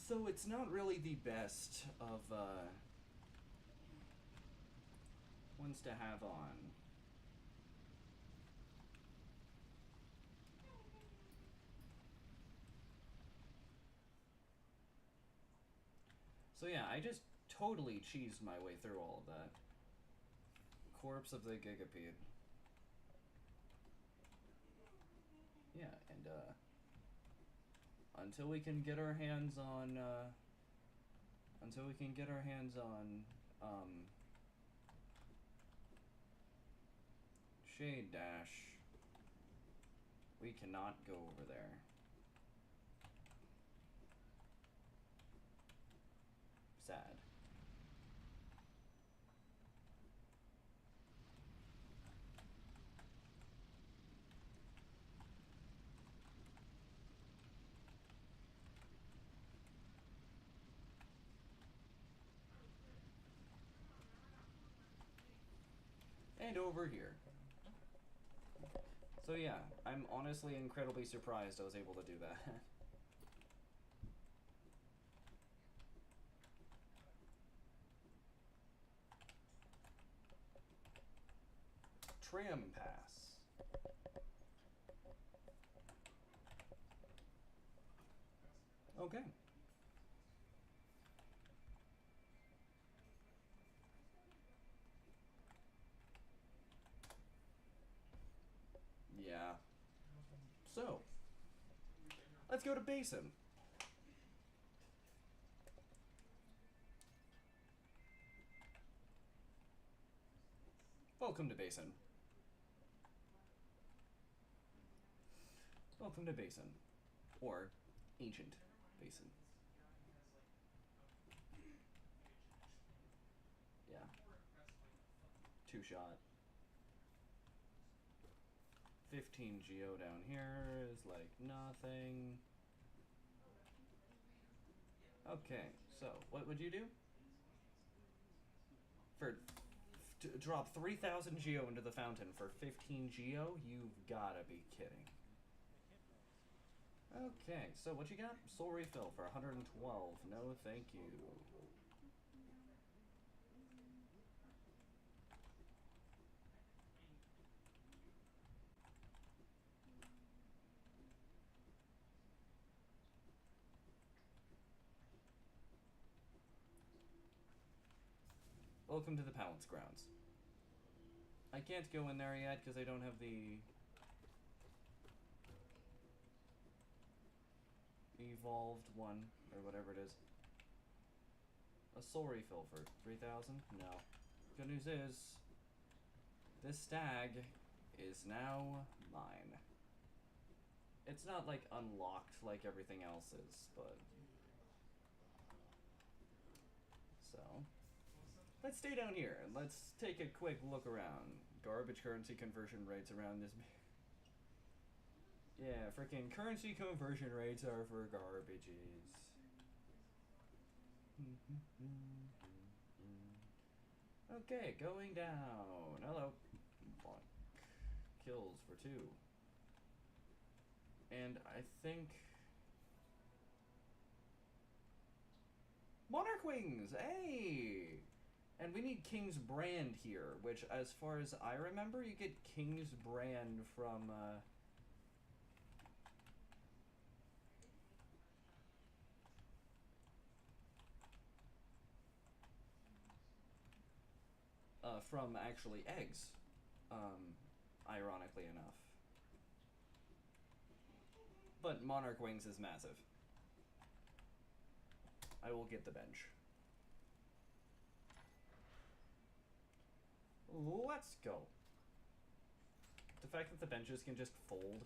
[SPEAKER 1] So it's not really the best of ones to have on. So yeah, I just totally cheesed my way through all of that. Corpse of the Gigapede. Yeah, and until we can get our hands on, Shade Dash, we cannot go over there. Sad. And over here. So yeah, I'm honestly incredibly surprised I was able to do that. Tram pass. Okay. Yeah. So, let's go to Basin. Welcome to Basin. Welcome to Basin. Or Ancient Basin. Yeah. Two-shot. 15 geo down here is like nothing. Okay, so what would you do? To drop 3,000 geo into the fountain for 15 geo? You've gotta be kidding. Okay, so what you got? Soul refill for 112. No, thank you. Welcome to the Palace Grounds. I can't go in there yet because I don't have the evolved one, or whatever it is. A soul refill for 3,000? No. Good news is, this stag is now mine. It's not like unlocked like everything else is, but... So... Let's stay down here and let's take a quick look around. Garbage currency conversion rates around this... Yeah, freaking currency conversion rates are for garbages. Okay, going down. Hello. Bonk. Kills for 2. And I think... Monarch Wings! Hey! And we need King's Brand here, which, as far as I remember, you get King's Brand from, from actually eggs, ironically enough. But Monarch Wings is massive. I will get the bench. Let's go. The fact that the benches can just fold.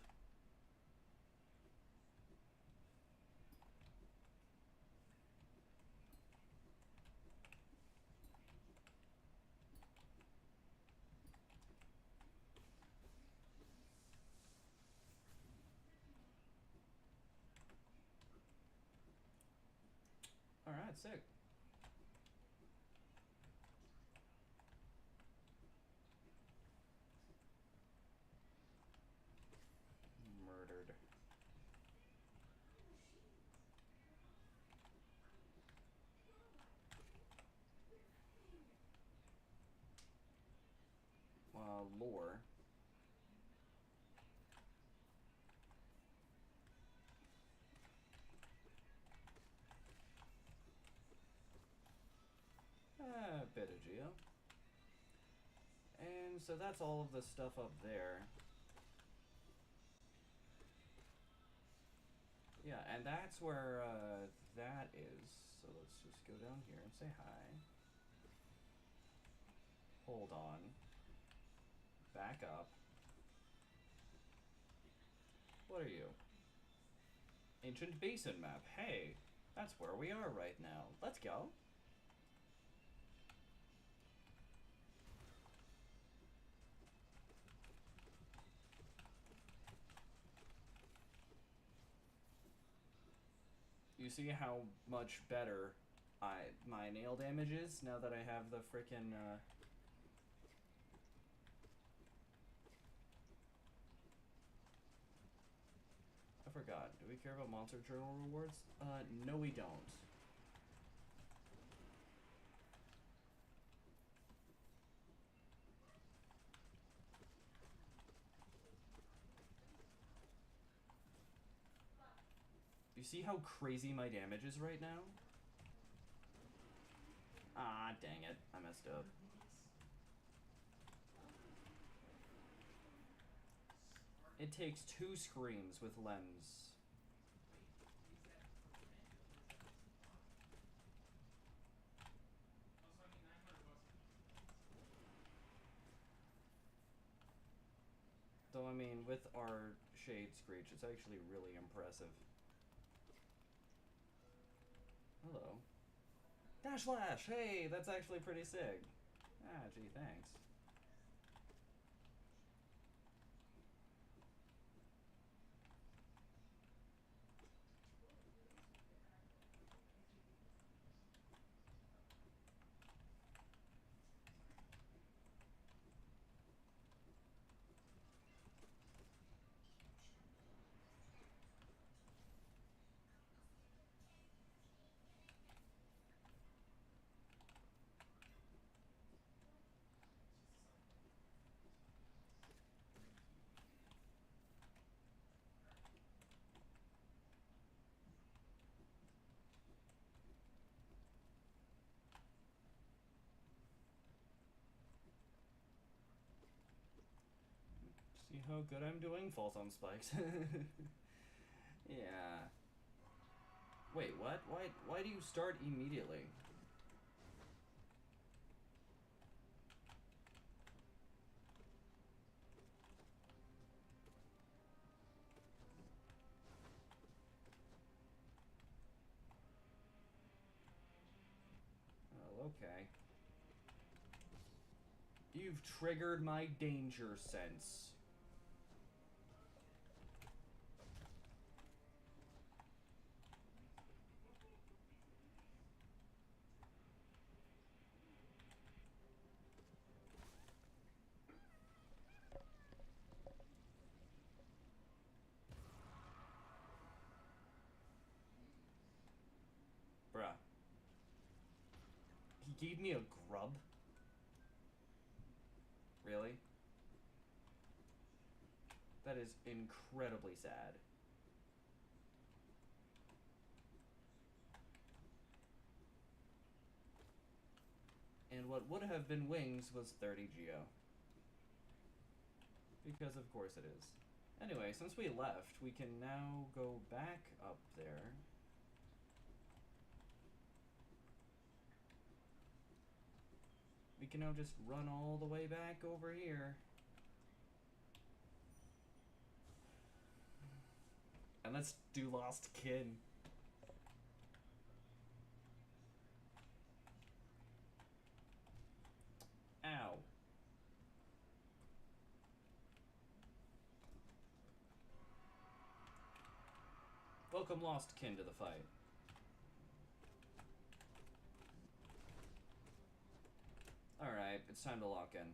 [SPEAKER 1] Alright, sick. Murdered. Lore. Bit of geo. And so that's all of the stuff up there. Yeah, and that's where that is. So let's just go down here and say hi. Hold on. Back up. What are you? Ancient Basin map. Hey, that's where we are right now. Let's go. You see how much better my nail damage is now that I have the frickin' I forgot. Do we care about Monster Journal rewards? No we don't. You see how crazy my damage is right now? Ah, dang it. I messed up. It takes 2 screams with Lems. Though, I mean, with our Shade Screech, it's actually really impressive. Hello. Dash Slash! Hey, that's actually pretty sick. Ah, gee, thanks. See how good I'm doing? Falls on spikes. Yeah. Wait, what? Why do you start immediately? Oh, okay. You've triggered my danger sense. Bruh. He gave me a grub? Really? That is incredibly sad. And what would have been wings was 30 Geo. Because of course it is. Anyway, since we left, we can now go back up there. We can now just run all the way back over here. And let's do Lost Kin. Ow. Welcome Lost Kin to the fight. Alright, it's time to lock in.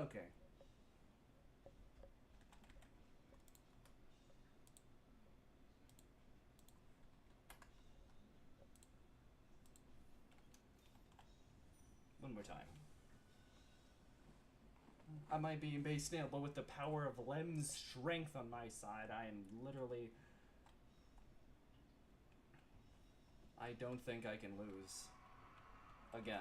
[SPEAKER 1] Okay. One more time. I might be in base snail, but with the power of Lem's strength on my side, I am literally... I don't think I can lose. Again.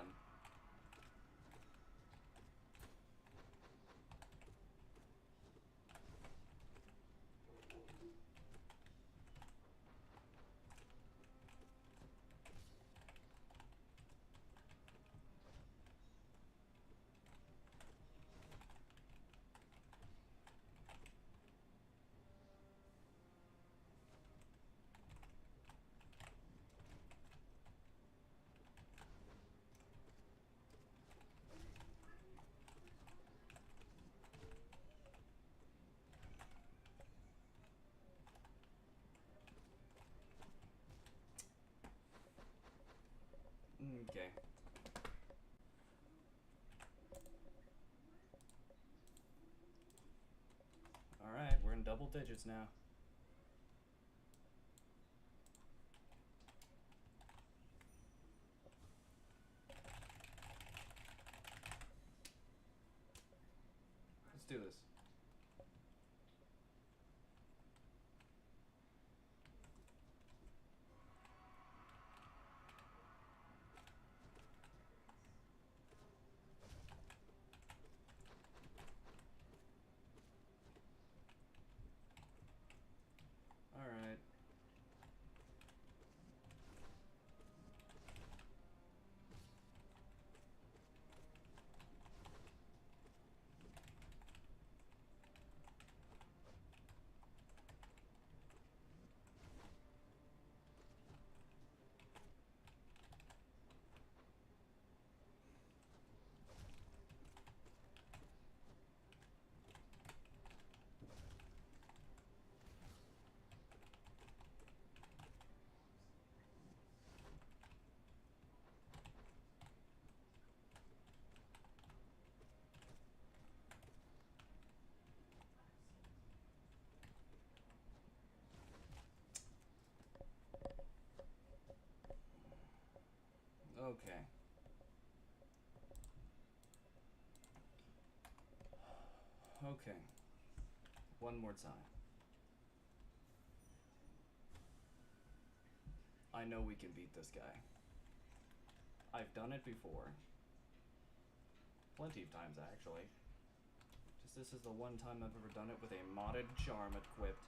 [SPEAKER 1] Okay. Alright, we're in double digits now. Let's do this. Alright. Okay. Okay. One more time. I know we can beat this guy. I've done it before. Plenty of times, actually. Just this is the one time I've ever done it with a modded charm equipped.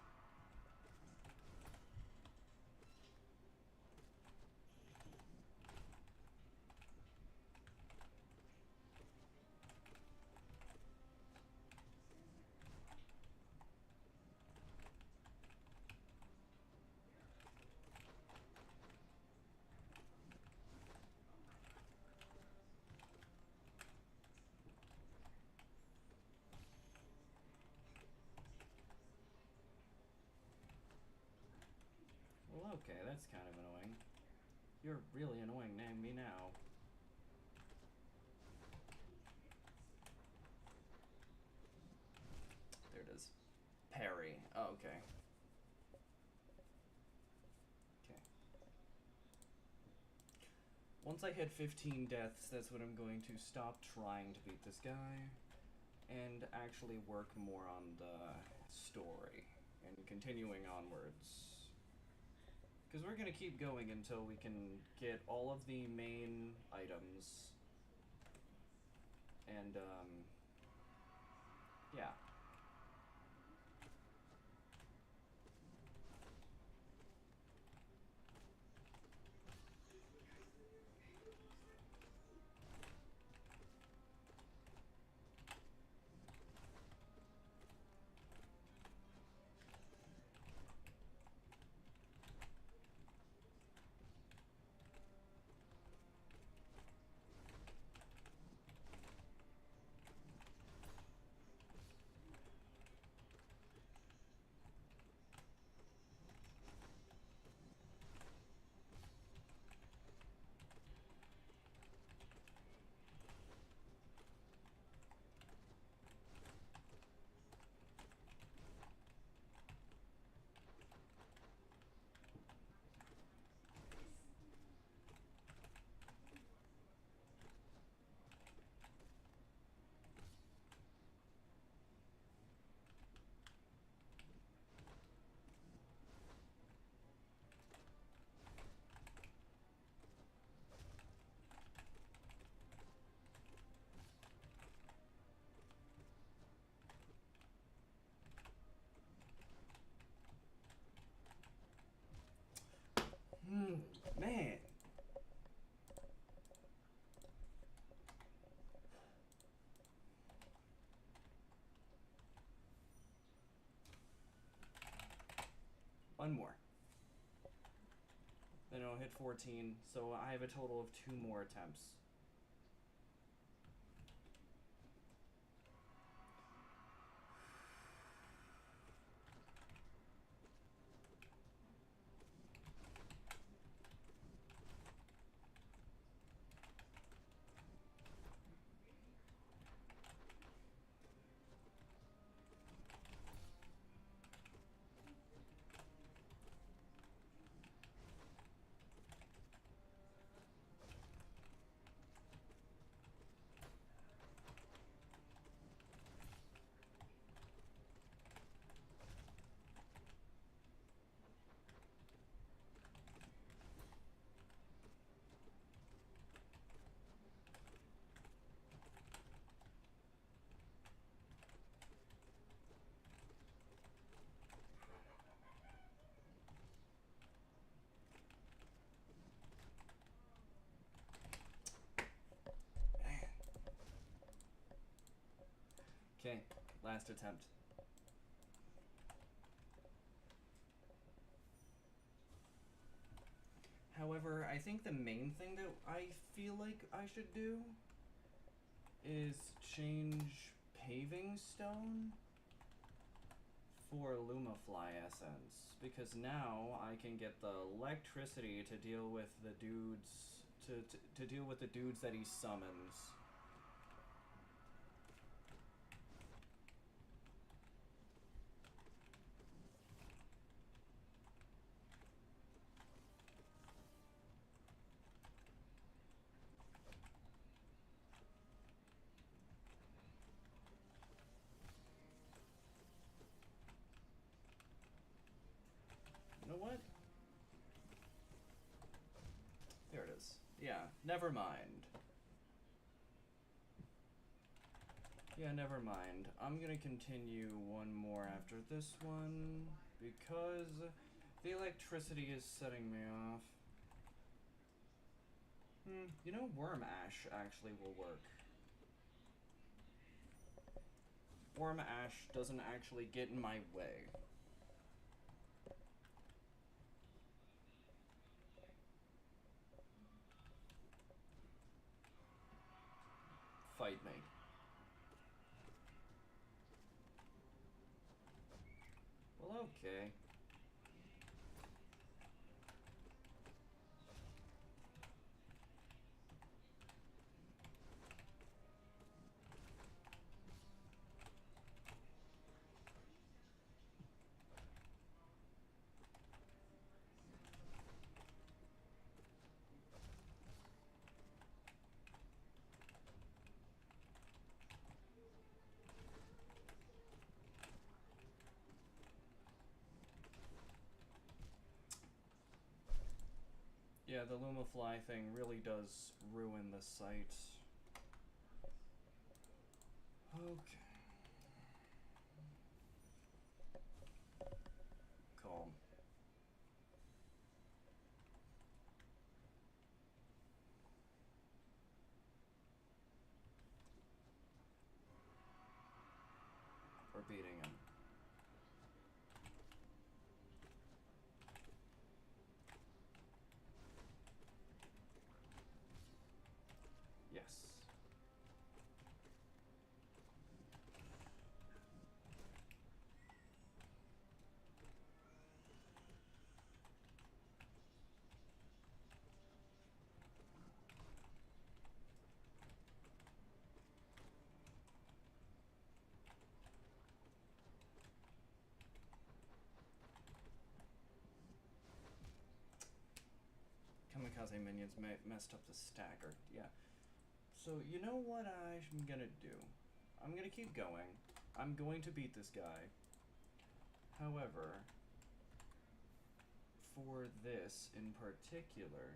[SPEAKER 1] Well, okay, that's kind of annoying. You're really annoying me now. There it is. Parry. Oh, okay. Okay. Once I hit 15 deaths, that's when I'm going to stop trying to beat this guy and actually work more on the story and continuing onwards. Because we're going to keep going until we can get all of the main items. And, yeah. One more. Then it'll hit 14, so I have a total of 2 more attempts. Okay, last attempt. However, I think the main thing that I feel like I should do is change paving stone for Lumafly essence, because now I can get the electricity to deal with the dudes to deal with the dudes that he summons. You know what? There it is. Yeah, never mind. Yeah, never mind. I'm gonna continue one more after this one because the electricity is setting me off. You know, Worm Ash actually will work. Worm Ash doesn't actually get in my way. Fight me. Well, okay. Yeah, the Lumafly thing really does ruin the site. Okay. Calm. We're beating him. Yes. Kamikaze minions messed up the stagger. Yeah. So, you know what I'm gonna do? I'm gonna keep going. I'm going to beat this guy. However, for this in particular,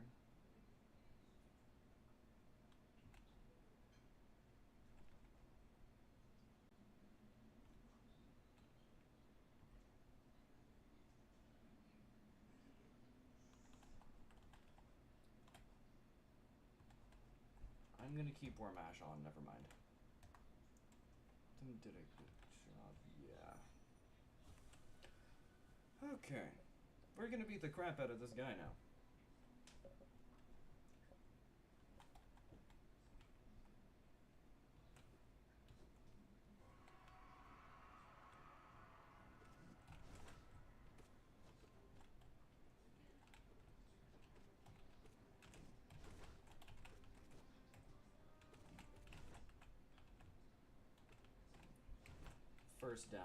[SPEAKER 1] I'm gonna keep Worm Ash on, never mind. Tim did a good job, yeah. Okay. We're gonna beat the crap out of this guy now. First down.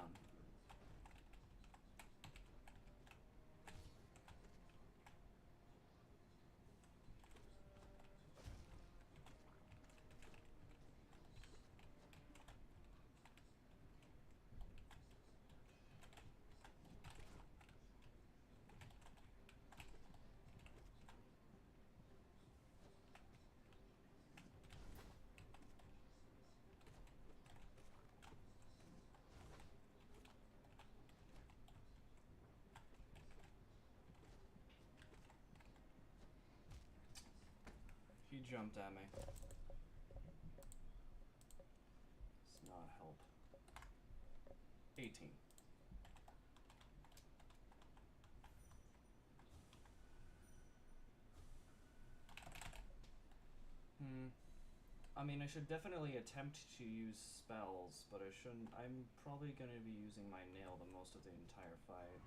[SPEAKER 1] He jumped at me. Does not help. 18. I mean, I should definitely attempt to use spells, but I shouldn't. I'm probably going to be using my nail the most of the entire fight.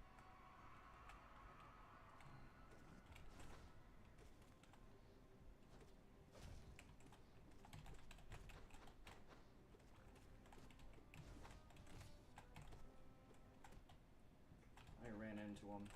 [SPEAKER 1] I ran into him.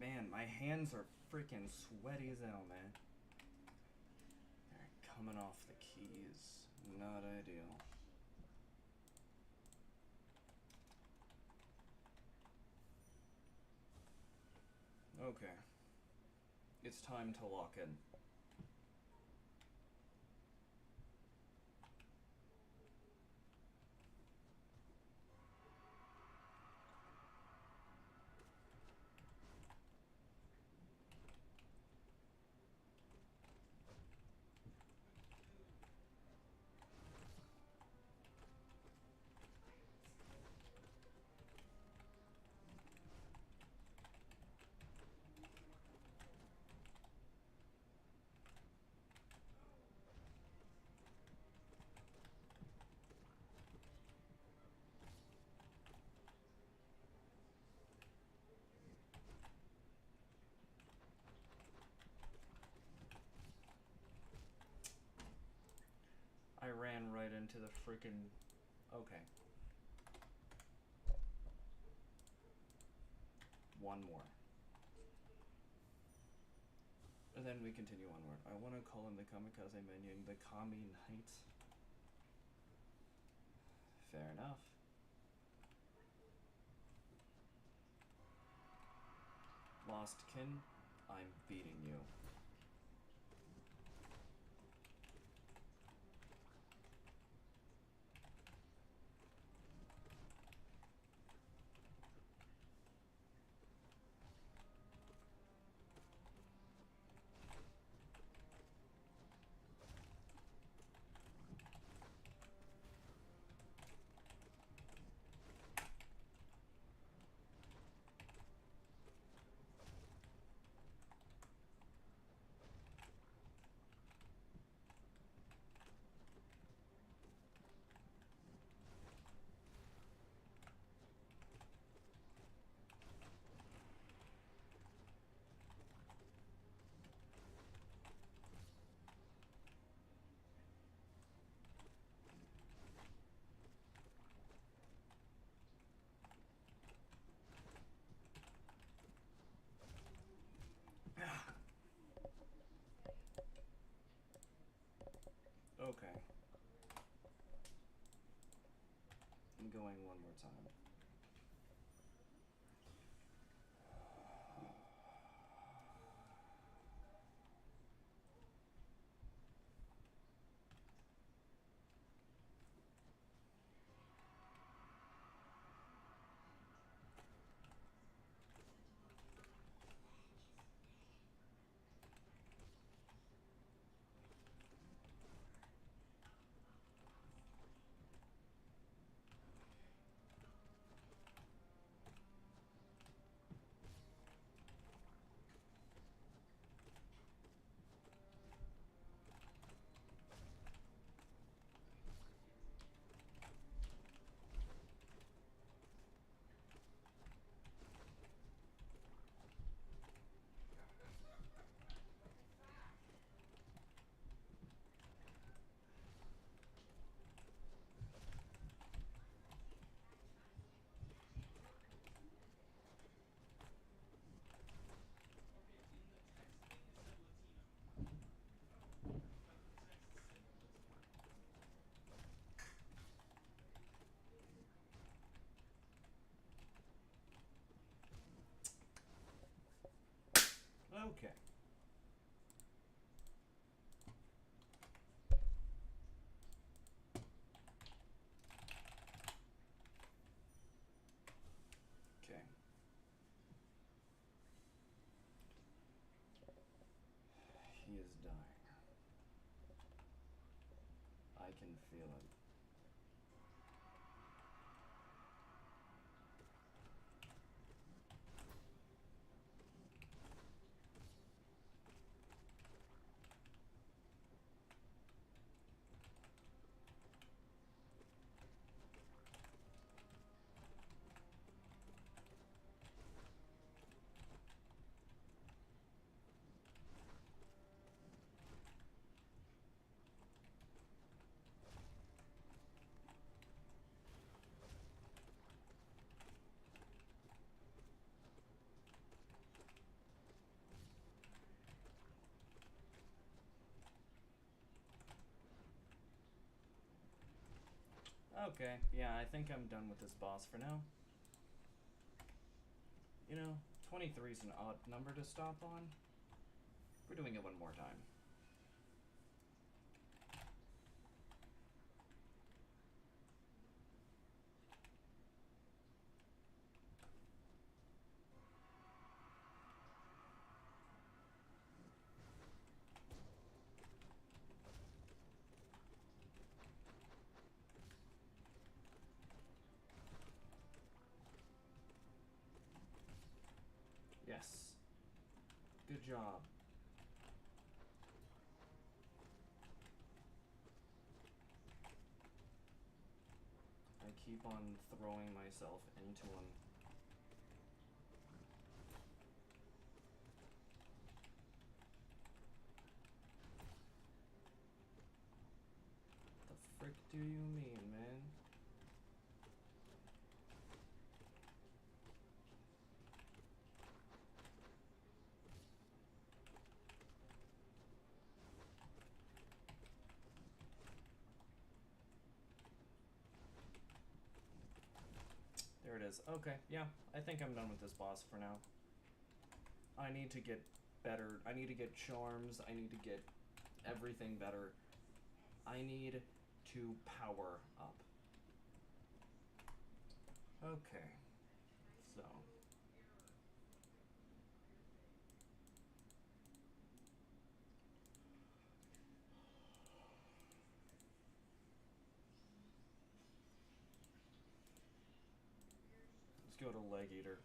[SPEAKER 1] Man, my hands are freaking sweaty as hell, man. They're coming off the keys. Not ideal. Okay. It's time to lock in. I ran right into the freaking... Okay. One more. And then we continue onward. I want to call him the Kamikaze Minion, the Kami Knight. Fair enough. Lost kin, I'm beating you. going one more time. Okay. Okay. He is dying. I can feel it. Okay, yeah, I think I'm done with this boss for now. You know, 23 is an odd number to stop on. We're doing it one more time. Yes. Good job. I keep on throwing myself into him. The frick do you mean, man? There it is. Okay, yeah, I think I'm done with this boss for now. I need to get better. I need to get charms. I need to get everything better. I need to power up. Okay, so. Let's go to Leg Eater.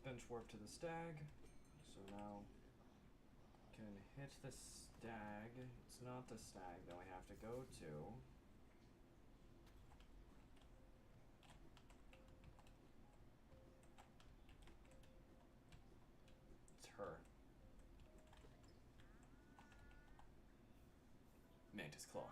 [SPEAKER 1] bench warp to the stag. So now can hit the stag. It's not the stag that we have to go to. It's her. Mantis Claw.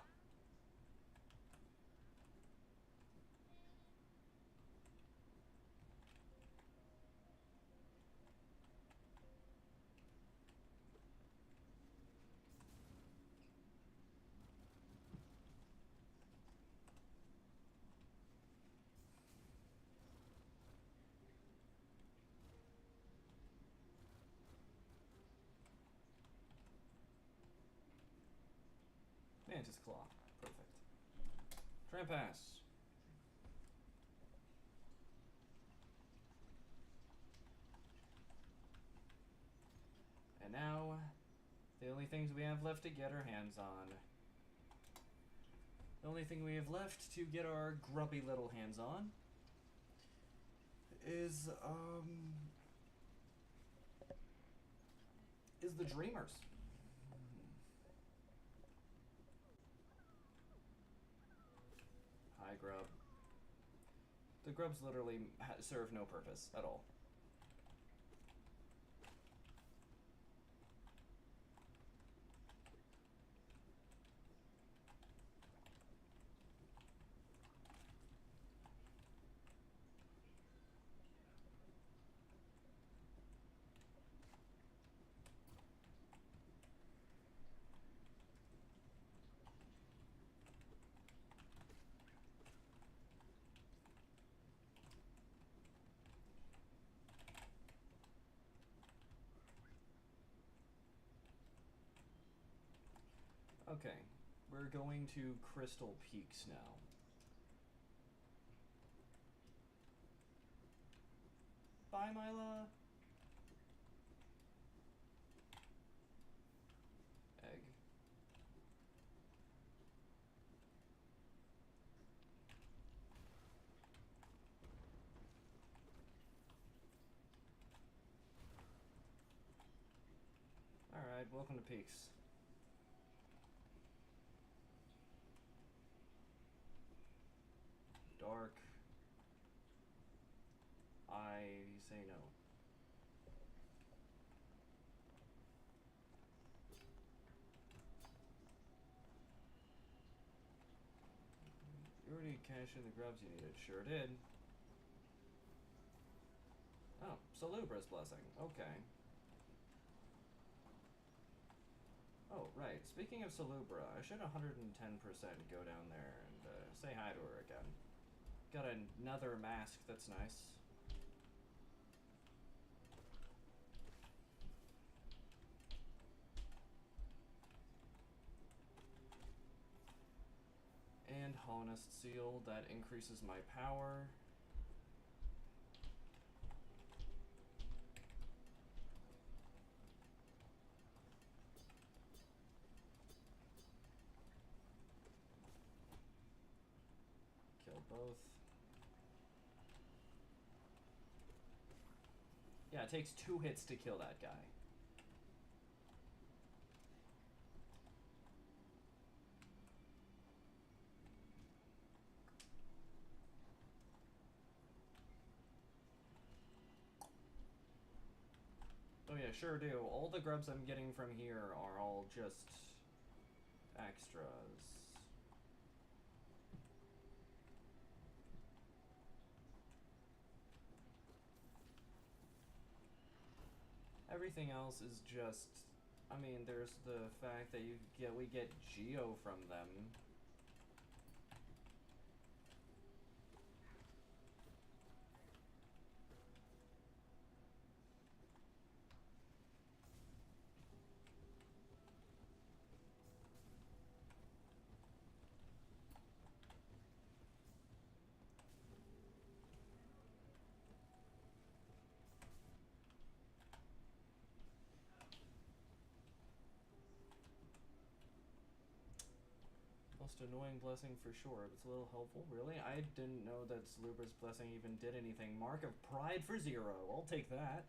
[SPEAKER 1] Mantis Claw. Perfect. Trampass. And now, the only things we have left to get our hands on. The only thing we have left to get our grubby little hands on is the Dreamers. Hi, grub. The grubs literally serve no purpose at all. Okay, we're going to Crystal Peaks now. Bye, Myla. Egg. Alright, welcome to Peaks. Dark. I say no. You already cashed in the grubs you needed. Sure did. Oh, Salubra's Blessing. Okay. Oh, right. Speaking of Salubra, I should 110% go down there and say hi to her again. Got another mask that's nice. And Honest Seal, that increases my power. Kill both. Yeah, it takes 2 hits to kill that guy. Oh yeah, sure do. All the grubs I'm getting from here are all just extras. Everything else is just, I mean, there's the fact that we get Geo from them. Most annoying blessing for sure. It's a little helpful, really. I didn't know that Sluber's blessing even did anything. Mark of pride for 0. I'll take that.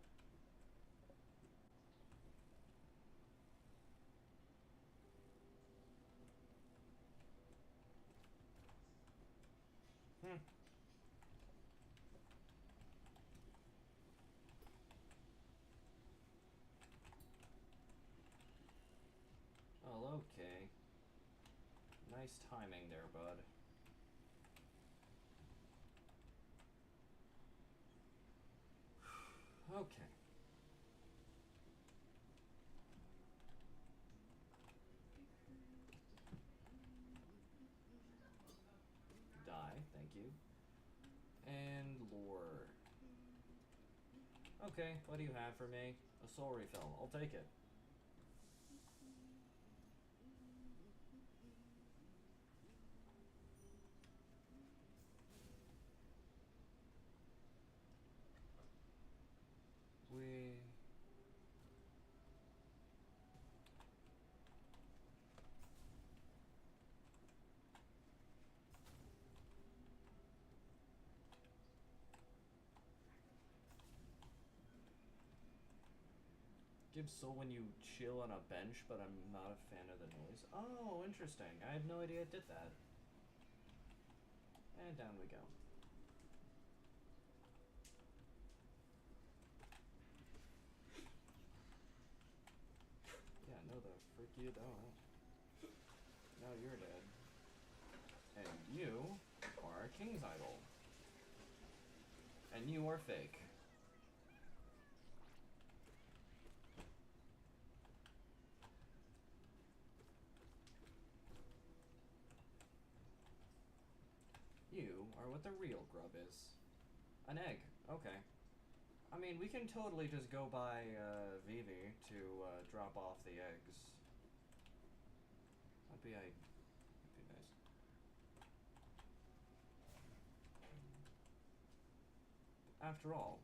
[SPEAKER 1] Well, okay. Nice timing there, bud. Okay. Die, thank you. And lore. Okay, what do you have for me? A soul refill. I'll take it. We... Gives soul when you chill on a bench, but I'm not a fan of the noise. Oh, interesting. I had no idea it did that. And down we go. Yeah, no the frick you don't. Now you're dead. And you are a king's idol. And you are fake. You are what the real grub is. An egg. Okay. I mean, we can totally just go by Vivi to drop off the eggs. That'd be nice. After all,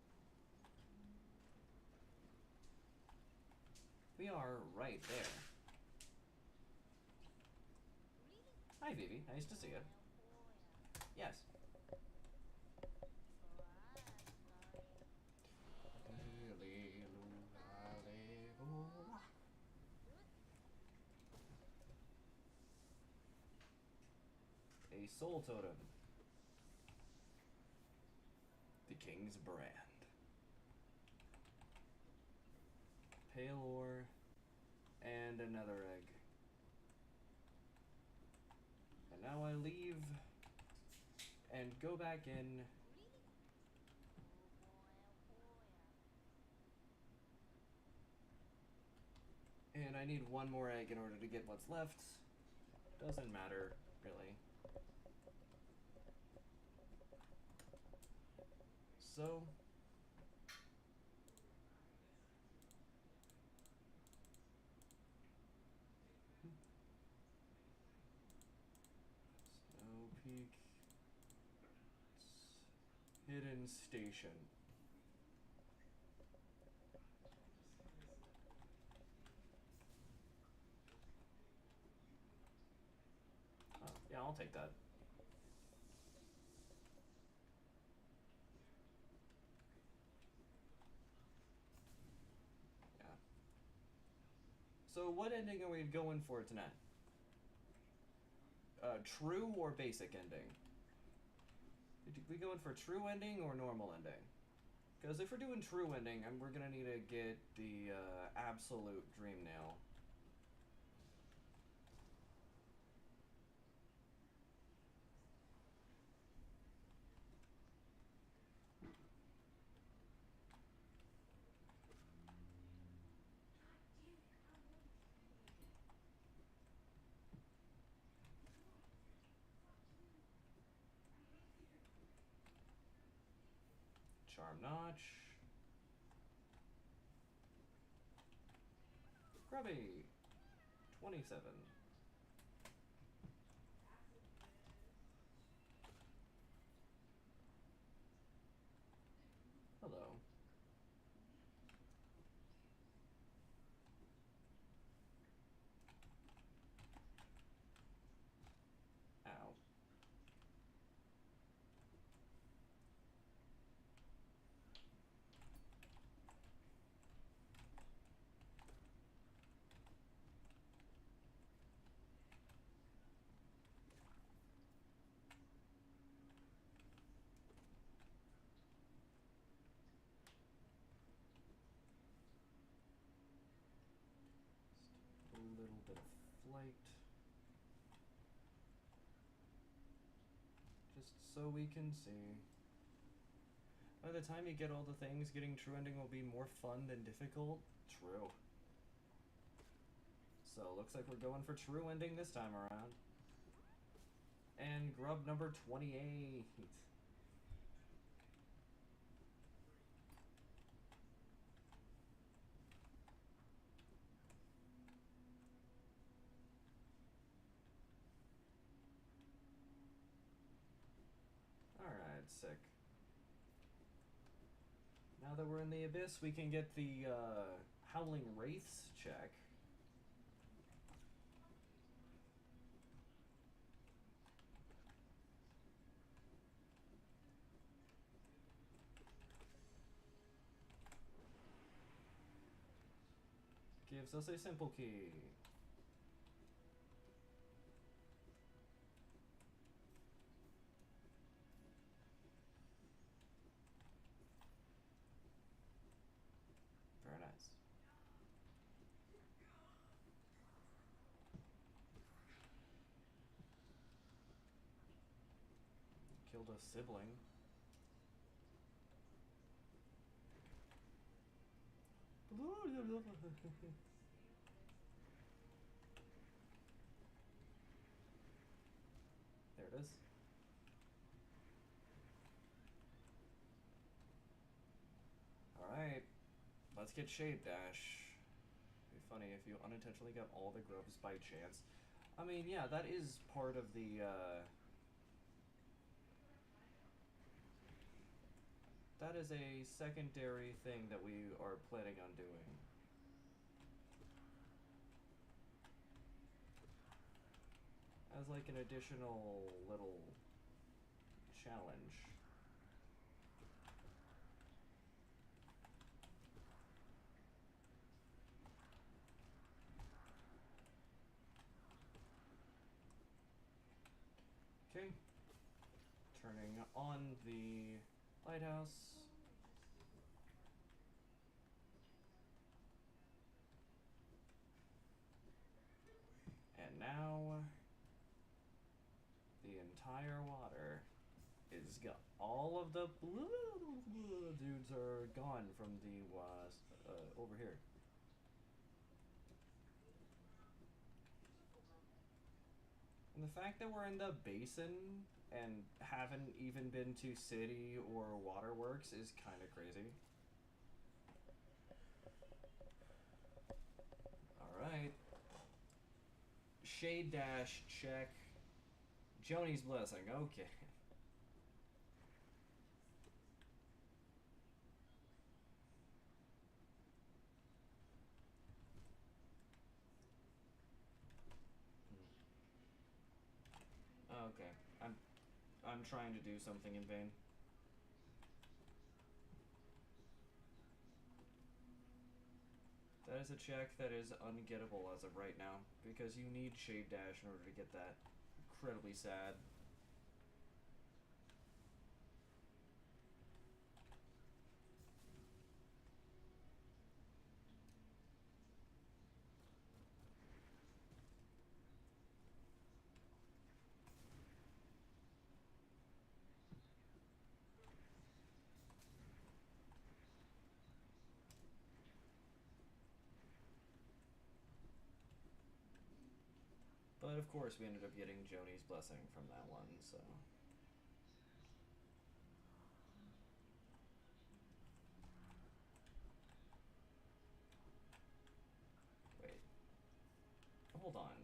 [SPEAKER 1] we are right there. Hi, Vivi. Nice to see you. Yes. A soul totem. The king's brand. Pale ore. And another egg. And now I leave and go back in. And I need one more egg in order to get what's left. Doesn't matter, really. So... Snow Peak... Hidden Station. Oh, yeah, I'll take that. Yeah. So what ending are we going for tonight? True or basic ending? Are we going for true ending or normal ending? Because if we're doing true ending, we're gonna need to get the absolute dream nail. Charm Notch. Grubby. 27. Hello. bit of flight. Just so we can see. By the time you get all the things, getting true ending will be more fun than difficult. True. So, looks like we're going for true ending this time around. And grub number 28. Alright, sick. Now that we're in the abyss, we can get the Howling Wraiths check. Gives us a simple key. Very nice. Killed a sibling. There it is. Alright, let's get Shade Dash. It'd be funny if you unintentionally got all the grubs by chance. I mean, yeah, that is part of the, that is a secondary thing that we are planning on doing. As like an additional little challenge. Okay. Turning on the lighthouse. And now the entire water is gone. All of the dudes are gone from the over here. And the fact that we're in the basin and haven't even been to city or waterworks is kind of crazy. Alright. Shade Dash, check. Joni's Blessing, okay. Okay, I'm trying to do something in vain. That is a check that is ungettable as of right now, because you need Shade Dash in order to get that. Incredibly sad. But of course we ended up getting Joni's Blessing from that one, so... Wait. Hold on.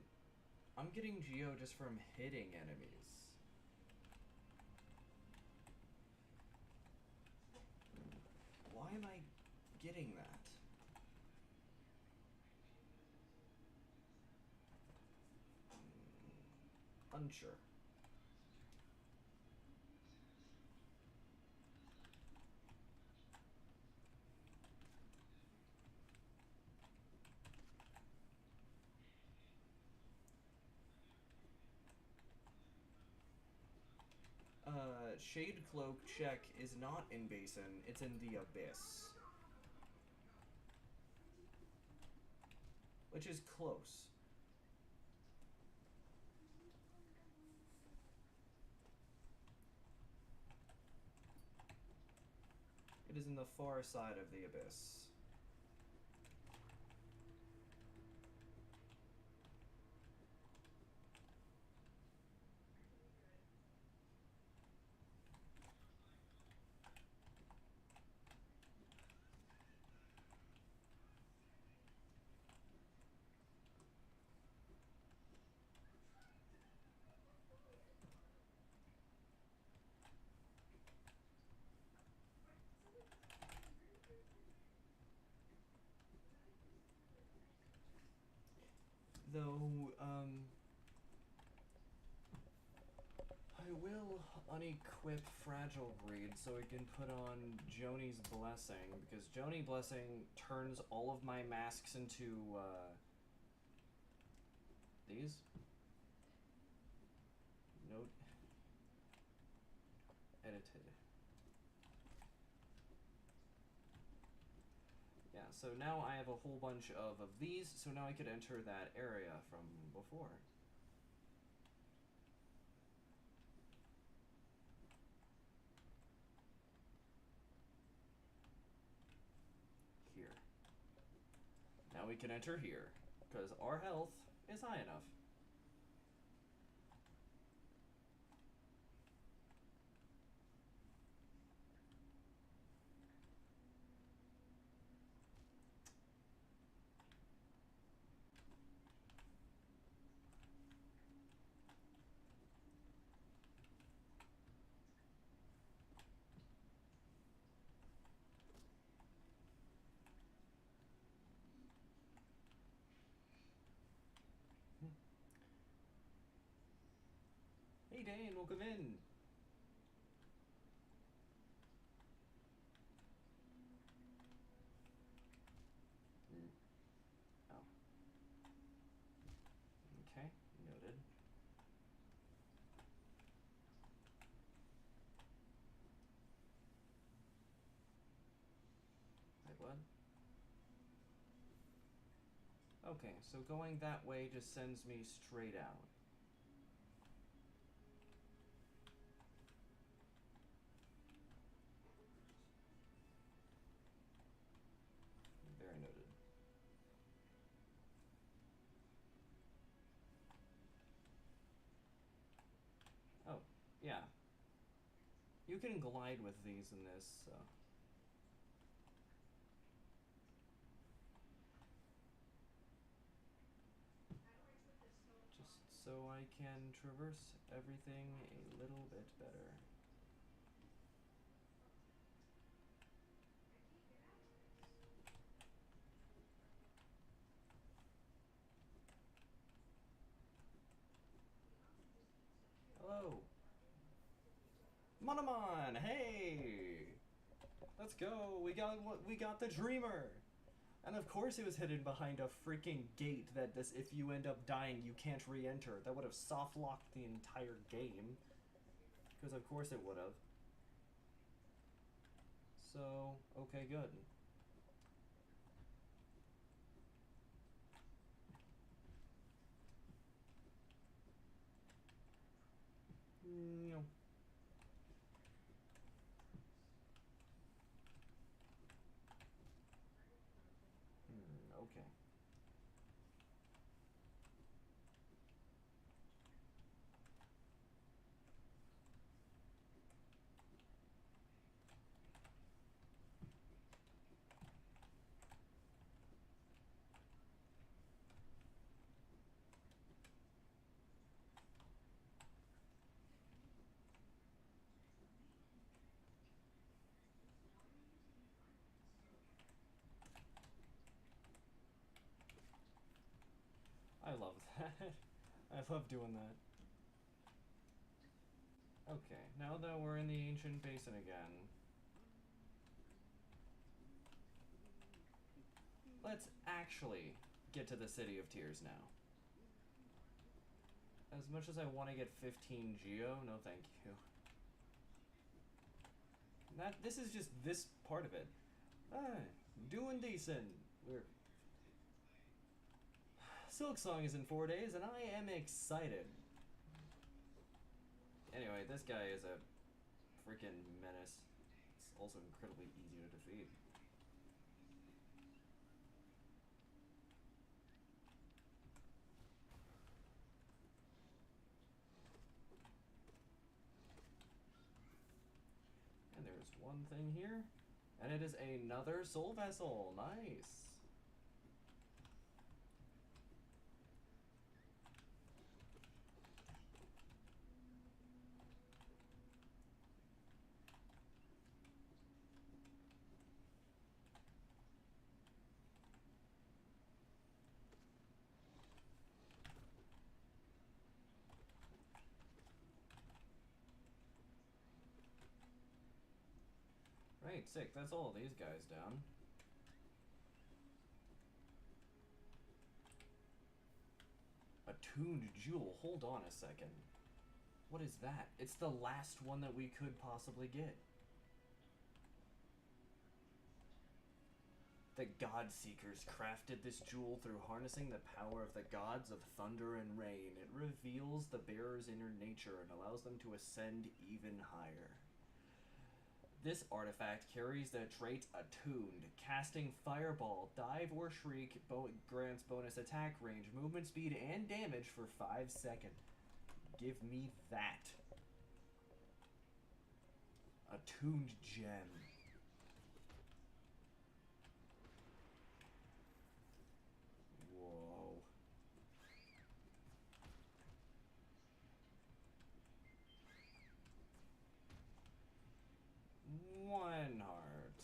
[SPEAKER 1] I'm getting Geo just from hitting enemies. Why am I getting that? Unsure. Shade Cloak check is not in Basin, it's in the Abyss. Which is close. It is in the far side of the abyss. Though, I will unequip Fragile Breed so I can put on Joni's Blessing, because Joni Blessing turns all of my masks into, these? Note. Edited. Yeah, so now I have a whole bunch of these, so now I could enter that area from before. Here. Now we can enter here, because our health is high enough. Hey Dane, welcome in. Oh. Okay, noted. Wait, what? Okay, so going that way just sends me straight out. Very noted. Oh, yeah. You can glide with these in this, so. Just so I can traverse everything a little bit better. Hello. Monomon, hey! Let's go. We got the Dreamer. And of course it was hidden behind a freaking gate that this, if you end up dying, you can't re-enter. That would have soft locked the entire game. Because of course it would have. So, okay, good. No. Okay. I love that. I love doing that. Okay, now that we're in the ancient basin again, let's actually get to the City of Tears now. As much as I want to get 15 Geo, no thank you. This is just this part of it. Doing decent. SilkSong is in 4 days, and I am excited. Anyway, this guy is a freaking menace. also incredibly easy to defeat. And there's one thing here, and it is another soul vessel. Nice. Right, sick. That's all these guys down. Attuned jewel. Hold on a second. What is that? It's the last one that we could possibly get. The God Seekers crafted this jewel through harnessing the power of the gods of thunder and rain. It reveals the bearer's inner nature and allows them to ascend even higher. This artifact carries the trait Attuned. Casting Fireball, Dive, or Shriek grants bonus attack range, movement speed, and damage for 5 seconds. Give me that. Attuned gem. Whoa. One heart.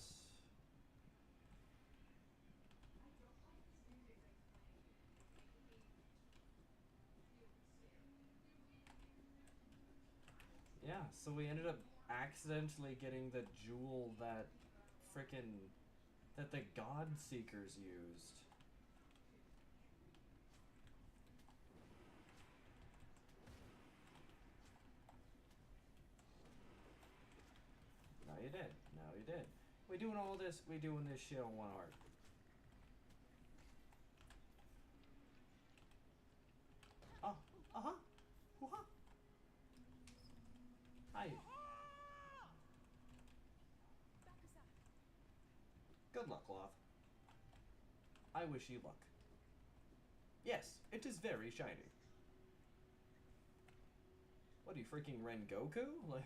[SPEAKER 1] Yeah, so we ended up accidentally getting the jewel that that the God Seekers used. Now you did. Now you did. We doing all this. We doing this shit on one heart. Oh. Uh-huh. Uh-huh. Hi. Good luck, Loth. I wish you luck. Yes, it is very shiny. What are you, freaking Rengoku? Like...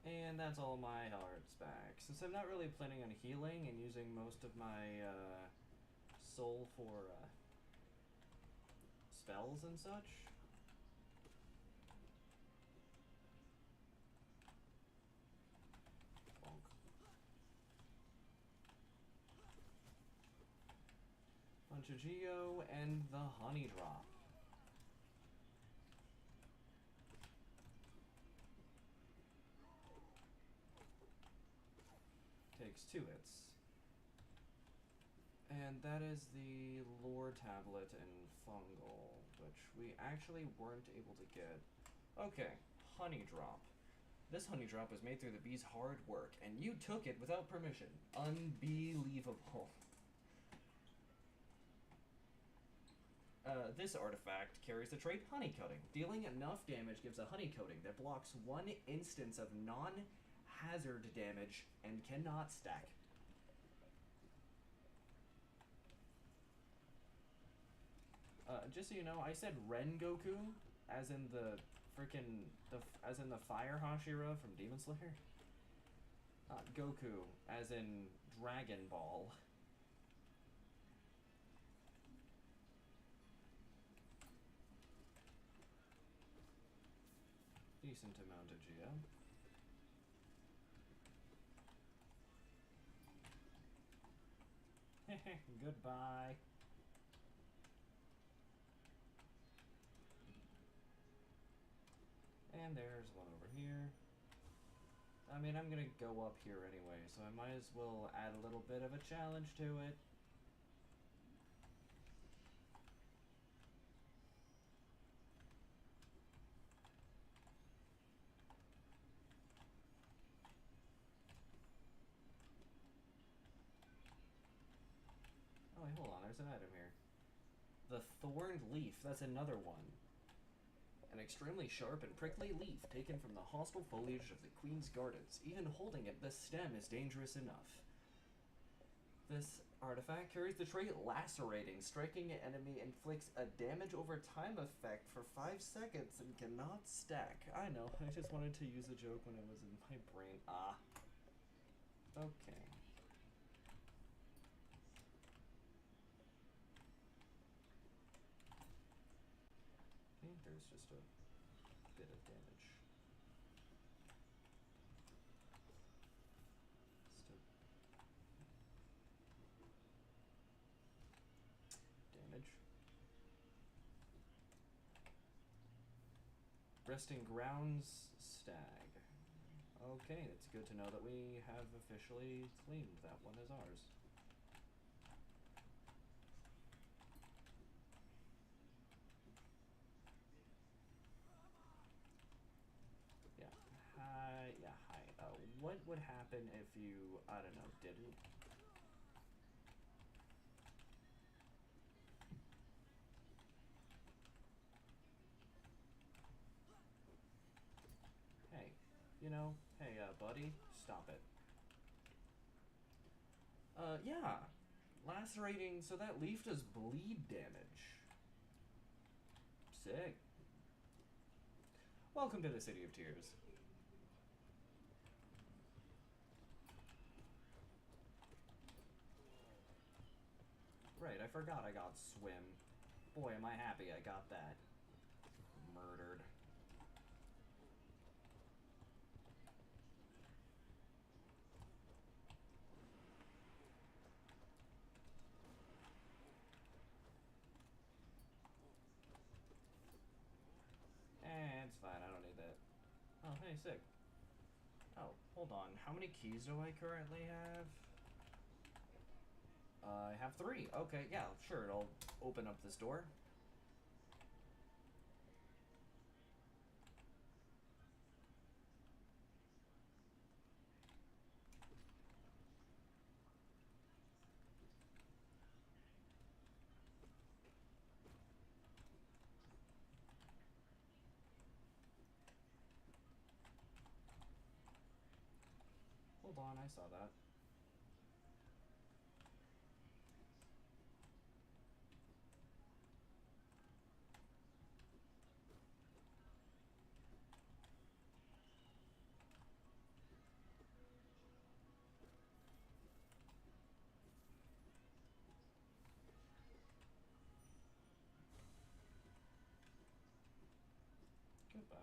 [SPEAKER 1] And that's all my hearts back. Since I'm not really planning on healing and using most of my soul for spells and such. Bonk. Bunch of Geo and the honey drop. Takes 2 hits. And that is the lore tablet and fungal, which we actually weren't able to get. Okay, honey drop. This honey drop was made through the bee's hard work, and you took it without permission. Unbelievable. This artifact carries the trait Honey Coating. Dealing enough damage gives a honey coating that blocks 1 instance of non-hazard damage and cannot stack. Just so you know, I said Rengoku, as in the as in the Fire Hashira from Demon Slayer. Goku, as in Dragon Ball. Decent amount of GM. Goodbye. And there's one over here. I mean, I'm gonna go up here anyway, so I might as well add a little bit of a challenge to it. wait, hold on. There's an item here. The thorned leaf. That's another one. An extremely sharp and prickly leaf taken from the hostile foliage of the Queen's Gardens. Even holding it, the stem is dangerous enough. This artifact carries the trait Lacerating. Striking an enemy inflicts a damage over time effect for 5 seconds and cannot stack. I know, I just wanted to use a joke when it was in my brain. Ah. Okay. I think there's just a bit of damage. Damage. Resting Grounds Stag. Okay, it's good to know that we have officially claimed that one as ours. Yeah. Hi. Yeah, hi. What would happen if you, I don't know, didn't? Hey. You know, hey, buddy, stop it. Yeah. Lacerating, so that leaf does bleed damage. Sick. Welcome to the City of Tears. Right, I forgot I got swim. Boy, am I happy I got that. Murdered. It's fine, I don't need that. Oh, hey, sick. Oh, hold on. How many keys do I currently have? I have 3. Okay, yeah, sure, it'll open up this door. Hold on, I saw that. Goodbye.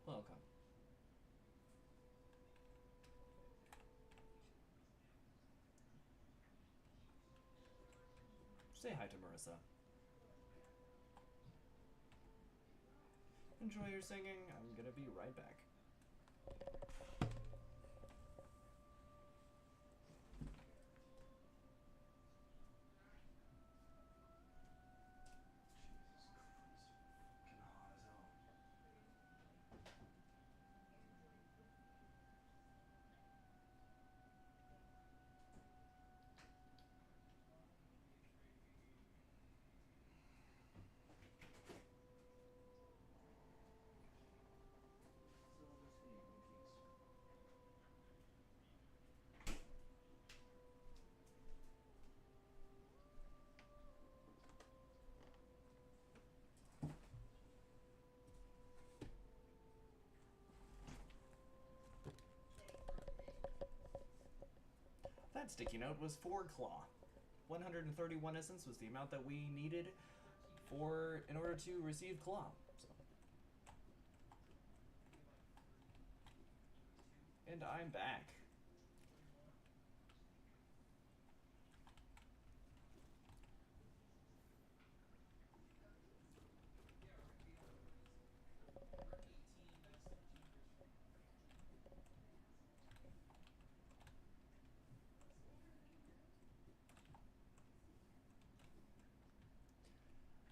[SPEAKER 1] Welcome. Say hi to Marissa. Enjoy your singing. I'm gonna be right back. That sticky note was 4 claw. 131 essence was the amount that we needed in order to receive claw. So. And I'm back.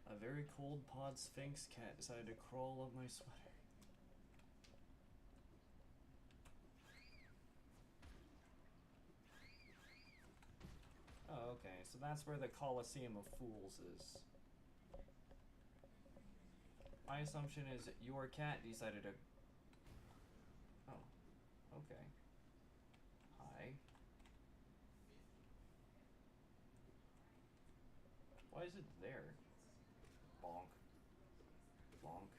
[SPEAKER 1] A very cold pod sphinx cat decided to crawl up my sweater. Oh, okay, so that's where the Colosseum of Fools is. My assumption is your cat decided to... Oh, okay. Hi. Why is it there? Bonk. Bonk.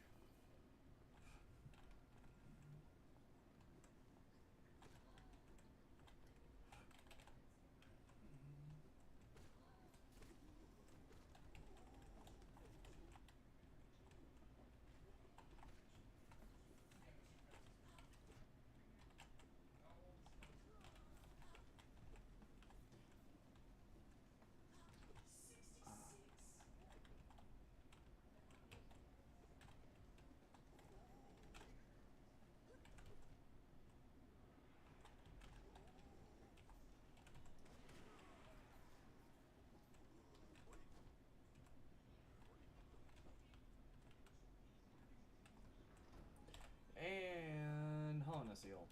[SPEAKER 1] And Seal.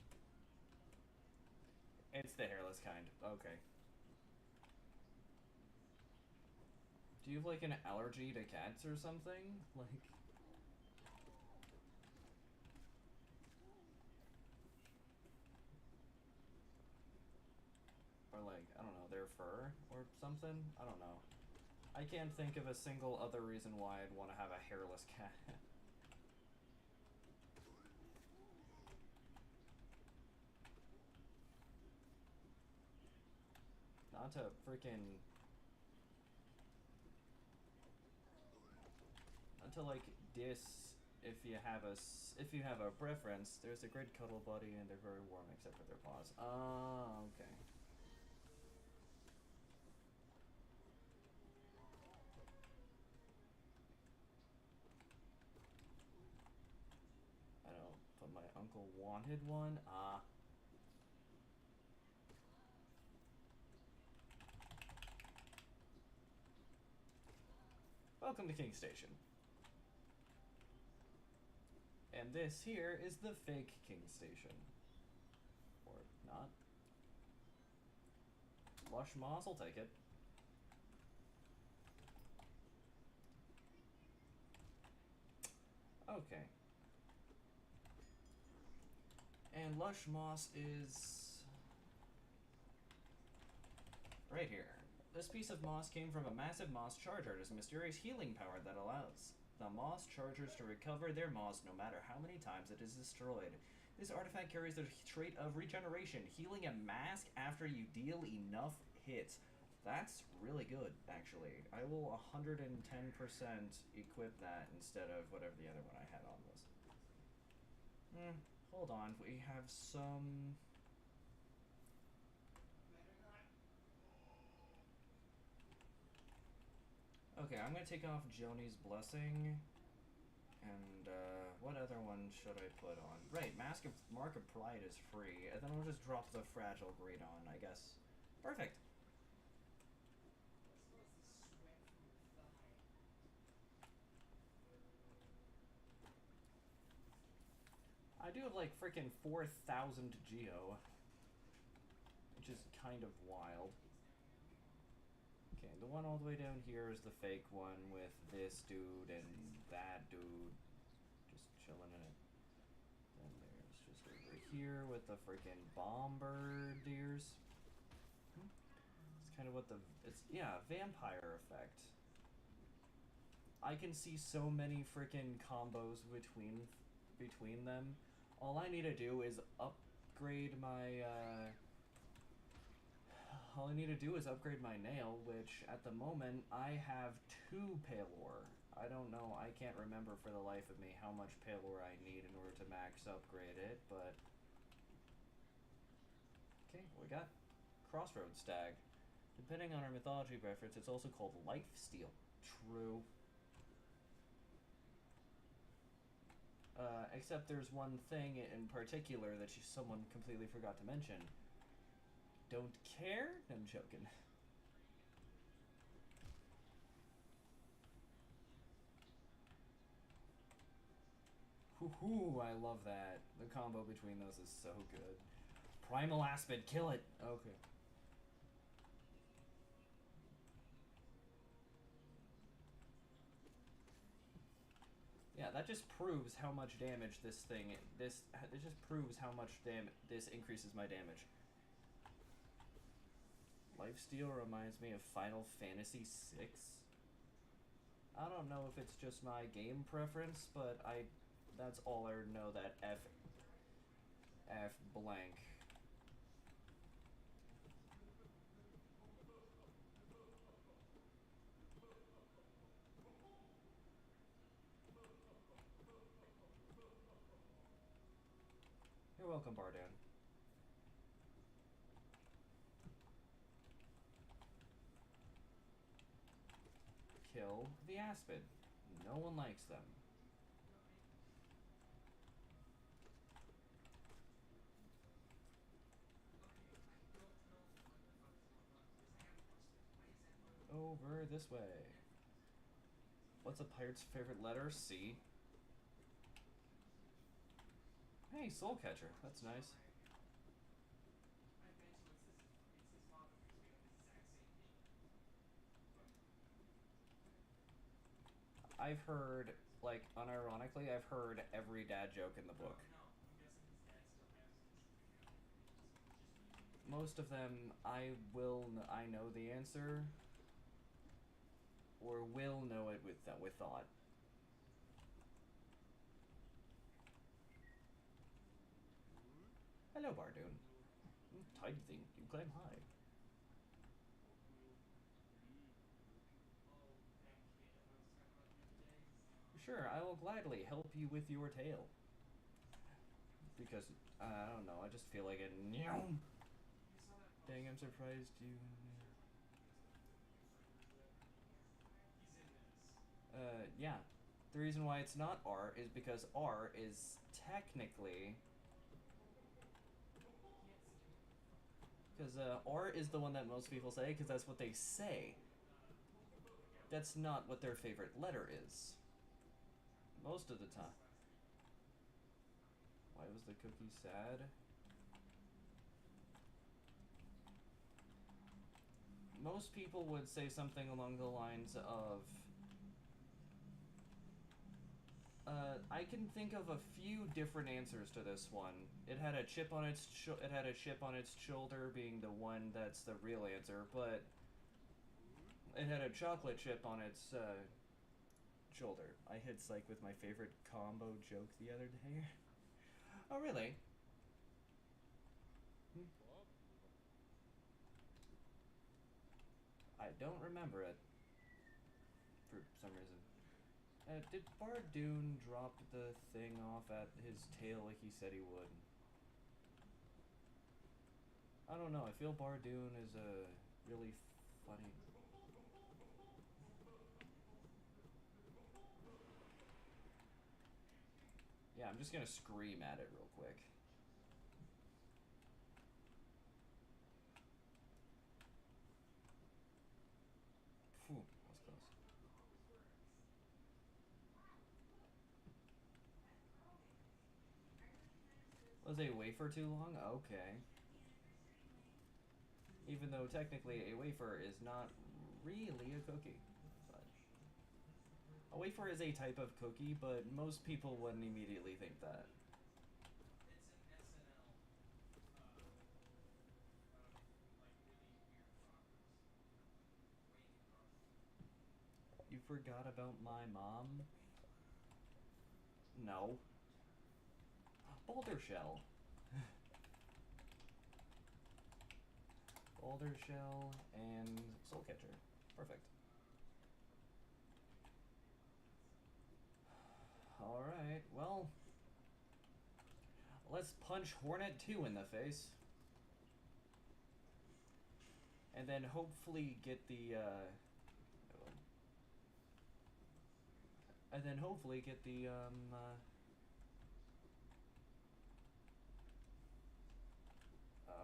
[SPEAKER 1] It's the hairless kind. Okay. Do you have like an allergy to cats or something? Like... Or like, I don't know, their fur or something? I don't know. I can't think of a single other reason why I'd want to have a hairless cat. Not to freaking... Not to like diss if you have a preference. There's a great cuddle buddy and they're very warm except for their paws. Ah, okay. I don't, but my uncle wanted one? Ah. Welcome to King Station. And this here is the fake King Station. Or not. Lush moss, I'll take it. Okay. And Lush Moss is... right here. This piece of moss came from a massive moss charger. It has a mysterious healing power that allows the moss chargers to recover their moss no matter how many times it is destroyed. This artifact carries the trait of regeneration, healing a mask after you deal enough hits. That's really good, actually. I will 110% equip that instead of whatever the other one I had on was. Hold on, we have some... Okay, I'm gonna take off Joni's Blessing. And, what other one should I put on? Right, Mark of Pride is free. And then I'll just drop the Fragile Greed on, I guess. Perfect. I do have like freaking 4,000 Geo. Which is kind of wild. Okay, the one all the way down here is the fake one with this dude and that dude just chilling in it. Then there's just over here with the freaking bombardiers. It's kind of what the... it's, yeah, vampire effect. I can see so many freaking combos between them. All I need to do is upgrade my, all I need to do is upgrade my nail, which at the moment I have 2 pale ore. I don't know, I can't remember for the life of me how much pale ore I need in order to max upgrade it, but... Okay, we got Crossroads Stag. Depending on our mythology reference, it's also called Life Steal. True. Except there's one thing in particular that someone completely forgot to mention. Don't care? I'm joking. Hoo-hoo, I love that. The combo between those is so good. Primal Aspid, kill it! Okay. Yeah, that just proves how much damage this thing... it just proves how much this increases my damage. Lifesteal reminds me of Final Fantasy VI. I don't know if it's just my game preference, but that's all I know, that F blank. You're welcome, Bardan. Kill the Aspid. No one likes them. Over this way. What's a pirate's favorite letter? C. Hey, Soul Catcher. That's nice. I've heard, like, unironically, I've heard every dad joke in the book. Most of them, I know the answer, or will know it with thought. Hello, Bardoon. Tiny thing, you climb high. Sure, I will gladly help you with your tail. Because, I don't know, I just feel like it. Dang, I'm surprised you... yeah. The reason why it's not R is because R is technically... Because R is the one that most people say, because that's what they say. That's not what their favorite letter is. Most of the time. Why was the cookie sad? Most people would say something along the lines of... I can think of a few different answers to this one. It had a chip on its shoulder, being the one that's the real answer, but it had a chocolate chip on its shoulder. I hit psych with my favorite combo joke the other day. Oh, really? I don't remember it for some reason. Did Bardoon drop the thing off at his tail like he said he would? I don't know, I feel Bardoon is really funny. Yeah, I'm just gonna scream at it real quick. Phew, that was close. Was a wafer too long? Okay. Even though technically a wafer is not really a cookie. But a wafer is a type of cookie, but most people wouldn't immediately think that. You forgot about my mom? No. Boulder Shell. Boulder Shell and Soul Catcher. Perfect. Alright, well, let's punch Hornet 2 in the face. And then hopefully get the,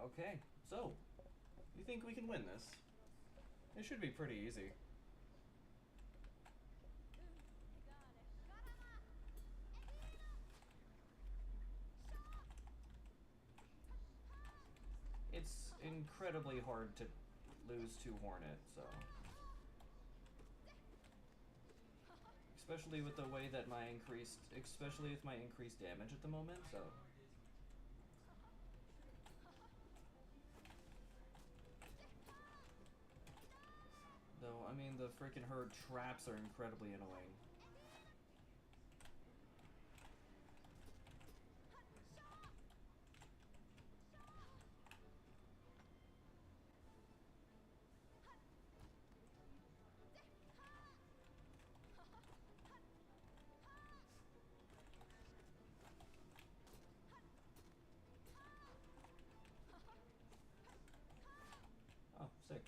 [SPEAKER 1] okay, so, you think we can win this? It should be pretty easy. It's incredibly hard to lose to Hornet, so... Especially with the way that my increased... Especially with my increased damage at the moment, so... Though, I mean, the freaking herd traps are incredibly annoying. Oh, sick.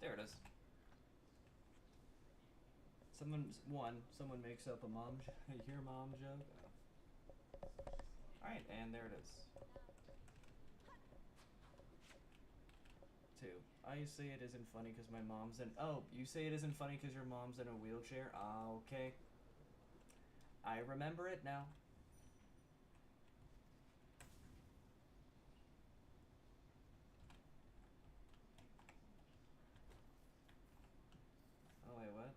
[SPEAKER 1] There it is. Someone makes up a your mom joke. Alright, and there it is. 2. I say it isn't funny because my mom's in... Oh, you say it isn't funny because your mom's in a wheelchair? Okay. I remember it now. Oh, wait, what?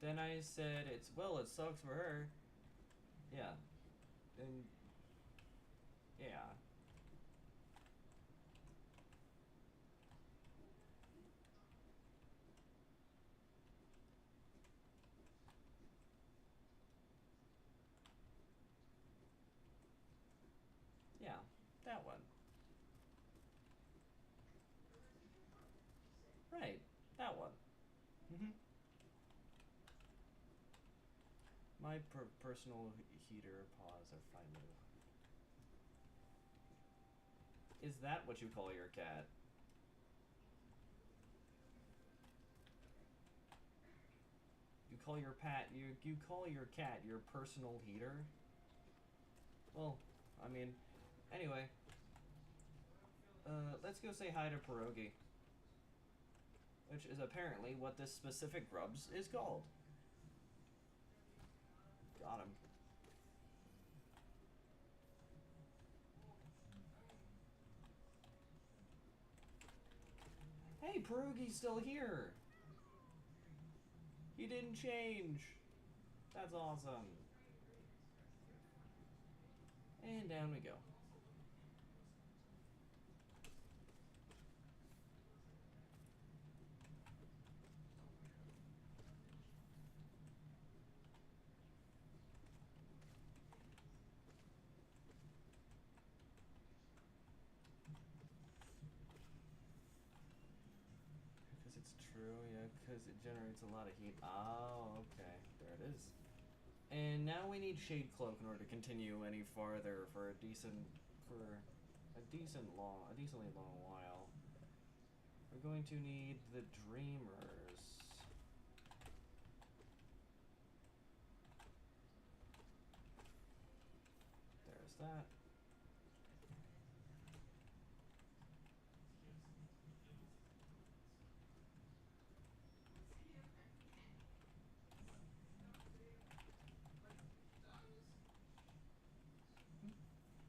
[SPEAKER 1] Then I said, well, it sucks for her. Yeah. And... Yeah. Yeah, that one. Right, that one. My personal heater paws are finally... Is that what you call your cat? You call your cat your personal heater? Well, I mean, anyway. Let's go say hi to Pierogi. Which is apparently what this specific grubs is called. Got him. Hey, Pierogi's still here! He didn't change! That's awesome. And down we go. Because it's true, yeah, because it generates a lot of heat. Oh, okay. There it is. And now we need Shade Cloak in order to continue any farther for a decently long while. We're going to need the Dreamers. There's that.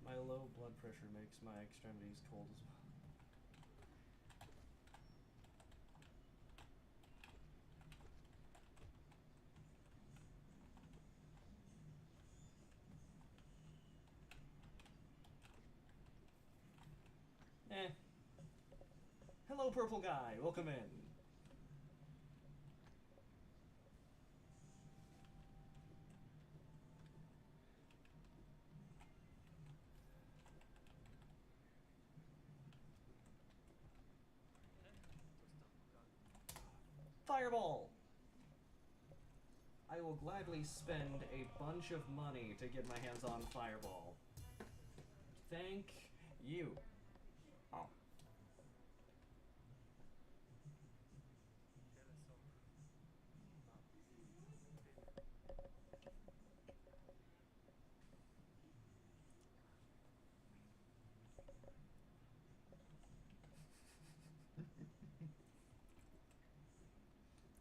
[SPEAKER 1] My low blood pressure makes my extremities cold as well. Hello, purple guy. Welcome in. Fireball! I will gladly spend a bunch of money to get my hands on Fireball. Thank you. Oh.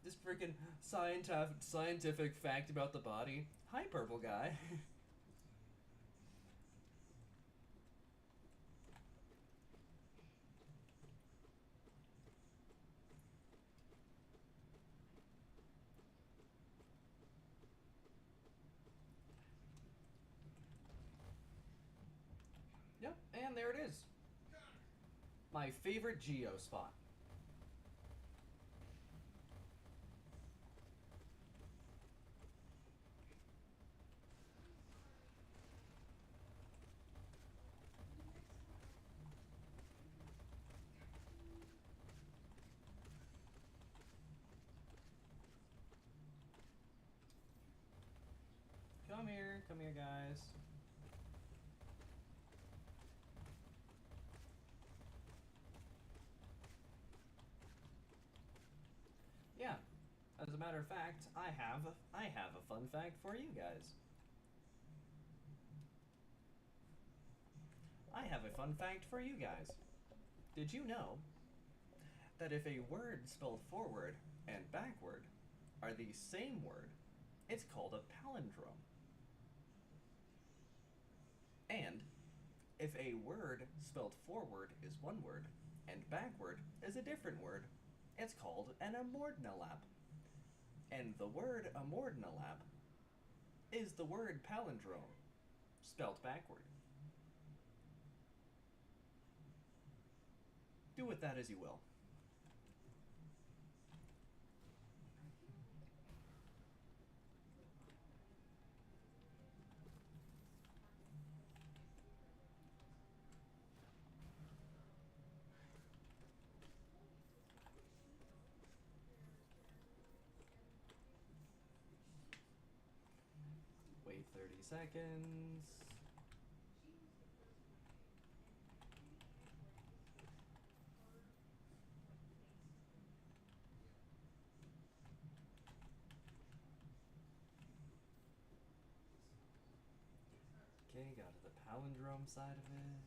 [SPEAKER 1] This freaking scientific fact about the body. Hi, purple guy. Yep, and there it is. My favorite geo spot. Come here, guys. Yeah, as a matter of fact, I have a fun fact for you guys. I have a fun fact for you guys. Did you know that if a word spelled forward and backward are the same word, it's called a palindrome? And if a word spelled forward is one word and backward is a different word, it's called an amordnalap. And the word amordnalap is the word palindrome spelled backward. Do with that as you will. Wait 30 seconds. Okay, got to the palindrome side of it.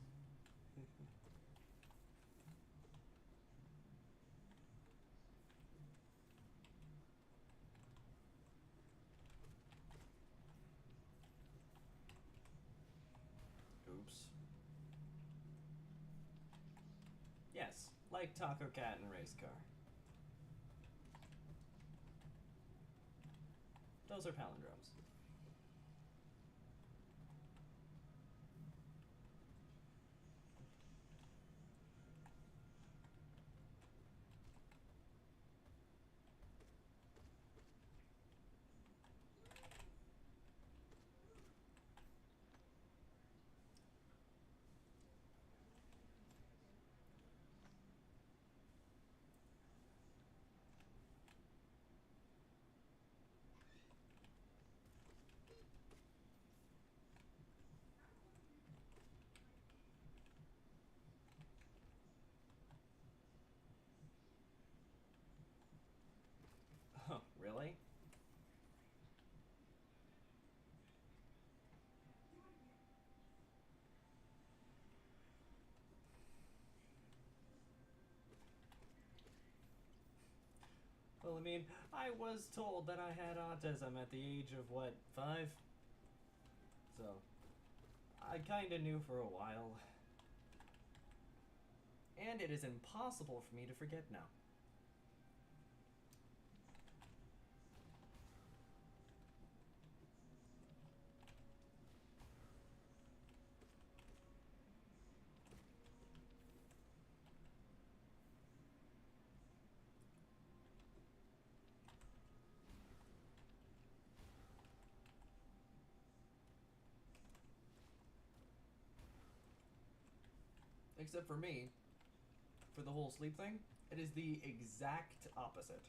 [SPEAKER 1] Oops. Yes, like Taco Cat and Race Car. Those are palindromes. Oh, really? Well, I mean, I was told that I had autism at the age of, what, 5? So, I kinda knew for a while. And it is impossible for me to forget now. Except for me, for the whole sleep thing, it is the exact opposite.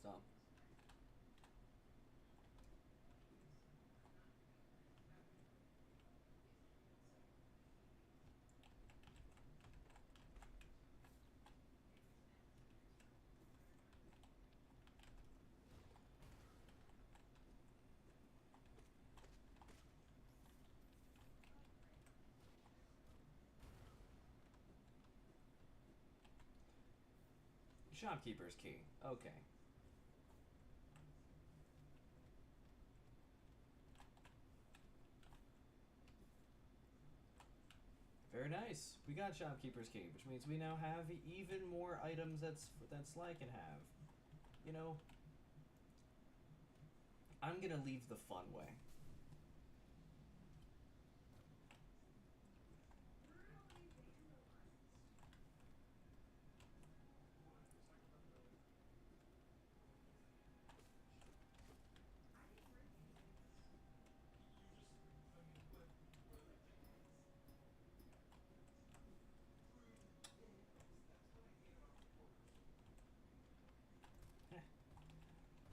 [SPEAKER 1] So. Shopkeeper's key. Okay. Very nice. We got Shopkeeper's key, which means we now have even more items that Sly can have. You know, I'm gonna leave the fun way.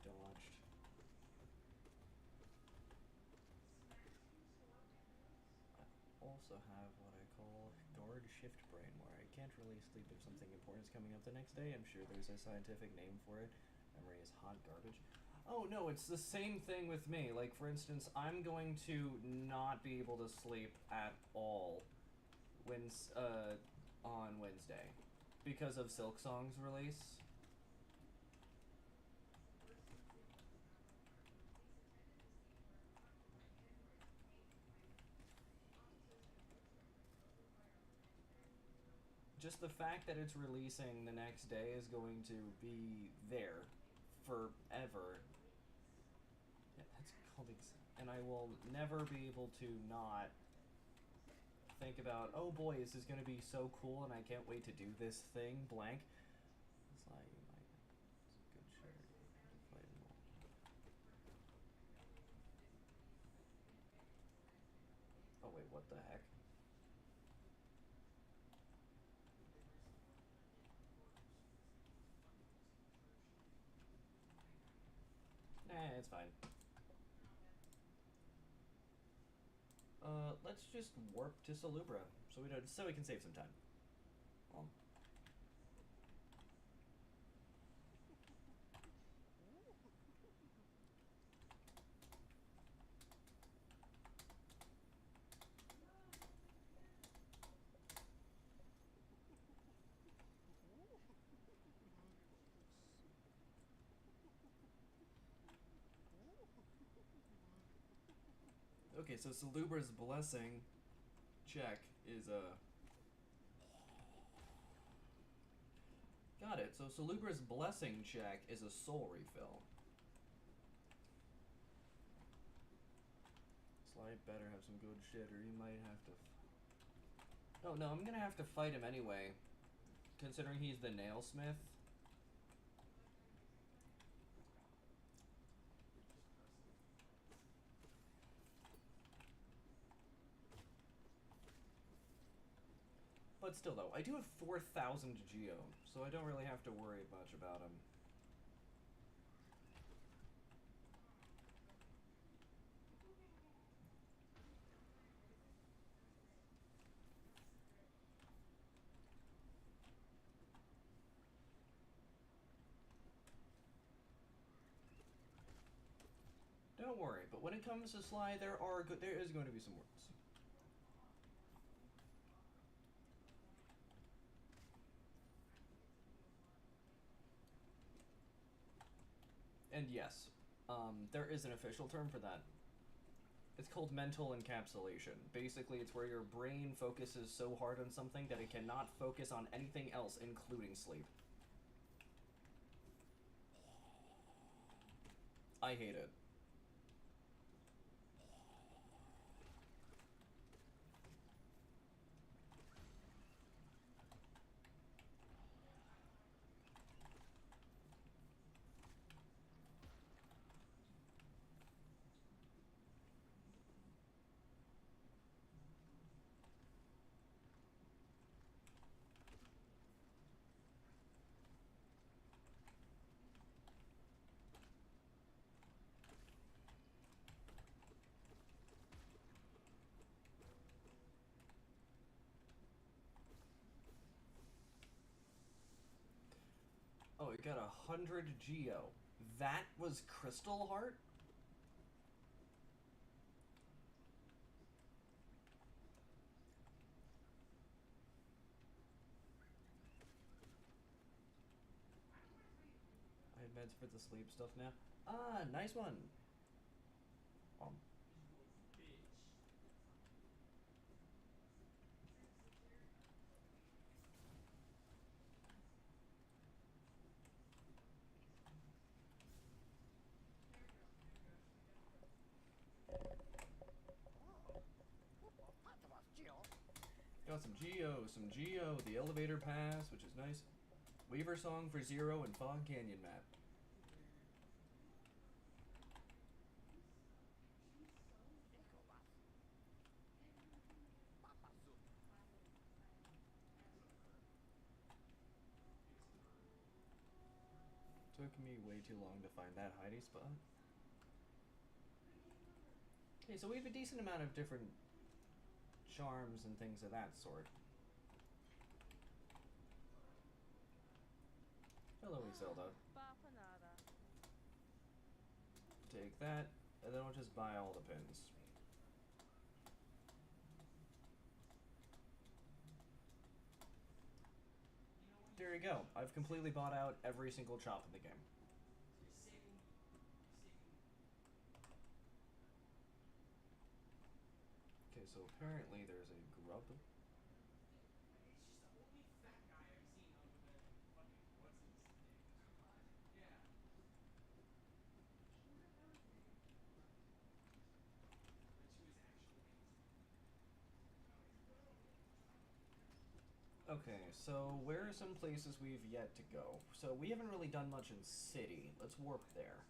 [SPEAKER 1] Dodged. I also have what I call guard shift brain, where I can't really sleep if something important is coming up the next day. I'm sure there's a scientific name for it. Memory is hot garbage. Oh no, it's the same thing with me. Like, for instance, I'm going to not be able to sleep at all on Wednesday because of SilkSong's release. Just the fact that it's releasing the next day is going to be there forever. Yeah, that's called and I will never be able to not think about, oh boy, this is going to be so cool and I can't wait to do this thing, blank. It's like, it's a good shirt. Oh wait, what the heck? Nah, it's fine. Let's just warp to Salubra so we can save some time. Okay, so Salubra's blessing check is a... Got it. So Salubra's blessing check is a soul refill. Sly better have some good shit, or he might have to... Oh, no, I'm gonna have to fight him anyway, considering he's the nailsmith. But still, though, I do have 4,000 Geo, so I don't really have to worry much about him. Don't worry, but when it comes to Sly, there is going to be some words. And yes, There is an official term for that. It's called mental encapsulation. Basically, it's where your brain focuses so hard on something that it cannot focus on anything else, including sleep. I hate it. Oh, it got 100 geo. That was Crystal Heart? I have meds for the sleep stuff now. Ah, nice one. Got some Geo, the elevator pass, which is nice. Weaver song for Zero and Fog Canyon map. Took me way too long to find that hiding spot. Okay, so we have a decent amount of different charms and things of that sort. Hello, Iselda. Take that, and then I'll just buy all the pins. There you go. I've completely bought out every single chop in the game. Okay, so apparently there's a grub. Okay, so where are some places we've yet to go? So we haven't really done much in city. Let's warp there.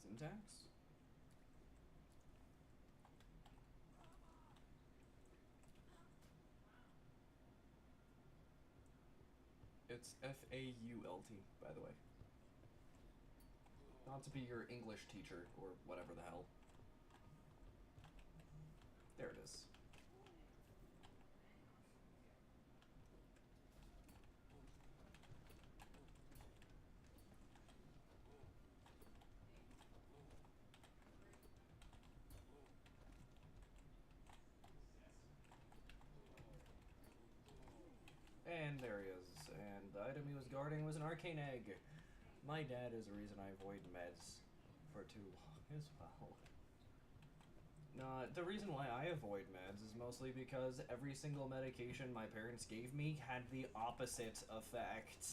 [SPEAKER 1] Syntax? It's F-A-U-L-T, by the way. Not to be your English teacher, or whatever the hell. There it is. And there he is. And the item he was guarding was an arcane egg. My dad is the reason I avoid meds for too long as well. No, the reason why I avoid meds is mostly because every single medication my parents gave me had the opposite effect.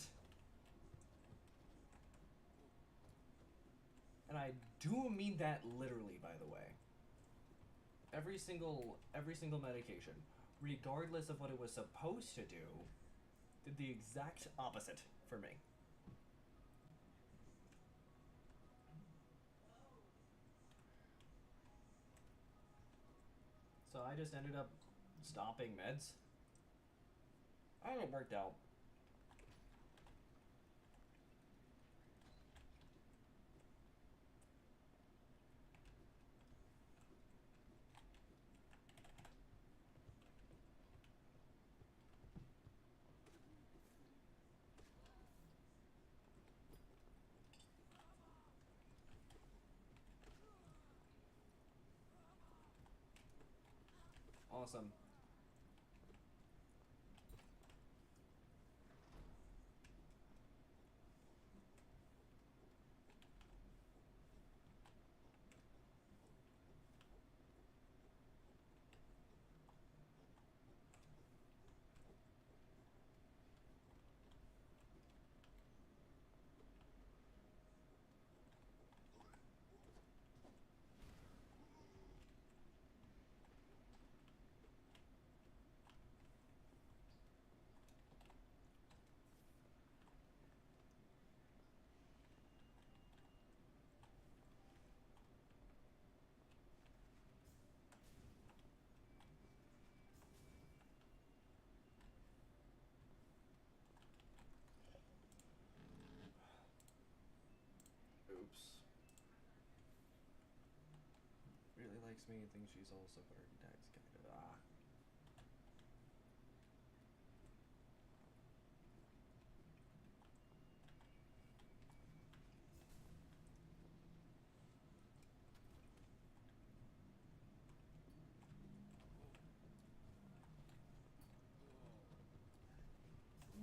[SPEAKER 1] And I do mean that literally, by the way. Every single medication, regardless of what it was supposed to do, did the exact opposite for me. So I just ended up stopping meds. And it worked out. awesome. Oops. Really likes me and thinks she's also already died. Kind of. Ah.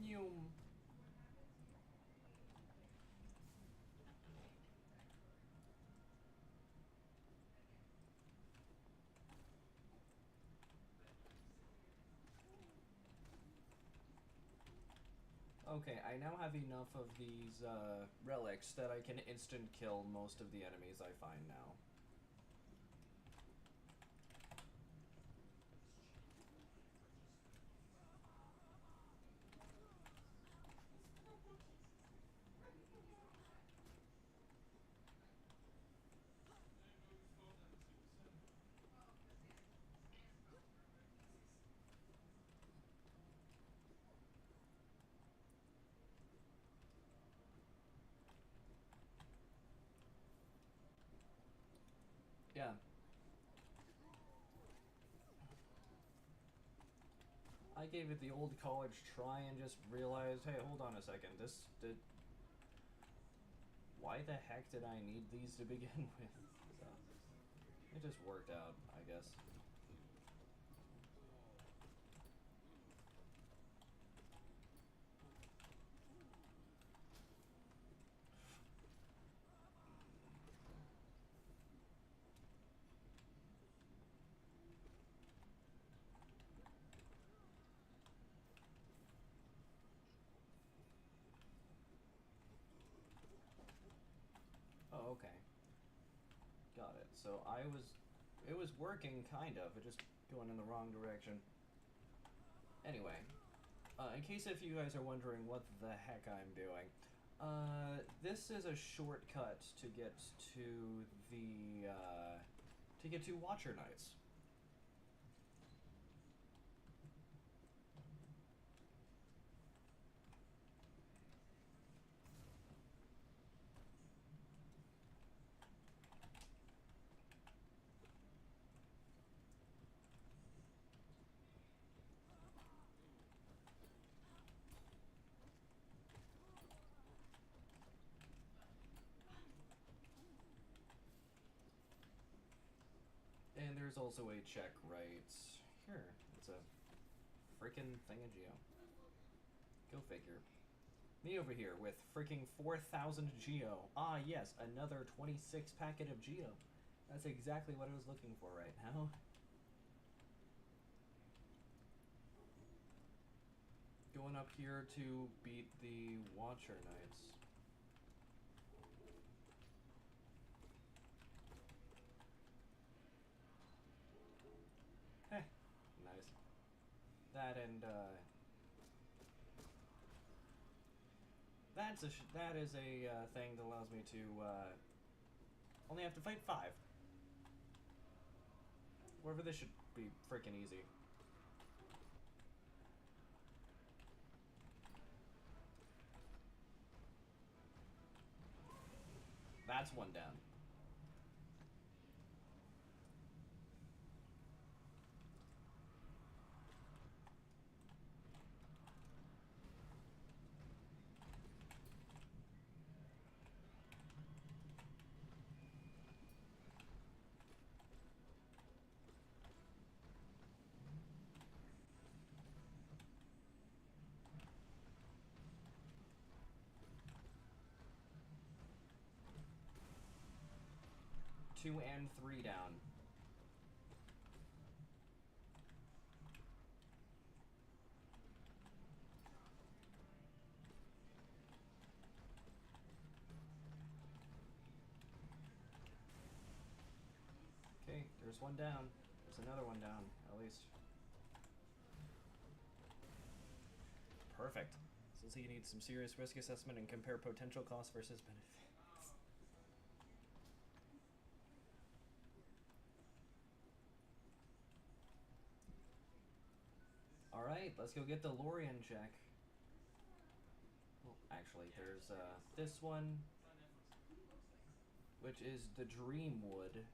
[SPEAKER 1] Yum. Okay, I now have enough of these relics that I can instant kill most of the enemies I find now. Yeah. I gave it the old college try and just realized, hey, hold on a second, why the heck did I need these to begin with? So, it just worked out, I guess. Oh, okay. Got it. So it was working, kind of, it just going in the wrong direction. Anyway, in case if you guys are wondering what the heck I'm doing, this is a shortcut to get to the, to get to Watcher Knights. And there's also a check right here. It's a freaking thingageo. Go figure. Me over here with freaking 4,000 geo. Ah, yes, another 26 packet of geo. That's exactly what I was looking for right now. Going up here to beat the Watcher Knights. Heh, nice. That and, that is a thing that allows me to only have to fight 5. Wherever this should be freaking easy. That's one down. 2 and 3 down. Okay, there's one down. There's another one down, at least. Perfect. So you need some serious risk assessment and compare potential costs versus benefits. Alright, let's go get the Lorien check. Well, actually, there's this one, which is the Dreamwood,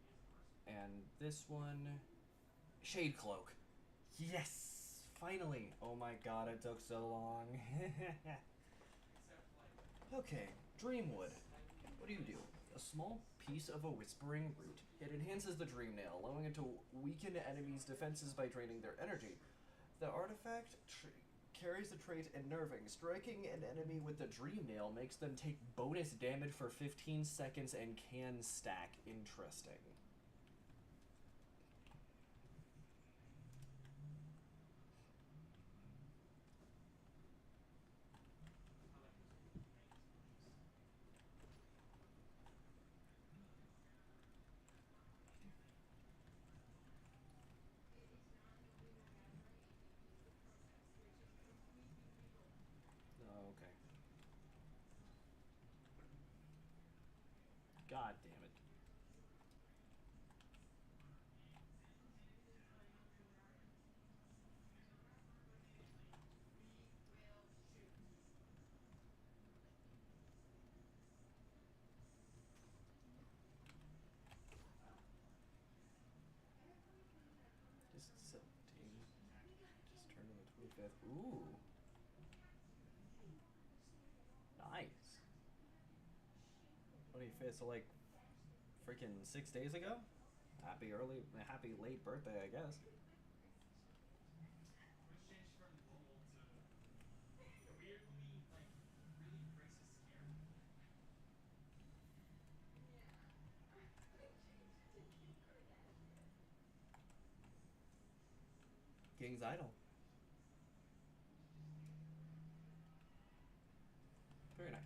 [SPEAKER 1] and this one, Shade Cloak. Yes! Finally! Oh my god, it took so long. Okay, Dreamwood. What do? A small piece of a whispering root. It enhances the dream nail, allowing it to weaken enemies' defenses by draining their energy. The artifact carries the trait Unnerving. Striking an enemy with the dream nail makes them take bonus damage for 15 seconds and can stack. Interesting. Oh, okay. God damn it. Just 17. Just turned on the 25th. Ooh. Nice. 25th, so like freaking 6 days ago? Happy late birthday, I guess.
[SPEAKER 2] Which changed from normal to weirdly, like, really racist scare.
[SPEAKER 1] King's Idol. Very nice.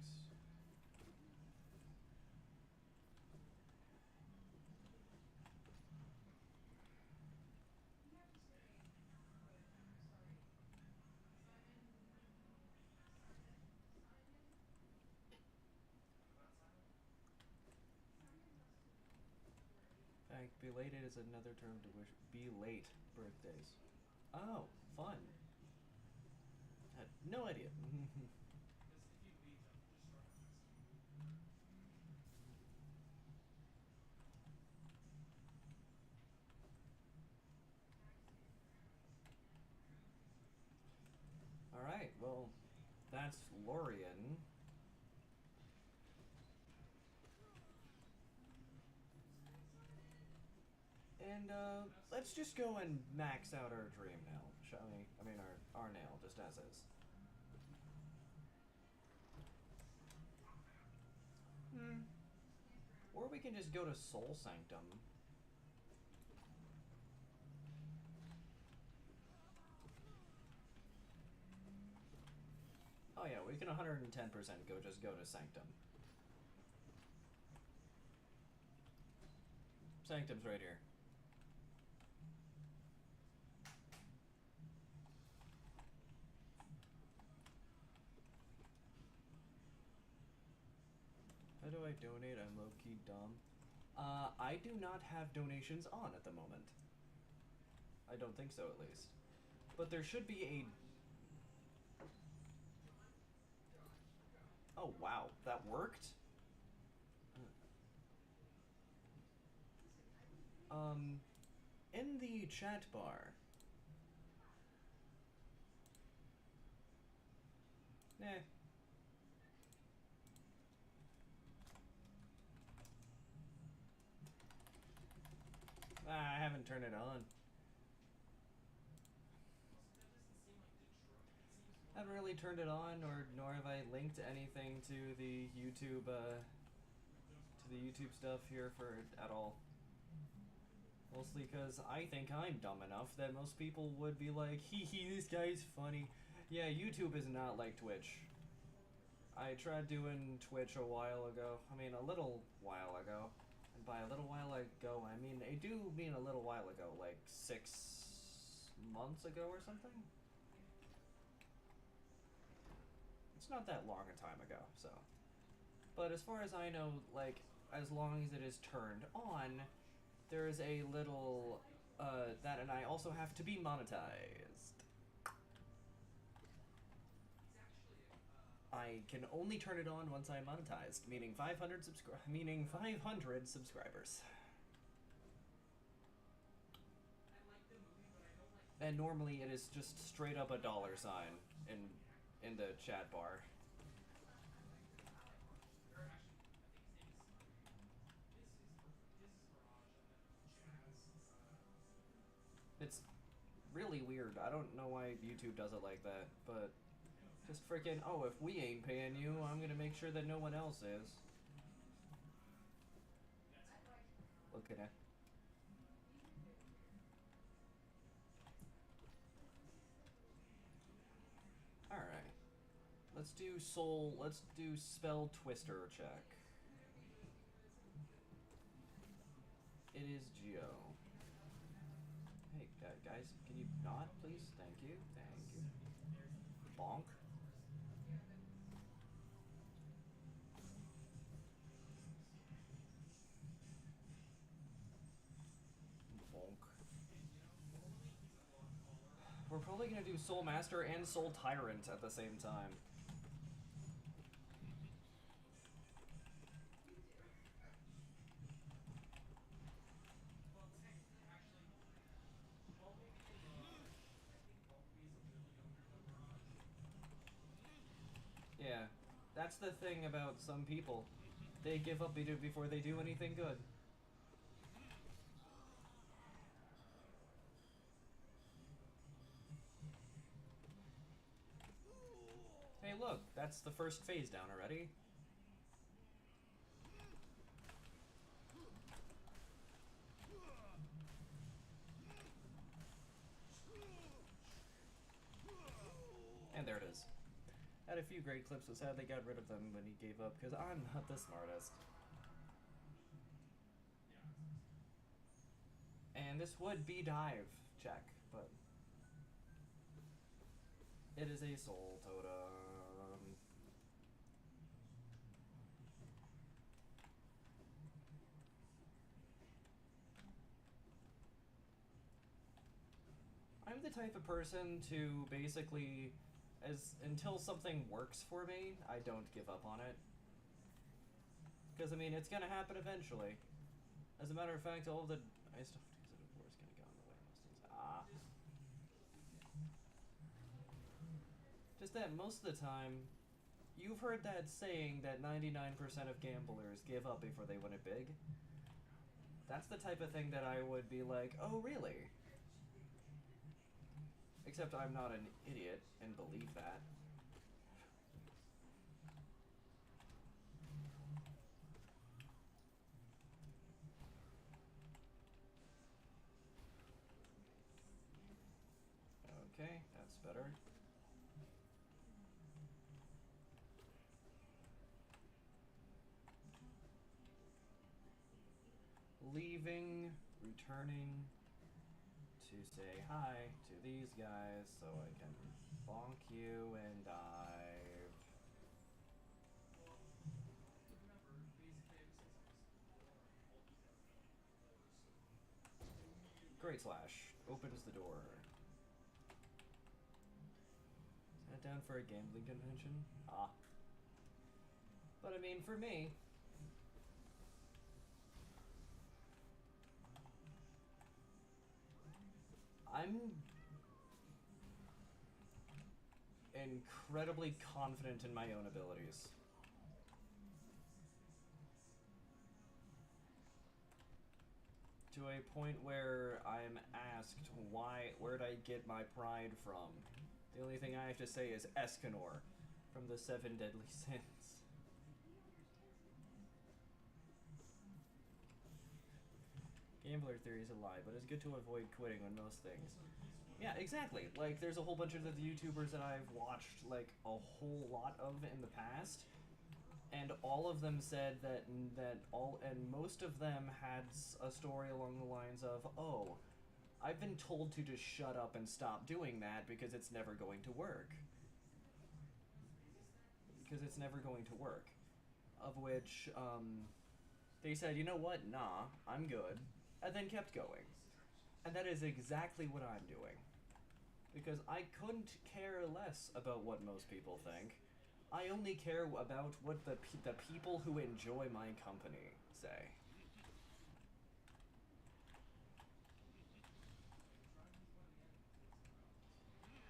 [SPEAKER 1] In fact, belated is another term to wish be late birthdays. Oh, fun. Had no idea.
[SPEAKER 2] Because if you leave them, just start a festival.
[SPEAKER 1] Alright, well, that's Lorien. And let's just go and max out our dream nail, shall we? I mean, our nail, just as is. Or we can just go to Soul Sanctum. Oh yeah, we can 110% just go to Sanctum. Sanctum's right here. How do I donate? I'm low-key dumb. I do not have donations on at the moment. I don't think so, at least. But there should be a... Oh, wow. That worked? In the chat bar... Eh. I haven't turned it on. I haven't really turned it on, nor have I linked anything to the YouTube stuff here at all. Mostly because I think I'm dumb enough that most people would be like, hee hee, this guy's funny. Yeah, YouTube is not like Twitch. I tried doing Twitch a while ago. I mean, a little while ago. And by a little while ago, I mean, I do mean a little while ago, like 6 months ago or something? It's not that long a time ago, so. But as far as I know, like, as long as it is turned on, there is a little, that, and I also have to be monetized. I can only turn it on once I'm monetized, meaning 500 subscribers. And normally it is just straight up a dollar sign in the chat bar. It's really weird. I don't know why YouTube does it like that, but just freaking, oh, if we ain't paying you, I'm gonna make sure that no one else is. Look at it. Alright. Let's do spell twister check. It is Geo. Hey, guys, can you not, please? Thank you, thank you. Bonk. Bonk. We're probably gonna do Soul Master and Soul Tyrant at the same time. Yeah, that's the thing about some people. They give up before they do anything good. Hey look, that's the first phase down already. And there it is. Had a few great clips, but sadly got rid of them when he gave up because I'm not the smartest. And this would be dive check, but it is a soul totem. I'm the type of person to basically, until something works for me, I don't give up on it. Because, I mean, it's gonna happen eventually. As a matter of fact, all of the... I still have to use it before it's gonna go in the way of most things. Ah. Just that most of the time, you've heard that saying that 99% of gamblers give up before they win it big. That's the type of thing that I would be like, oh, really? Except I'm not an idiot and believe that. Okay, that's better. Leaving, returning to say hi to these guys so I can bonk you and dive. Great Slash opens the door. Is that down for a gambling convention? Ah. But I mean, for me, I'm incredibly confident in my own abilities. To a point where I'm asked where'd I get my pride from? The only thing I have to say is Escanor from the 7 Deadly Sins. Gambler theory is a lie, but it's good to avoid quitting on most things. Yeah, exactly. Like, there's a whole bunch of the YouTubers that I've watched, like, a whole lot of in the past, and all of them said that most of them had a story along the lines of, oh, I've been told to just shut up and stop doing that because it's never going to work. Because it's never going to work. Of which, they said, you know what, nah, I'm good, and then kept going. And that is exactly what I'm doing. Because I couldn't care less about what most people think. I only care about what the people who enjoy my company say.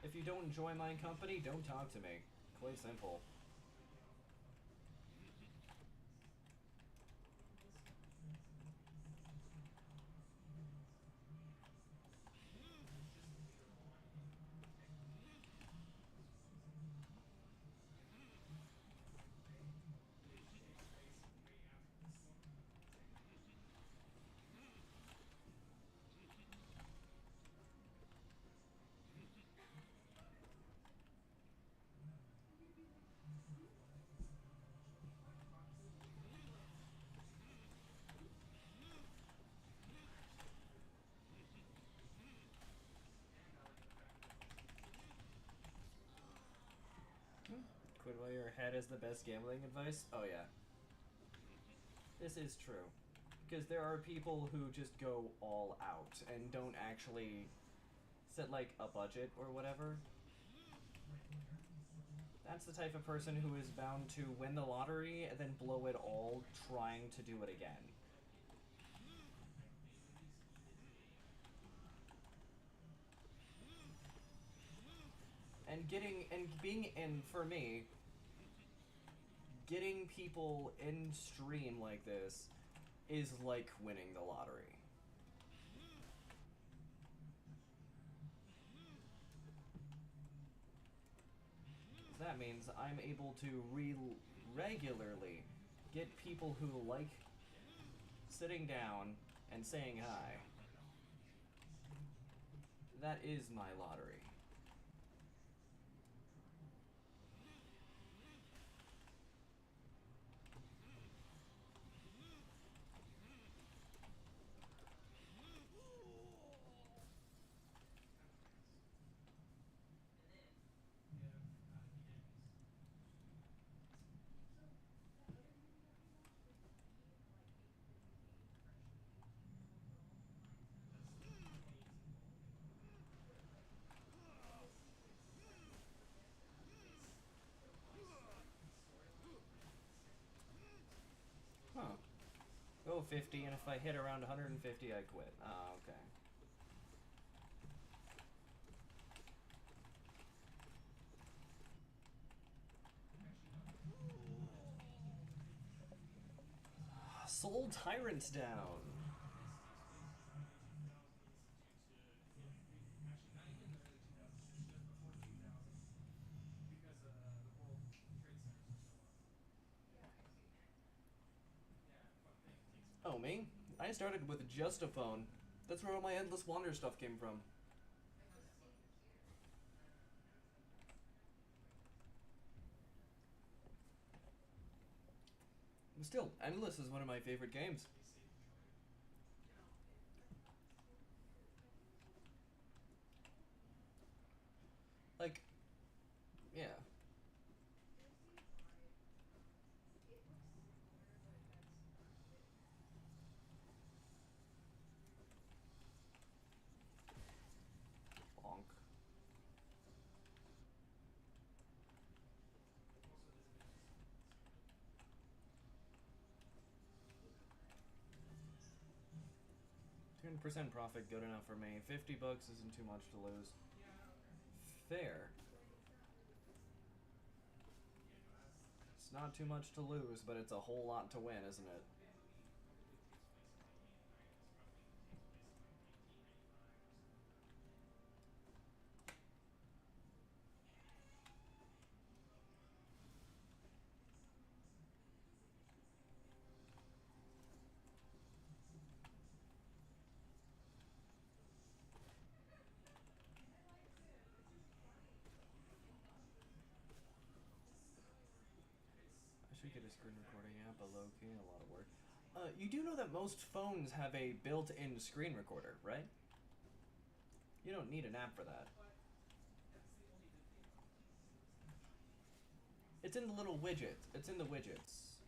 [SPEAKER 1] If you don't enjoy my company, don't talk to me. Quite simple. Quit while you're ahead is the best gambling advice? Oh yeah. This is true. Because there are people who just go all out and don't actually set, like, a budget or whatever. That's the type of person who is bound to win the lottery and then blow it all trying to do it again. And for me, getting people in stream like this is like winning the lottery. That means I'm able to regularly get people who like sitting down and saying hi. That is my lottery. Huh. Go 50, and if I hit around 150, I quit. Ah, okay. Soul Tyrant's down. Oh, me? I started with just a phone. That's where all my Endless Wander stuff came from. Still, Endless is one of my favorite games. Like, yeah. Bonk. $10% profit, good enough for me. $50 isn't too much to lose. Fair. It's not too much to lose, but it's a whole lot to win, isn't it? Should get a screen recording app, but low key, a lot of work. You do know that most phones have a built-in screen recorder, right? You don't need an app for that. It's in the little widget. It's in the widgets.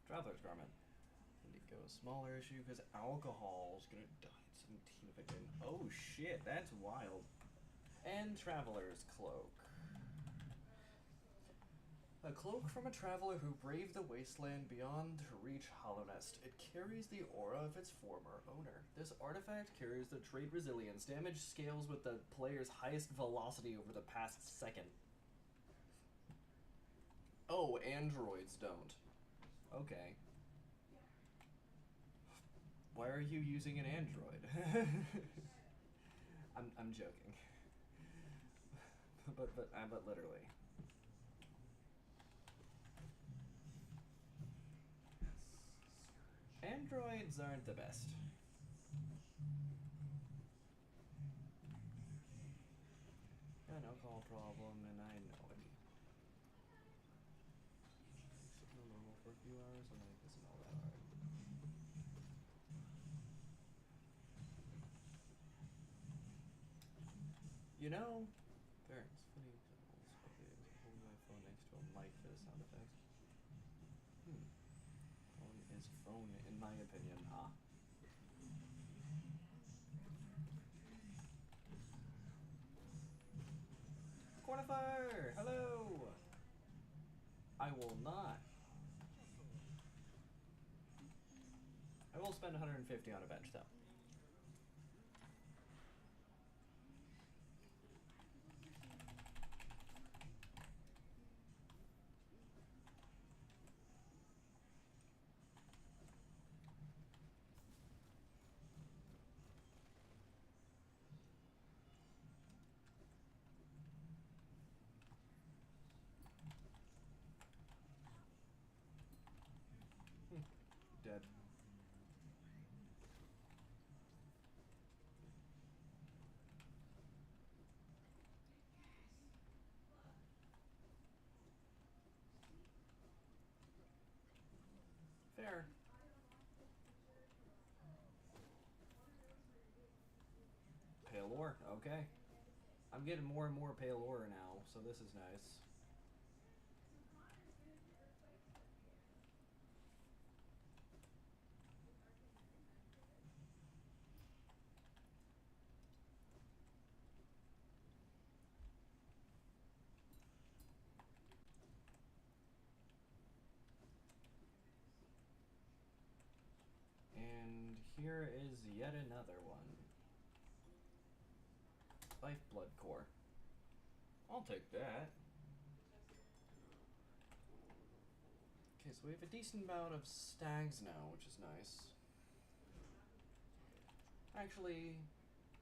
[SPEAKER 1] Traveler's garment. Indigo, smaller issue because alcohol's gonna die at 17 if I didn't. Oh shit, that's wild. And traveler's cloak. A cloak from a traveler who braved the wasteland beyond to reach Hollownest. It carries the aura of its former owner. This artifact carries the trait resilience. Damage scales with the player's highest velocity over the past second. Oh, androids don't. Okay. Why are you using an android? I'm joking. but literally. Androids aren't the best. Got an alcohol problem, and I know it. Signal normal for a few hours, and like this and all that. Alright. You know, fair. It's funny. Holding my phone next to a mic for the sound effects. Phone is phone, in my opinion. Ah. Cornifier! Hello! I will not. I will spend 150 on a bench, though. Dead. Fair. Pale ore, okay. I'm getting more and more pale ore now, so this is nice. And here is yet another one. Lifeblood core. I'll take that. Okay, so we have a decent amount of stags now, which is nice. Actually,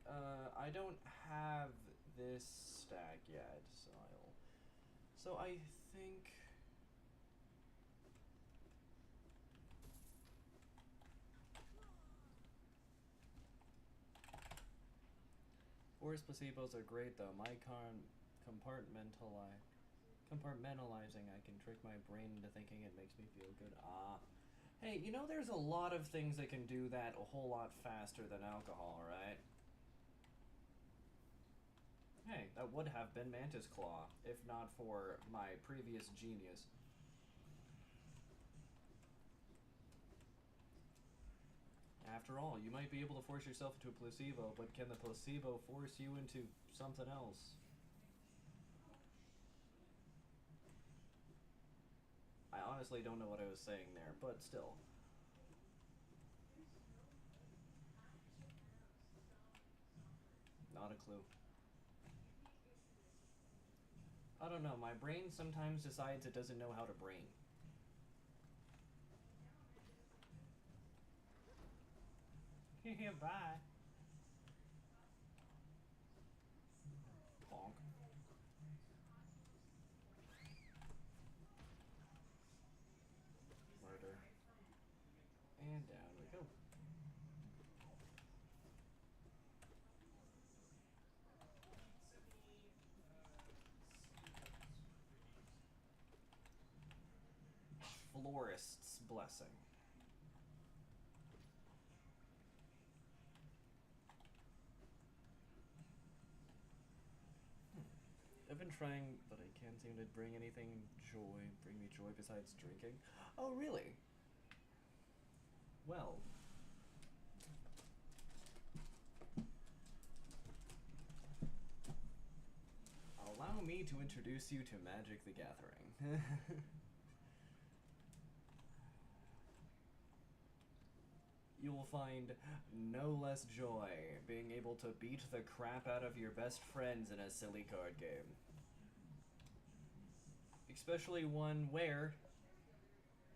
[SPEAKER 1] I don't have this stag yet, so I think... Forest placebos are great though. My compartmentalizing, I can trick my brain into thinking it makes me feel good. Ah. Hey, you know there's a lot of things that can do that a whole lot faster than alcohol, right? Hey, that would have been Mantis Claw, if not for my previous genius. After all, you might be able to force yourself into a placebo, but can the placebo force you into something else? I honestly don't know what I was saying there, but still. Not a clue. I don't know, my brain sometimes decides it doesn't know how to brain. Bye. Honk. Murder. And down we go. florist's blessing. I've been trying, but I can't seem to bring me joy besides drinking. Oh, really? Well. Allow me to introduce you to Magic the Gathering. You will find no less joy being able to beat the crap out of your best friends in a silly card game. Especially one where...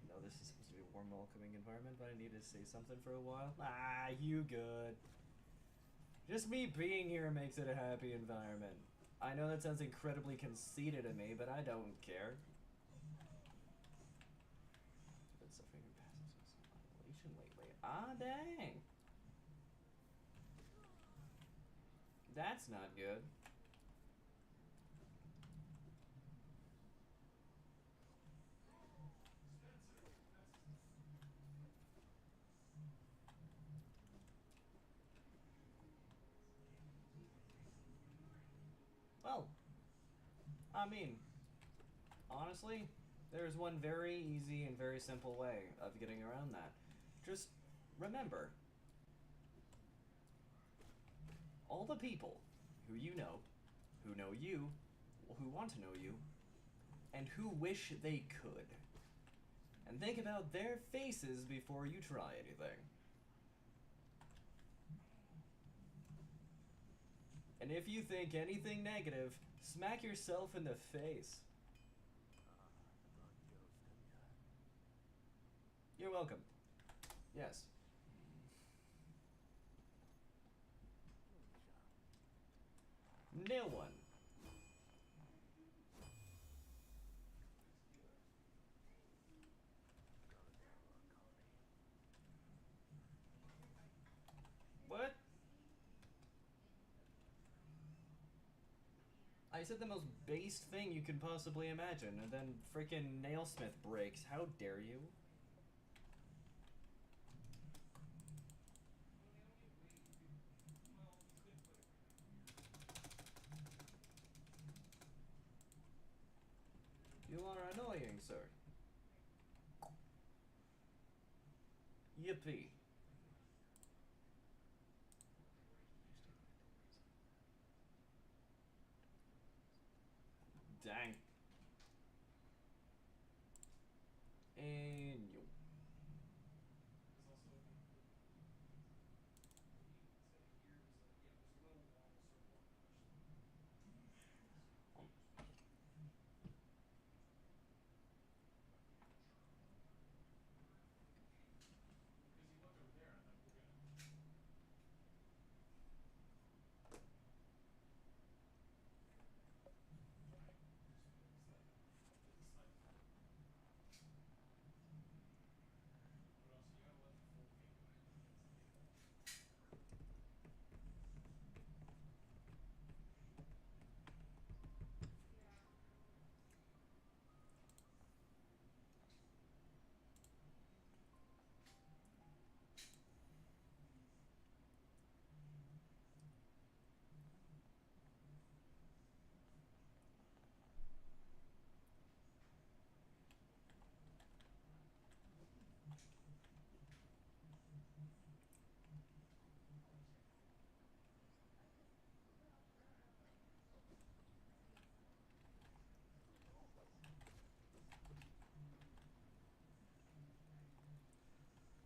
[SPEAKER 1] No, this is supposed to be a warm, welcoming environment, but I need to say something for a while. Ah, you good. Just me being here makes it a happy environment. I know that sounds incredibly conceited of me, but I don't care. Been suffering from passive annihilation lately. Ah, dang. That's not good. Well, I mean, honestly, there's one very easy and very simple way of getting around that. Just remember, all the people who you know you, who want to know you, and who wish they could. And think about their faces before you try anything. And if you think anything negative, smack yourself in the face. You're welcome. Yes. Nail one. What? I said the most base thing you can possibly imagine, and then frickin' Nailsmith breaks. How dare you? You are annoying, sir. Yippee. Dang. And you.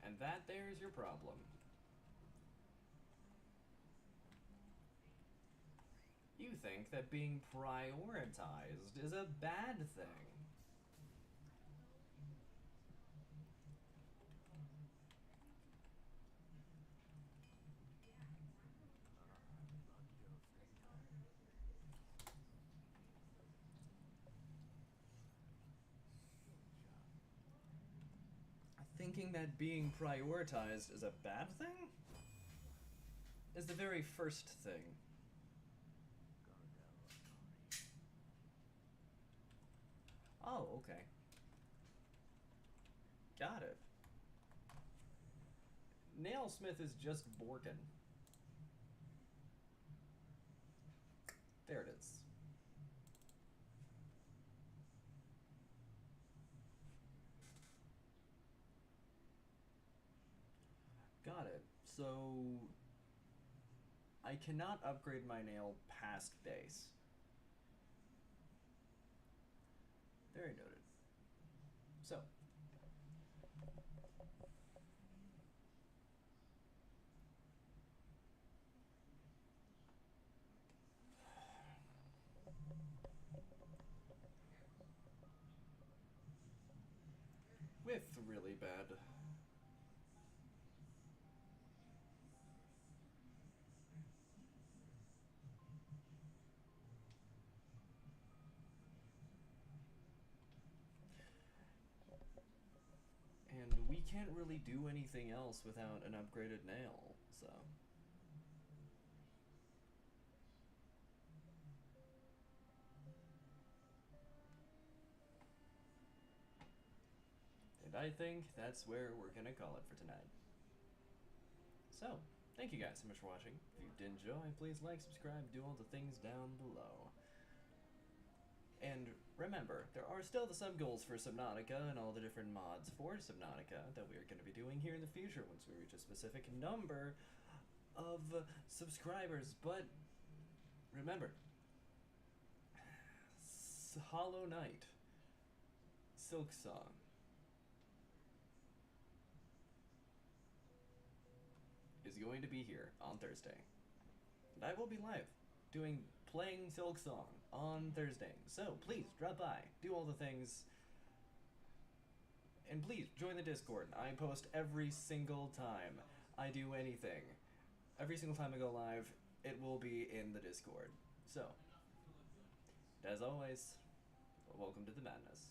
[SPEAKER 1] And that there's your problem. You think that being prioritized is a bad thing. Thinking that being prioritized is a bad thing is the very first thing. Oh, okay. Got it. Nailsmith is just Borkin. There it is. Got it. So I cannot upgrade my nail past base. Very noted. So with really bad. And we can't really do anything else without an upgraded nail, so. And I think that's where we're gonna call it for tonight. So, thank you guys so much for watching. If you did enjoy, please like, subscribe, do all the things down below. And remember, there are still the sub-goals for Subnautica and all the different mods for Subnautica that we are going to be doing here in the future once we reach a specific number of subscribers. But remember, Hollow Knight, SilkSong, is going to be here on Thursday. And I will be live playing SilkSong on Thursday. So please drop by, do all the things, and please join the Discord. I post every single time I do anything. Every single time I go live, it will be in the Discord. So, as always, welcome to the madness.